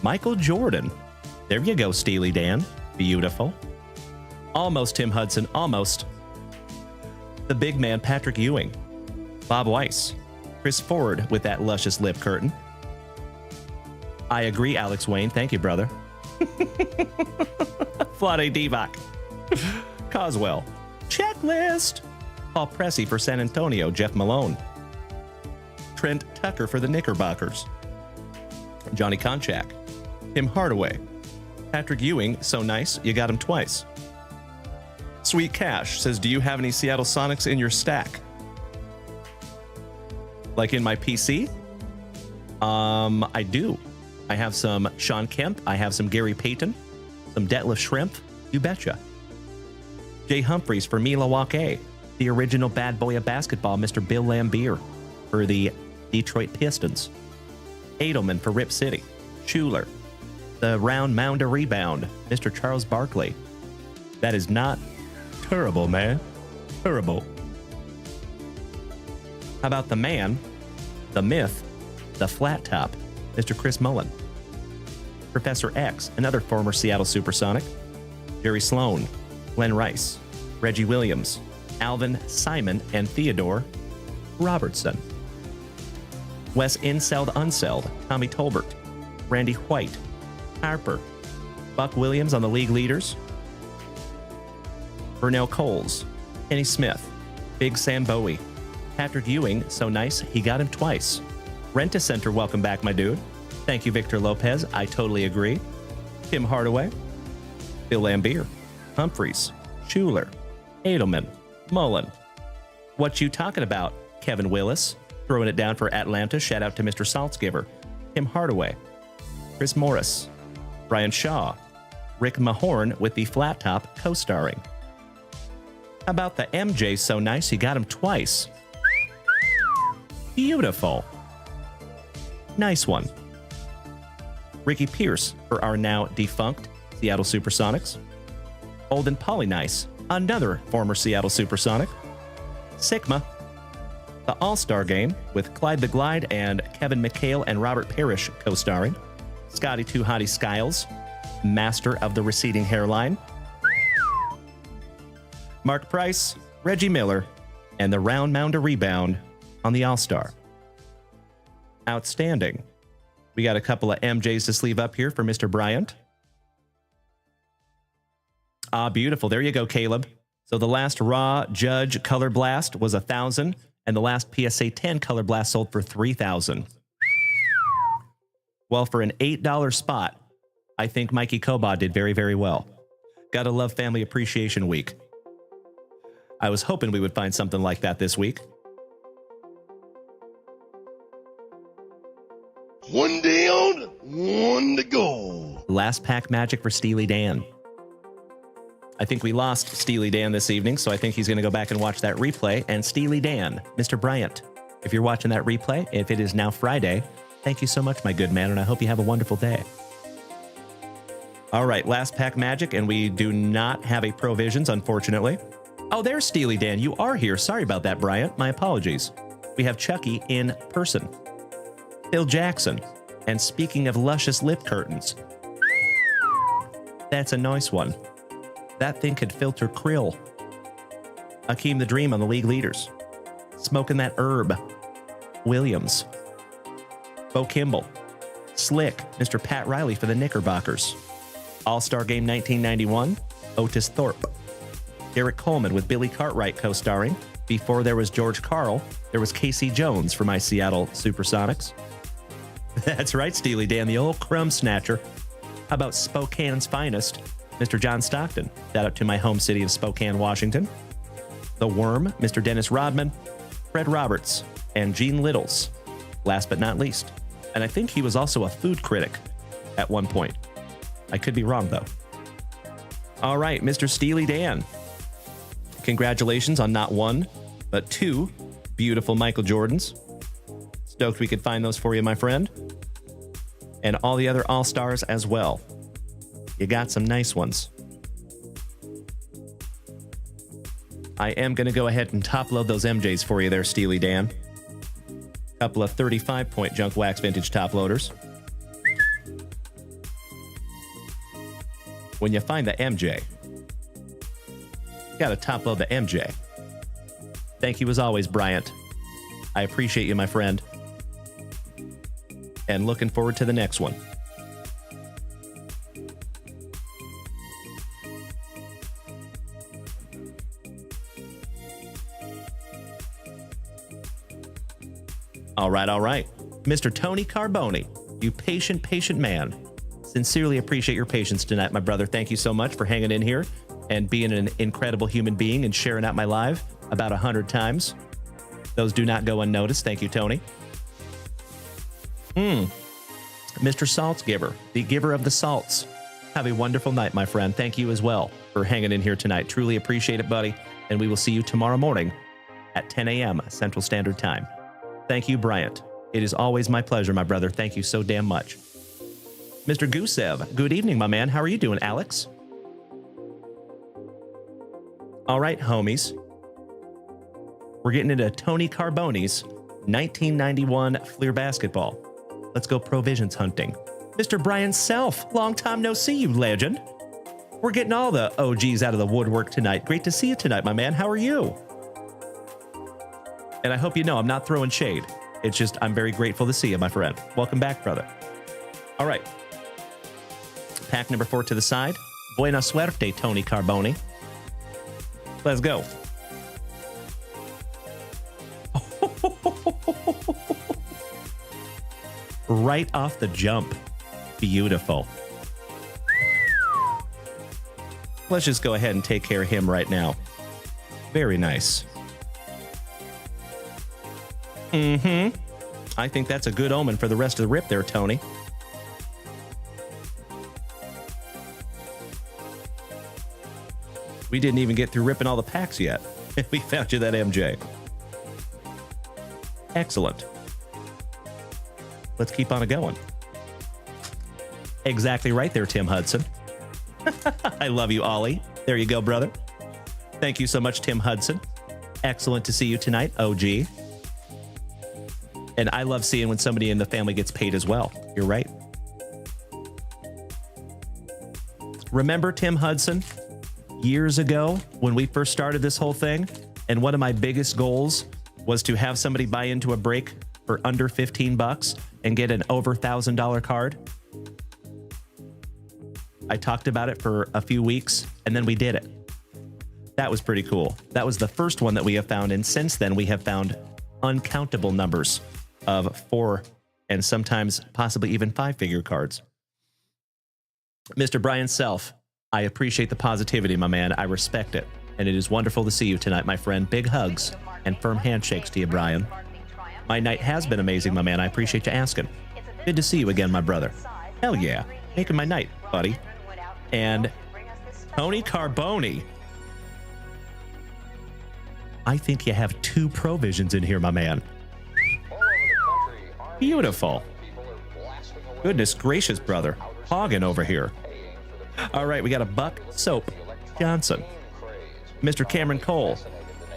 Speaker 1: Michael Jordan. There you go, Steely Dan. Beautiful. Almost Tim Hudson, almost. The big man, Patrick Ewing, Bob Weiss, Chris Ford with that luscious lip curtain. I agree, Alex Wayne. Thank you, brother. Vlade Divac, Coswell, Checklist, Paul Pressey for San Antonio, Jeff Malone, Trent Tucker for the Knickerbockers, Johnny Konchak, Tim Hardaway, Patrick Ewing, so nice, you got him twice. Sweet Cash says, do you have any Seattle Sonics in your stack? Like in my PC? I do. I have some Sean Kemp. I have some Gary Payton. Some Detlef Schrempf. You betcha. Jay Humphreys for Milwaukee. The original bad boy of basketball, Mr. Bill Laimbeer for the Detroit Pistons. Edelman for Rip City. Schuler. The round mound of rebound, Mr. Charles Barkley. That is not terrible, man. Terrible. How about the man, the myth, the flat top, Mr. Chris Mullen. Professor X, another former Seattle Supersonic. Jerry Sloan, Glenn Rice, Reggie Williams, Alvin Simon, and Theodore Robertson. Wes Incelled Unselled, Tommy Tolbert, Randy White, Harper, Buck Williams on the league leaders, Vernell Coles, Kenny Smith, Big Sam Bowie, Patrick Ewing, so nice, he got him twice. Rent-A-Center, welcome back, my dude. Thank you, Victor Lopez, I totally agree. Tim Hardaway, Bill Laimbeer, Humphreys, Schuler, Edelman, Mullen. What you talking about, Kevin Willis? Throwing it down for Atlanta, shout out to Mr. Saltzgiver. Tim Hardaway, Chris Morris, Brian Shaw, Rick Mahorn with the flat top co-starring. How about the MJ, so nice, he got him twice. Beautiful. Nice one. Ricky Pierce for our now defunct Seattle Supersonics. Olden Polynice, another former Seattle Supersonic. Sigma. The All-Star Game with Clyde the Glide and Kevin McHale and Robert Parrish co-starring. Scotty Too Hottie Skiles, master of the receding hairline. Mark Price, Reggie Miller, and the round mound to rebound on the All-Star. Outstanding. We got a couple of MJs to sleeve up here for Mr. Bryant. Ah, beautiful. There you go, Caleb. So the last Raw Judge Color Blast was $1,000, and the last PSA 10 Color Blast sold for $3,000. Well, for an $8 spot, I think Mikey Koba did very, very well. Gotta love Family Appreciation Week. I was hoping we would find something like that this week.
Speaker 9: One down, one to go.
Speaker 1: Last pack magic for Steely Dan. I think we lost Steely Dan this evening, so I think he's going to go back and watch that replay. And Steely Dan, Mr. Bryant, if you're watching that replay, if it is now Friday, thank you so much, my good man, and I hope you have a wonderful day. All right, last pack magic, and we do not have a Provisions, unfortunately. Oh, there's Steely Dan. You are here. Sorry about that, Bryant. My apologies. We have Chucky in person. Phil Jackson. And speaking of luscious lip curtains, that's a nice one. That thing could filter krill. Akeem the Dream on the league leaders. Smoking that herb. Williams. Bo Kimball. Slick. Mr. Pat Riley for the Knickerbockers. All-Star Game 1991. Otis Thorpe. Derek Coleman with Billy Cartwright co-starring. Before there was George Karl, there was Casey Jones for my Seattle Supersonics. That's right, Steely Dan, the old crumb snatcher. How about Spokane's finest, Mr. John Stockton? Shout out to my home city of Spokane, Washington. The Worm, Mr. Dennis Rodman, Fred Roberts, and Gene Littles, last but not least. And I think he was also a food critic at one point. I could be wrong, though. All right, Mr. Steely Dan. Congratulations on not one, but two beautiful Michael Jordans. Stoked we could find those for you, my friend. And all the other All-Stars as well. You got some nice ones. I am going to go ahead and top-load those MJs for you there, Steely Dan. Couple of 35-point Junk Wax Vintage top-loaders. When you find the MJ, you got to top-load the MJ. Thank you as always, Bryant. I appreciate you, my friend. And looking forward to the next one. All right, all right. Mr. Tony Carboni, you patient, patient man. Sincerely appreciate your patience tonight, my brother. Thank you so much for hanging in here and being an incredible human being and sharing out my live about 100 times. Those do not go unnoticed. Thank you, Tony. Mr. Salts Giver, the giver of the salts. Have a wonderful night, my friend. Thank you as well for hanging in here tonight. Truly appreciate it, buddy. And we will see you tomorrow morning at 10 a.m. Central Standard Time. Thank you, Bryant. It is always my pleasure, my brother. Thank you so damn much. Mr. Gusev, good evening, my man. How are you doing, Alex? All right, homies. We're getting into Tony Carboni's 1991 Fleer basketball. Let's go Provisions hunting. Mr. Brian Self, long time no see, you legend. We're getting all the OGs out of the woodwork tonight. Great to see you tonight, my man. How are you? And I hope you know I'm not throwing shade. It's just I'm very grateful to see you, my friend. Welcome back, brother. All right. Pack number 4 to the side. Buena suerte, Tony Carboni. Let's go. Right off the jump. Beautiful. Let's just go ahead and take care of him right now. Very nice. I think that's a good omen for the rest of the rip there, Tony. We didn't even get through ripping all the packs yet. We found you that MJ. Excellent. Let's keep on going. Exactly right there, Tim Hudson. I love you, Ollie. There you go, brother. Thank you so much, Tim Hudson. Excellent to see you tonight, OG. And I love seeing when somebody in the family gets paid as well. You're right. Remember Tim Hudson years ago when we first started this whole thing? And one of my biggest goals was to have somebody buy into a break for under $15 and get an over $1,000 card. I talked about it for a few weeks and then we did it. That was pretty cool. That was the first one that we have found. And since then, we have found uncountable numbers of 4 and sometimes possibly even 5-figure cards. Mr. Brian Self, I appreciate the positivity, my man. I respect it. And it is wonderful to see you tonight, my friend. Big hugs and firm handshakes to you, Brian. My night has been amazing, my man. I appreciate you asking. Good to see you again, my brother. Hell yeah. Making my night, buddy. And Tony Carboni. I think you have 2 Provisions in here, my man. Beautiful. Goodness gracious, brother. Hogging over here. All right, we got a Buck Soap Johnson. Mr. Cameron Cole,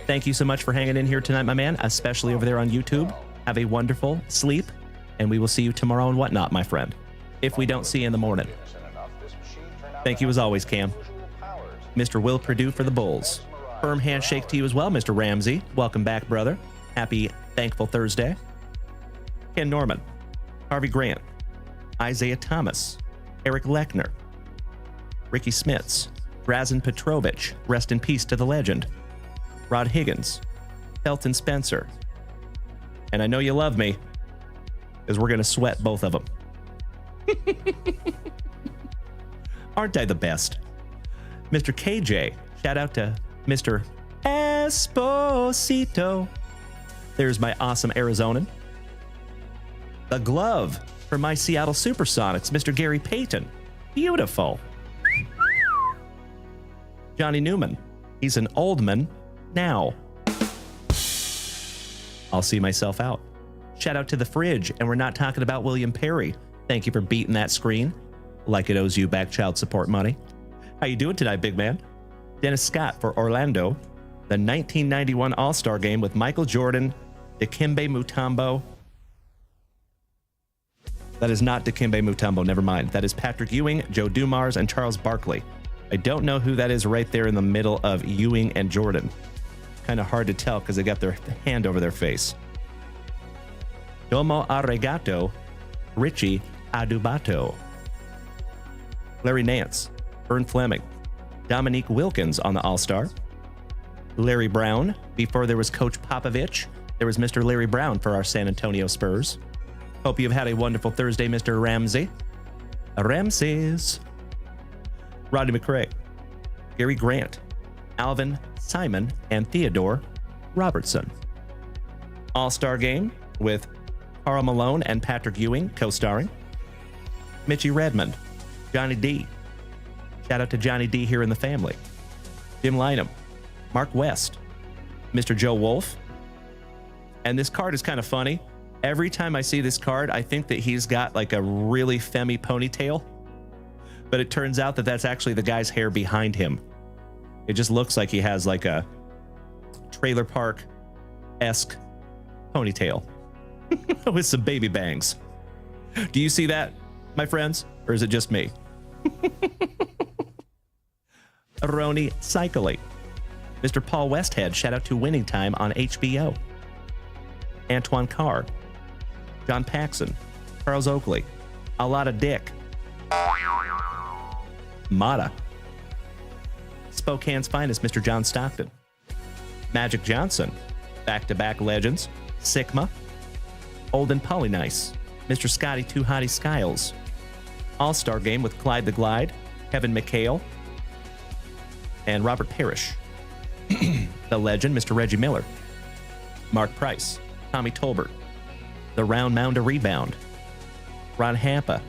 Speaker 1: thank you so much for hanging in here tonight, my man, especially over there on YouTube. Have a wonderful sleep, and we will see you tomorrow and whatnot, my friend, if we don't see you in the morning. Thank you as always, Cam. Mr. Will Purdue for the Bulls. Firm handshake to you as well, Mr. Ramsey. Welcome back, brother. Happy Thankful Thursday. Ken Norman, Harvey Grant, Isaiah Thomas, Eric Lechner, Ricky Smits, Drazen Petrovich, rest in peace to the legend, Rod Higgins, Felton Spencer, and I know you love me, because we're going to sweat both of them. Aren't I the best? Mr. KJ, shout out to Mr. Esposito. There's my awesome Arizonan. The glove for my Seattle Supersonics, Mr. Gary Payton. Beautiful. Johnny Newman. He's an old man now. I'll see myself out. Shout out to the fridge, and we're not talking about William Perry. Thank you for beating that screen like it owes you back child support money. How you doing tonight, big man? Dennis Scott for Orlando. The 1991 All-Star Game with Michael Jordan, Dikembe Mutombo. That is not Dikembe Mutombo, never mind. That is Patrick Ewing, Joe Dumars, and Charles Barkley. I don't know who that is right there in the middle of Ewing and Jordan. Kind of hard to tell because they got their hand over their face. Domo Arigato, Richie Adubato. Larry Nance, Vern Fleming, Dominique Wilkins on the All-Star. Larry Brown. Before there was Coach Popovich, there was Mr. Larry Brown for our San Antonio Spurs. Hope you've had a wonderful Thursday, Mr. Ramsey. Ramses. Rodney McRae, Gary Grant, Alvin Simon, and Theodore Robertson. All-Star Game with Karl Malone and Patrick Ewing co-starring. Mitchie Redmond, Johnny D. Shout out to Johnny D here in the family. Jim Lynam, Mark West, Mr. Joe Wolf. And this card is kind of funny. Every time I see this card, I think that he's got like a really femmy ponytail. But it turns out that that's actually the guy's hair behind him. It just looks like he has like a trailer park-esque ponytail with some baby bangs. Do you see that, my friends? Or is it just me? Roni Cycley. Mr. Paul Westhead, shout out to Winning Time on HBO. Antoine Carr. John Paxson. Charles Oakley. A lot of dick. Mata. Spokane's finest, Mr. John Stockton. Magic Johnson. Back-to-back legends. Sigma. Olden Polynice. Mr. Scotty Too Hottie Skiles. All-Star Game with Clyde the Glide. Kevin McHale. And Robert Parrish. The legend, Mr. Reggie Miller. Mark Price. Tommy Tolbert. The Round Mound of Rebound. Ron Hampa.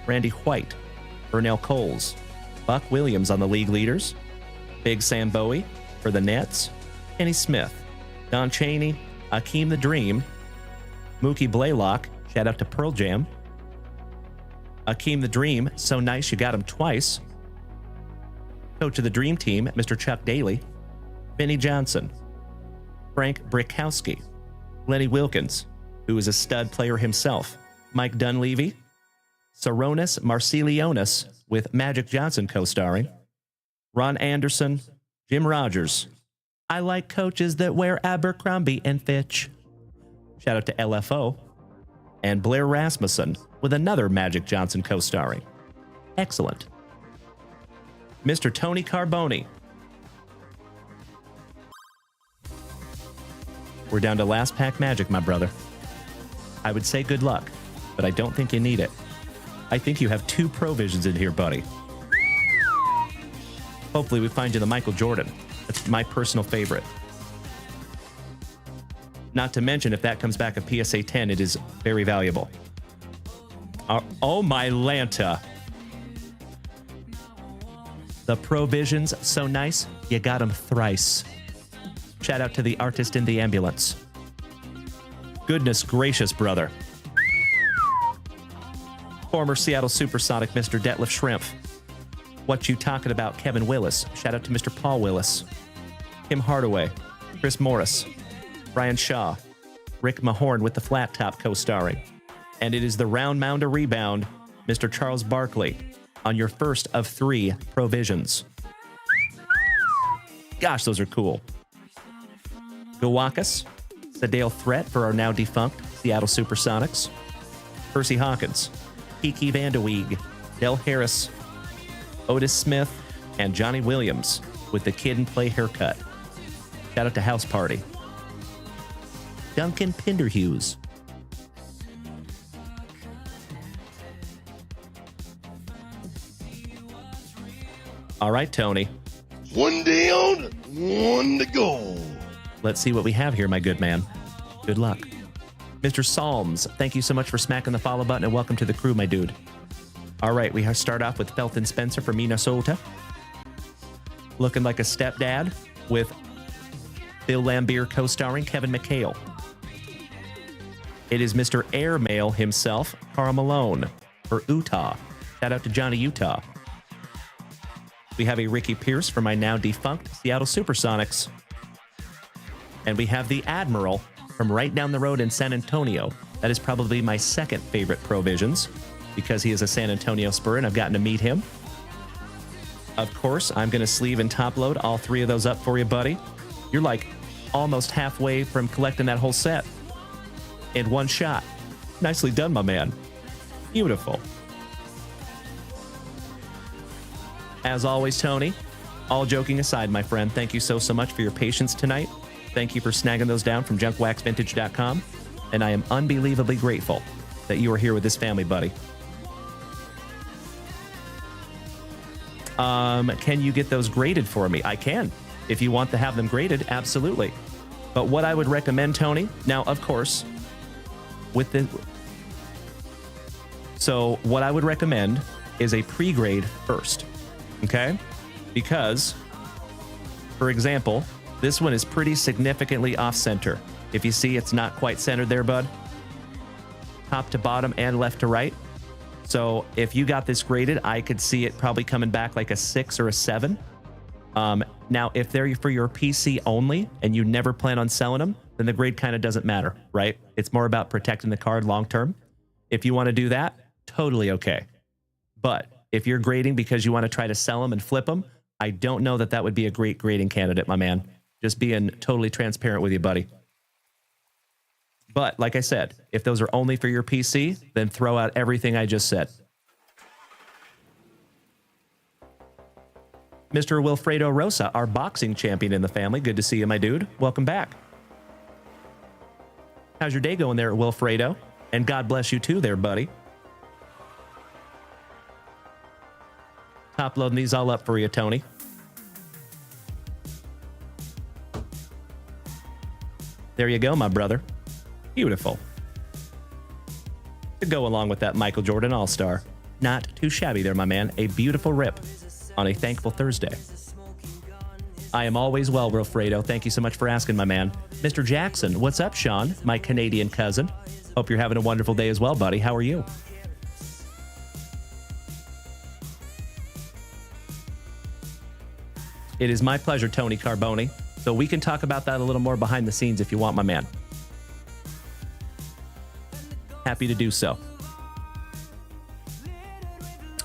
Speaker 1: Randy White. Vernell Coles. Buck Williams on the league leaders. Big Sam Bowie for the Nets. Kenny Smith. Don Chaney. Akeem the Dream. Mookie Blaylock. Shout out to Pearl Jam. Akeem the Dream. So nice you got him twice. Coach of the Dream Team, Mr. Chuck Daly. Vinnie Johnson. Frank Brickowski. Lenny Wilkins. who is a stud player himself. Mike Dunleavy, Saronis Marcilionis with Magic Johnson co-starring, Ron Anderson, Jim Rogers. I like coaches that wear Abercrombie and Fitch. Shout out to LFO. And Blair Rasmussen with another Magic Johnson co-starring. Excellent. Mr. Tony Carboni. We're down to last pack Magic, my brother. I would say good luck, but I don't think you need it. I think you have 2 Provisions in here, buddy. Hopefully we find you the Michael Jordan. That's my personal favorite. Not to mention, if that comes back a PSA 10, it is very valuable. Oh, my Lanta. The Provisions, so nice, you got them thrice. Shout out to the artist in the ambulance. Goodness gracious, brother. Former Seattle Supersonic, Mr. Detlef Schrempf. What you talking about, Kevin Willis? Shout out to Mr. Paul Willis. Kim Hardaway. Chris Morris. Brian Shaw. Rick Mahorn with the flat top co-starring. And it is the round mound to rebound, Mr. Charles Barkley, on your first of 3 Provisions. Gosh, those are cool. Gawakas, Sadale Threat for our now defunct Seattle Supersonics. Percy Hawkins, Kiki Vandeweeg, Del Harris, Otis Smith, and Johnny Williams with the Kid and Play haircut. Shout out to House Party. Duncan Pinderhughes. All right, Tony.
Speaker 9: One down, one to go.
Speaker 1: Let's see what we have here, my good man. Good luck. Mr. Psalms, thank you so much for smacking the follow button and welcome to the crew, my dude. All right, we start off with Felton Spencer from Minnesota. Looking like a stepdad with Bill Lambier co-starring Kevin McHale. It is Mr. Airmail himself, Karl Malone for Utah. Shout out to Johnny Utah. We have a Ricky Pierce from my now defunct Seattle Supersonics. And we have the Admiral from right down the road in San Antonio. That is probably my second favorite Provisions because he is a San Antonio Spur and I've gotten to meet him. Of course, I'm going to sleeve and top load all 3 of those up for you, buddy. You're like almost halfway from collecting that whole set in one shot. Nicely done, my man. Beautiful. As always, Tony, all joking aside, my friend, thank you so much for your patience tonight. Thank you for snagging those down from junkwaxvintage.com. And I am unbelievably grateful that you are here with this family, buddy. Can you get those graded for me? I can. If you want to have them graded, absolutely. But what I would recommend, Tony, now, of course, so what I would recommend is a pre-grade first, okay? Because, for example, this one is pretty significantly off-center. If you see, it's not quite centered there, bud. Top to bottom and left to right. So if you got this graded, I could see it probably coming back like a 6 or a 7. Now, if they're for your PC only and you never plan on selling them, then the grade kind of doesn't matter, right? It's more about protecting the card long-term. If you want to do that, totally okay. But if you're grading because you want to try to sell them and flip them, I don't know that that would be a great grading candidate, my man. Just being totally transparent with you, buddy. But like I said, if those are only for your PC, then throw out everything I just said. Mr. Wilfredo Rosa, our boxing champion in the family. Good to see you, my dude. Welcome back. How's your day going there, Wilfredo? And God bless you too there, buddy. Top loading these all up for you, Tony. There you go, my brother. Beautiful. To go along with that Michael Jordan All-Star. Not too shabby there, my man. A beautiful rip on a thankful Thursday. I am always well, Wilfredo. Thank you so much for asking, my man. Mr. Jackson, what's up, Sean? My Canadian cousin. Hope you're having a wonderful day as well, buddy. How are you? It is my pleasure, Tony Carboni. So we can talk about that a little more behind the scenes if you want, my man. Happy to do so.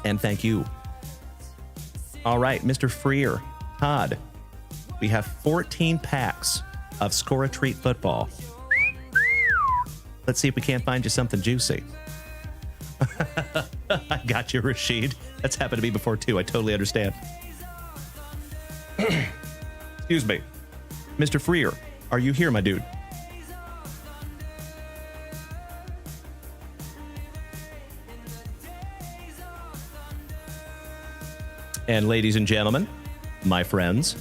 Speaker 1: And thank you. All right, Mr. Freer, Todd, we have 14 packs of Score a Treat football. Let's see if we can't find you something juicy. I got you, Rashid. That's happened to me before, too. I totally understand. Excuse me. Mr. Freer, are you here, my dude? And ladies and gentlemen, my friends,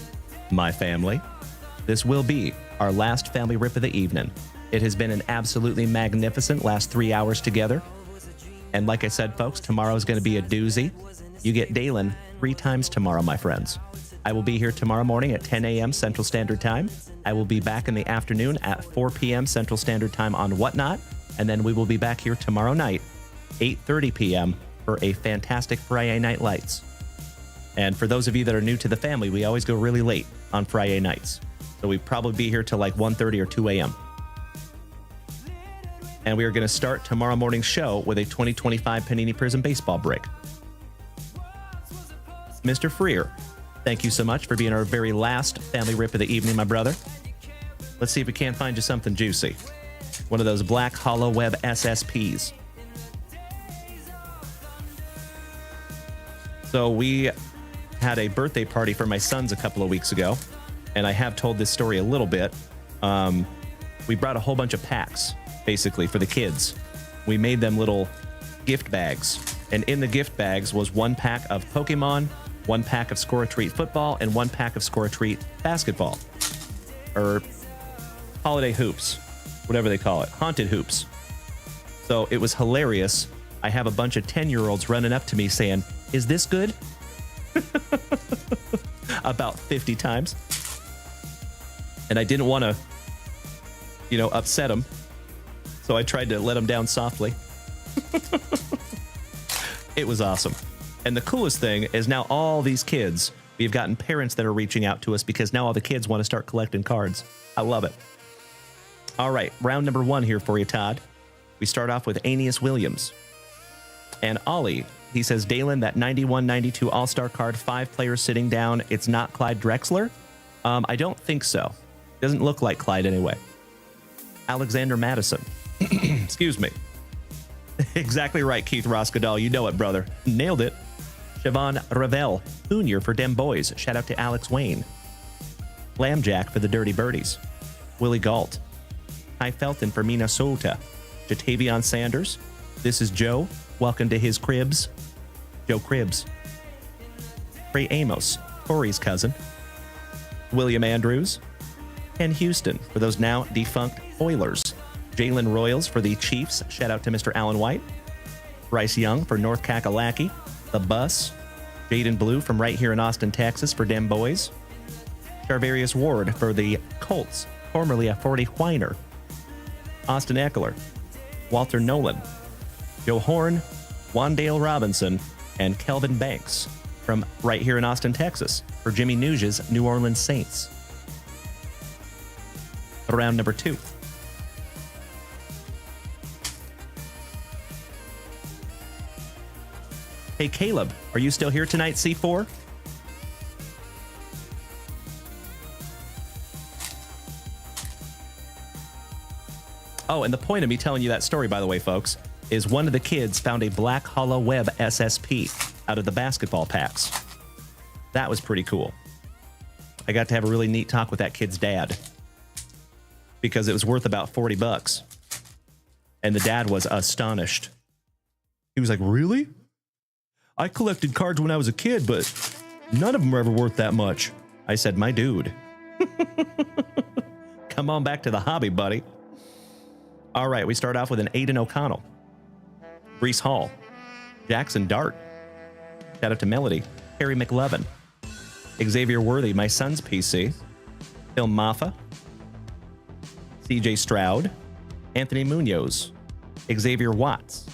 Speaker 1: my family, this will be our last family rip of the evening. It has been an absolutely magnificent last 3 hours together. And like I said, folks, tomorrow is going to be a doozy. You get Dalen 3 times tomorrow, my friends. I will be here tomorrow morning at 10 a.m. Central Standard Time. I will be back in the afternoon at 4 p.m. Central Standard Time on Whatnot. And then we will be back here tomorrow night, 8:30 p.m. for a fantastic Friday Night Lights. And for those of you that are new to the family, we always go really late on Friday nights. So we probably be here till like 1:30 or 2 a.m. And we are going to start tomorrow morning's show with a 2025 Panini Prizm baseball break. Mr. Freer, thank you so much for being our very last family rip of the evening, my brother. Let's see if we can't find you something juicy. One of those black hollow web SSPs. So we had a birthday party for my sons a couple of weeks ago, and I have told this story a little bit. We brought a whole bunch of packs, basically, for the kids. We made them little gift bags, and in the gift bags was 1 pack of Pokemon, 1 pack of Score a Treat football, and 1 pack of Score a Treat basketball, or holiday hoops, whatever they call it, haunted hoops. So it was hilarious. I have a bunch of 10-year-olds running up to me saying, "Is this good?" About 50 times. And I didn't want to, upset them. So I tried to let them down softly. It was awesome. And the coolest thing is now all these kids, we've gotten parents that are reaching out to us because now all the kids want to start collecting cards. I love it. All right, round number 1 here for you, Todd. We start off with Aeneas Williams. And Ollie, he says, Dalen, that 91-92 All-Star card, 5 players sitting down, it's not Clyde Drexler? I don't think so. Doesn't look like Clyde anyway. Alexander Madison. Excuse me. Exactly right, Keith Roskadal. You know it, brother. Nailed it. Siobhan Ravel Jr. for Dem Boys. Shout out to Alex Wayne. Lambjack for the Dirty Birdies. Willie Galt. Ty Felton for Minnesota. Jatavion Sanders. This is Joe. Welcome to his cribs. Joe Cribs. Trey Amos, Corey's cousin. William Andrews. Ken Houston for those now defunct Oilers. Jalen Royals for the Chiefs. Shout out to Mr. Alan White. Bryce Young for North Kakalaki. The Bus. Jaden Blue from right here in Austin, Texas for Dem Boys. Charvarius Ward for the Colts, formerly a 40 Whiner. Austin Eckler. Walter Nolan. Joe Horn, Wandale Robinson, and Kelvin Banks from right here in Austin, Texas for Jimmy Nuge's New Orleans Saints. Round number 2. Hey, Caleb, are you still here tonight, C4? Oh, and the point of me telling you that story, by the way, folks, is one of the kids found a black hollow web SSP out of the basketball packs. That was pretty cool. I got to have a really neat talk with that kid's dad because it was worth about $40. And the dad was astonished. He was like, "Really? I collected cards when I was a kid, but none of them were ever worth that much." I said, "My dude, come on back to the hobby, buddy." All right, we start off with an Aiden O'Connell. Brees Hall. Jackson Dart. Shout out to Melody. Harry McLevin. Xavier Worthy, my son's PC. Phil Maffa. CJ Stroud. Anthony Munoz. Xavier Watts.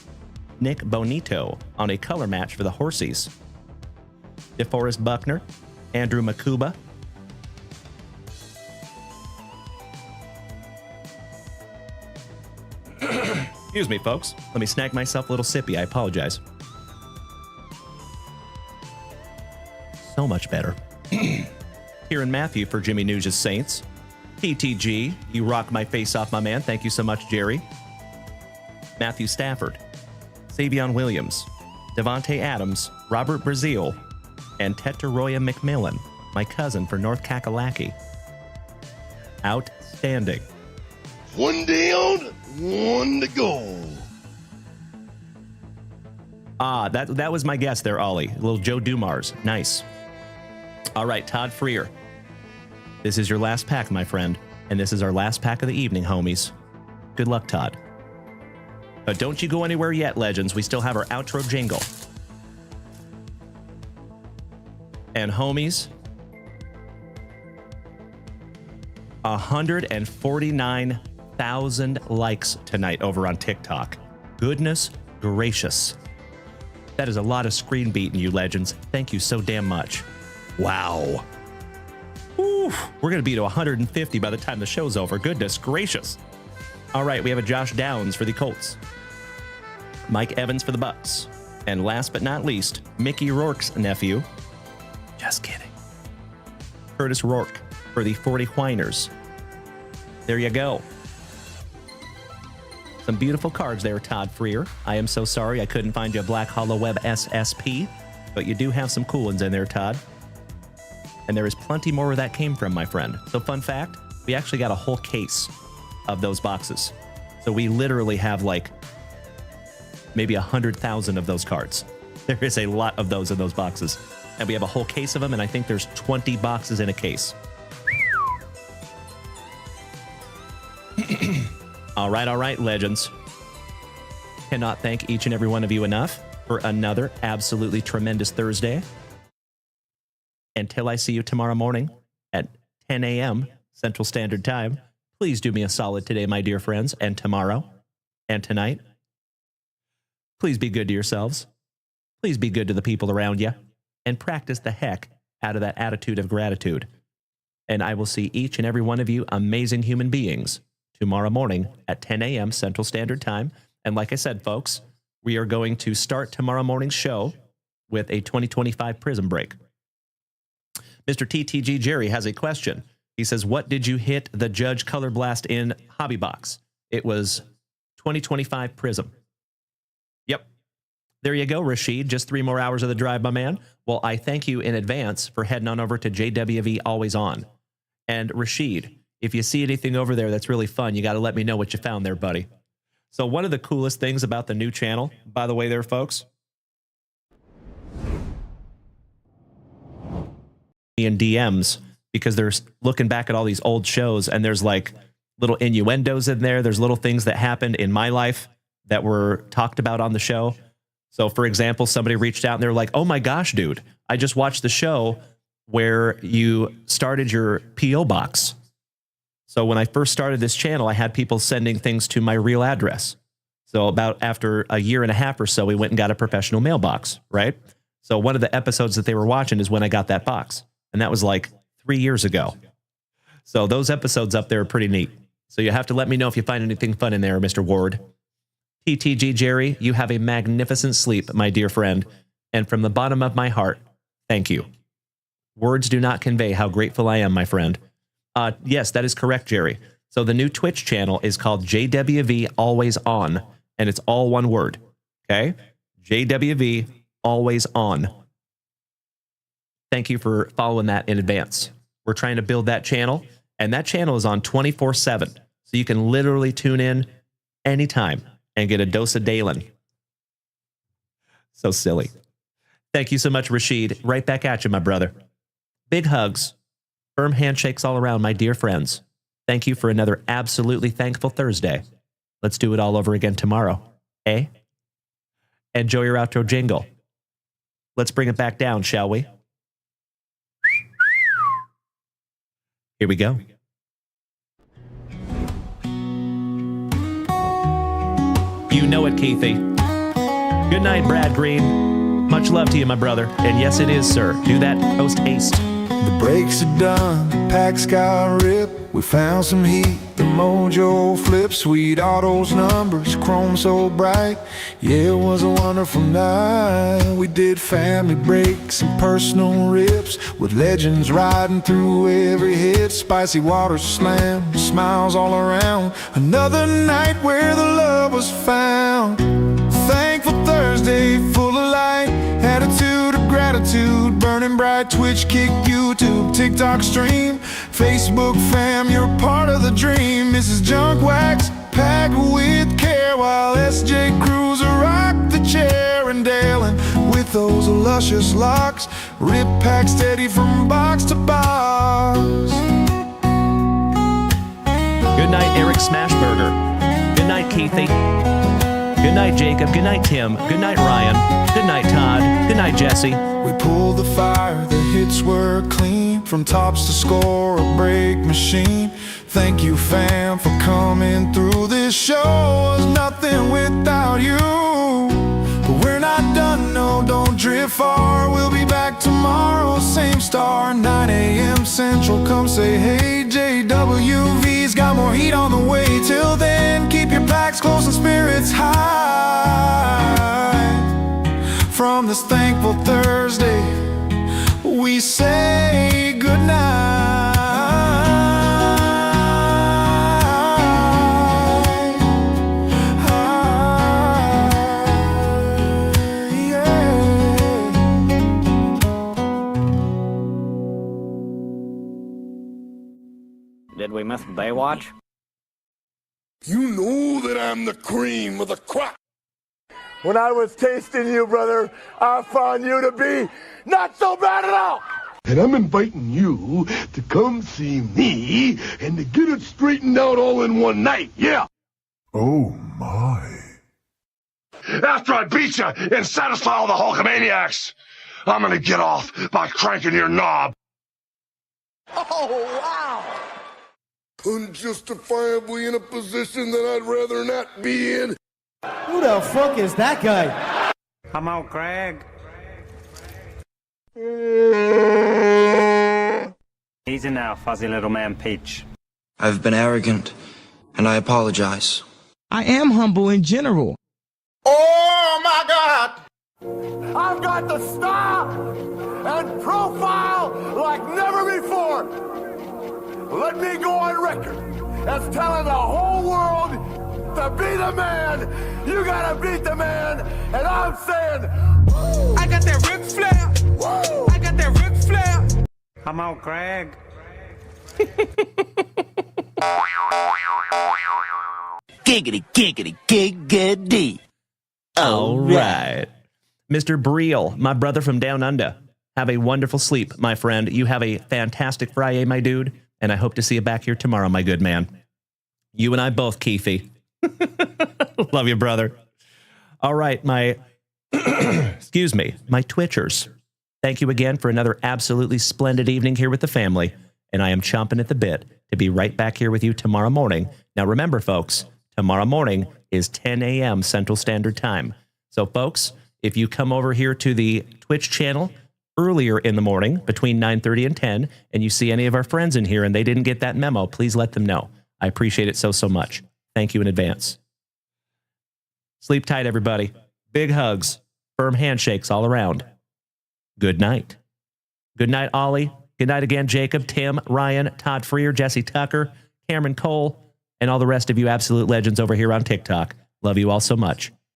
Speaker 1: Nick Bonito on a color match for the Horsies. DeForest Buckner. Andrew Makuba. Excuse me, folks. Let me snag myself a little sippy. I apologize. So much better. Kieran Matthew for Jimmy News' Saints. TTG, you rock my face off, my man. Thank you so much, Jerry. Matthew Stafford. Savion Williams. Devontae Adams. Robert Brazil. And Tetaroya McMillan, my cousin for North Kakalaki. Outstanding.
Speaker 9: One down, one to go.
Speaker 1: Ah, that was my guess there, Ollie. Little Joe Dumars. Nice. All right, Todd Freer. This is your last pack, my friend. And this is our last pack of the evening, homies. Good luck, Todd. But don't you go anywhere yet, legends. We still have our outro jingle. And homies, 149,000 likes tonight over on TikTok. Goodness gracious. That is a lot of screen beating, you legends. Thank you so damn much. Wow. Ooh, we're going to be to 150 by the time the show's over. Goodness gracious. All right, we have a Josh Downs for the Colts. Mike Evans for the Bucks. And last but not least, Mickey Rourke's nephew. Just kidding. Curtis Rourke for the 40 Whiners. There you go. Some beautiful cards there, Todd Freer. I am so sorry I couldn't find you a Black Hollow Web SSP, but you do have some cool ones in there, Todd. And there is plenty more where that came from, my friend. So fun fact, we actually got a whole case of those boxes. So we literally have like maybe 100,000 of those cards. There is a lot of those in those boxes. And we have a whole case of them, and I think there's 20 boxes in a case. All right, legends. Cannot thank each and every one of you enough for another absolutely tremendous Thursday. Until I see you tomorrow morning at 10 a.m. Central Standard Time, please do me a solid today, my dear friends, and tomorrow and tonight. Please be good to yourselves. Please be good to the people around you. And practice the heck out of that attitude of gratitude. And I will see each and every one of you amazing human beings tomorrow morning at 10 a.m. Central Standard Time. And like I said, folks, we are going to start tomorrow morning's show with a 2025 Prizm break. Mr. TTG Jerry has a question. He says, what did you hit the Judge Color Blast in Hobby Box? It was 2025 Prizm. Yep. There you go, Rashid. Just 3 more hours of the drive, my man. Well, I thank you in advance for heading on over to JWV Always On. And Rashid, if you see anything over there that's really fun, you got to let me know what you found there, buddy. So one of the coolest things about the new channel, by the way there, folks, in DMs, because they're looking back at all these old shows, and there's like little innuendos in there. There's little things that happened in my life that were talked about on the show. So, for example, somebody reached out and they're like, oh my gosh, dude, I just watched the show where you started your P.O. box. So when I first started this channel, I had people sending things to my real address. So about after a year and a half or so, we went and got a professional mailbox, right? So one of the episodes that they were watching is when I got that box. And that was like 3 years ago. So those episodes up there are pretty neat. So you have to let me know if you find anything fun in there, Mr. Ward. TTG Jerry, you have a magnificent sleep, my dear friend. And from the bottom of my heart, thank you. Words do not convey how grateful I am, my friend. Yes, that is correct, Jerry. So the new Twitch channel is called JWV Always On, and it's all one word. Okay? JWV Always On. Thank you for following that in advance. We're trying to build that channel, and that channel is on 24/7. So you can literally tune in anytime and get a dose of Dalen. So silly. Thank you so much, Rashid. Right back at you, my brother. Big hugs. Firm handshakes all around, my dear friends. Thank you for another absolutely thankful Thursday. Let's do it all over again tomorrow. Eh? Enjoy your outro jingle. Let's bring it back down, shall we? Here we go. You know it, Keithy. Good night, Brad Green. Much love to you, my brother. And yes, it is, sir. Do that post haste.
Speaker 12: The brakes are done, the pack's got ripped. We found some heat, the mojo flip, sweet autos, numbers, chrome so bright. Yeah, it was a wonderful night. We did family breaks and personal rips, with legends riding through every hit. Spicy water slam, smiles all around. Another night where the love was found. Thankful Thursday, full of light, attitude of gratitude, burning bright. Twitch, Kick, YouTube, TikTok stream, Facebook fam, you're part of the dream. Mrs. Junk Wax, packed with care, while SJ Cruiser rocked the chair. And Dalen, with those luscious locks, rip pack steady from box to box.
Speaker 1: Good night, Eric Smashburger. Good night, Keithy. Good night, Jacob. Good night, Tim. Good night, Ryan. Good night, Todd. Good night, Jesse.
Speaker 12: We pulled the fire, the hits were clean, from tops to score, a break machine. Thank you, fam, for coming through. This show was nothing without you. But we're not done, no, don't drift far. We'll be back tomorrow, same star, 9 a.m. Central. Come say hey, JWV's got more heat on the way. Till then, keep your packs close and spirits high. From this thankful Thursday, we say goodnight.
Speaker 5: Did we miss Baywatch?
Speaker 9: You know that I'm the cream of the crop.
Speaker 2: When I was tasting you, brother, I found you to be not so bad at all.
Speaker 9: And I'm inviting you to come see me and to get it straightened out all in one night, yeah.
Speaker 12: Oh my.
Speaker 9: After I beat you and satisfy all the Hulkamaniacs, I'm gonna get off by cranking your knob.
Speaker 2: Oh, wow.
Speaker 9: Unjustifiably in a position that I'd rather not be in.
Speaker 13: Who the fuck is that guy?
Speaker 4: Come out, Greg. Easy now, fuzzy little man Peach.
Speaker 11: I've been arrogant, and I apologize.
Speaker 10: I am humble in general.
Speaker 2: Oh, my God. I've got the style and profile like never before. Let me go on record as telling the whole world, to be the man, you gotta beat the man. And I'm saying, I got that Ric Flair. Woo! I got that Ric Flair.
Speaker 4: Come out, Greg.
Speaker 3: Giggity, giggity, giggity.
Speaker 1: All right. Mr. Breel, my brother from down under. Have a wonderful sleep, my friend. You have a fantastic Friday, my dude. And I hope to see you back here tomorrow, my good man. You and I both, Keithy. Love you, brother. All right, my, excuse me, my Twitchers. Thank you again for another absolutely splendid evening here with the family. And I am chomping at the bit to be right back here with you tomorrow morning. Now, remember, folks, tomorrow morning is 10 a.m. Central Standard Time. So, folks, if you come over here to the Twitch channel earlier in the morning between 9:30 and 10, and you see any of our friends in here and they didn't get that memo, please let them know. I appreciate it so, so much. Thank you in advance. Sleep tight, everybody. Big hugs, firm handshakes all around. Good night. Good night, Ollie. Good night again, Jacob, Tim, Ryan, Todd Freer, Jesse Tucker, Cameron Cole, and all the rest of you absolute legends over here on TikTok. Love you all so much.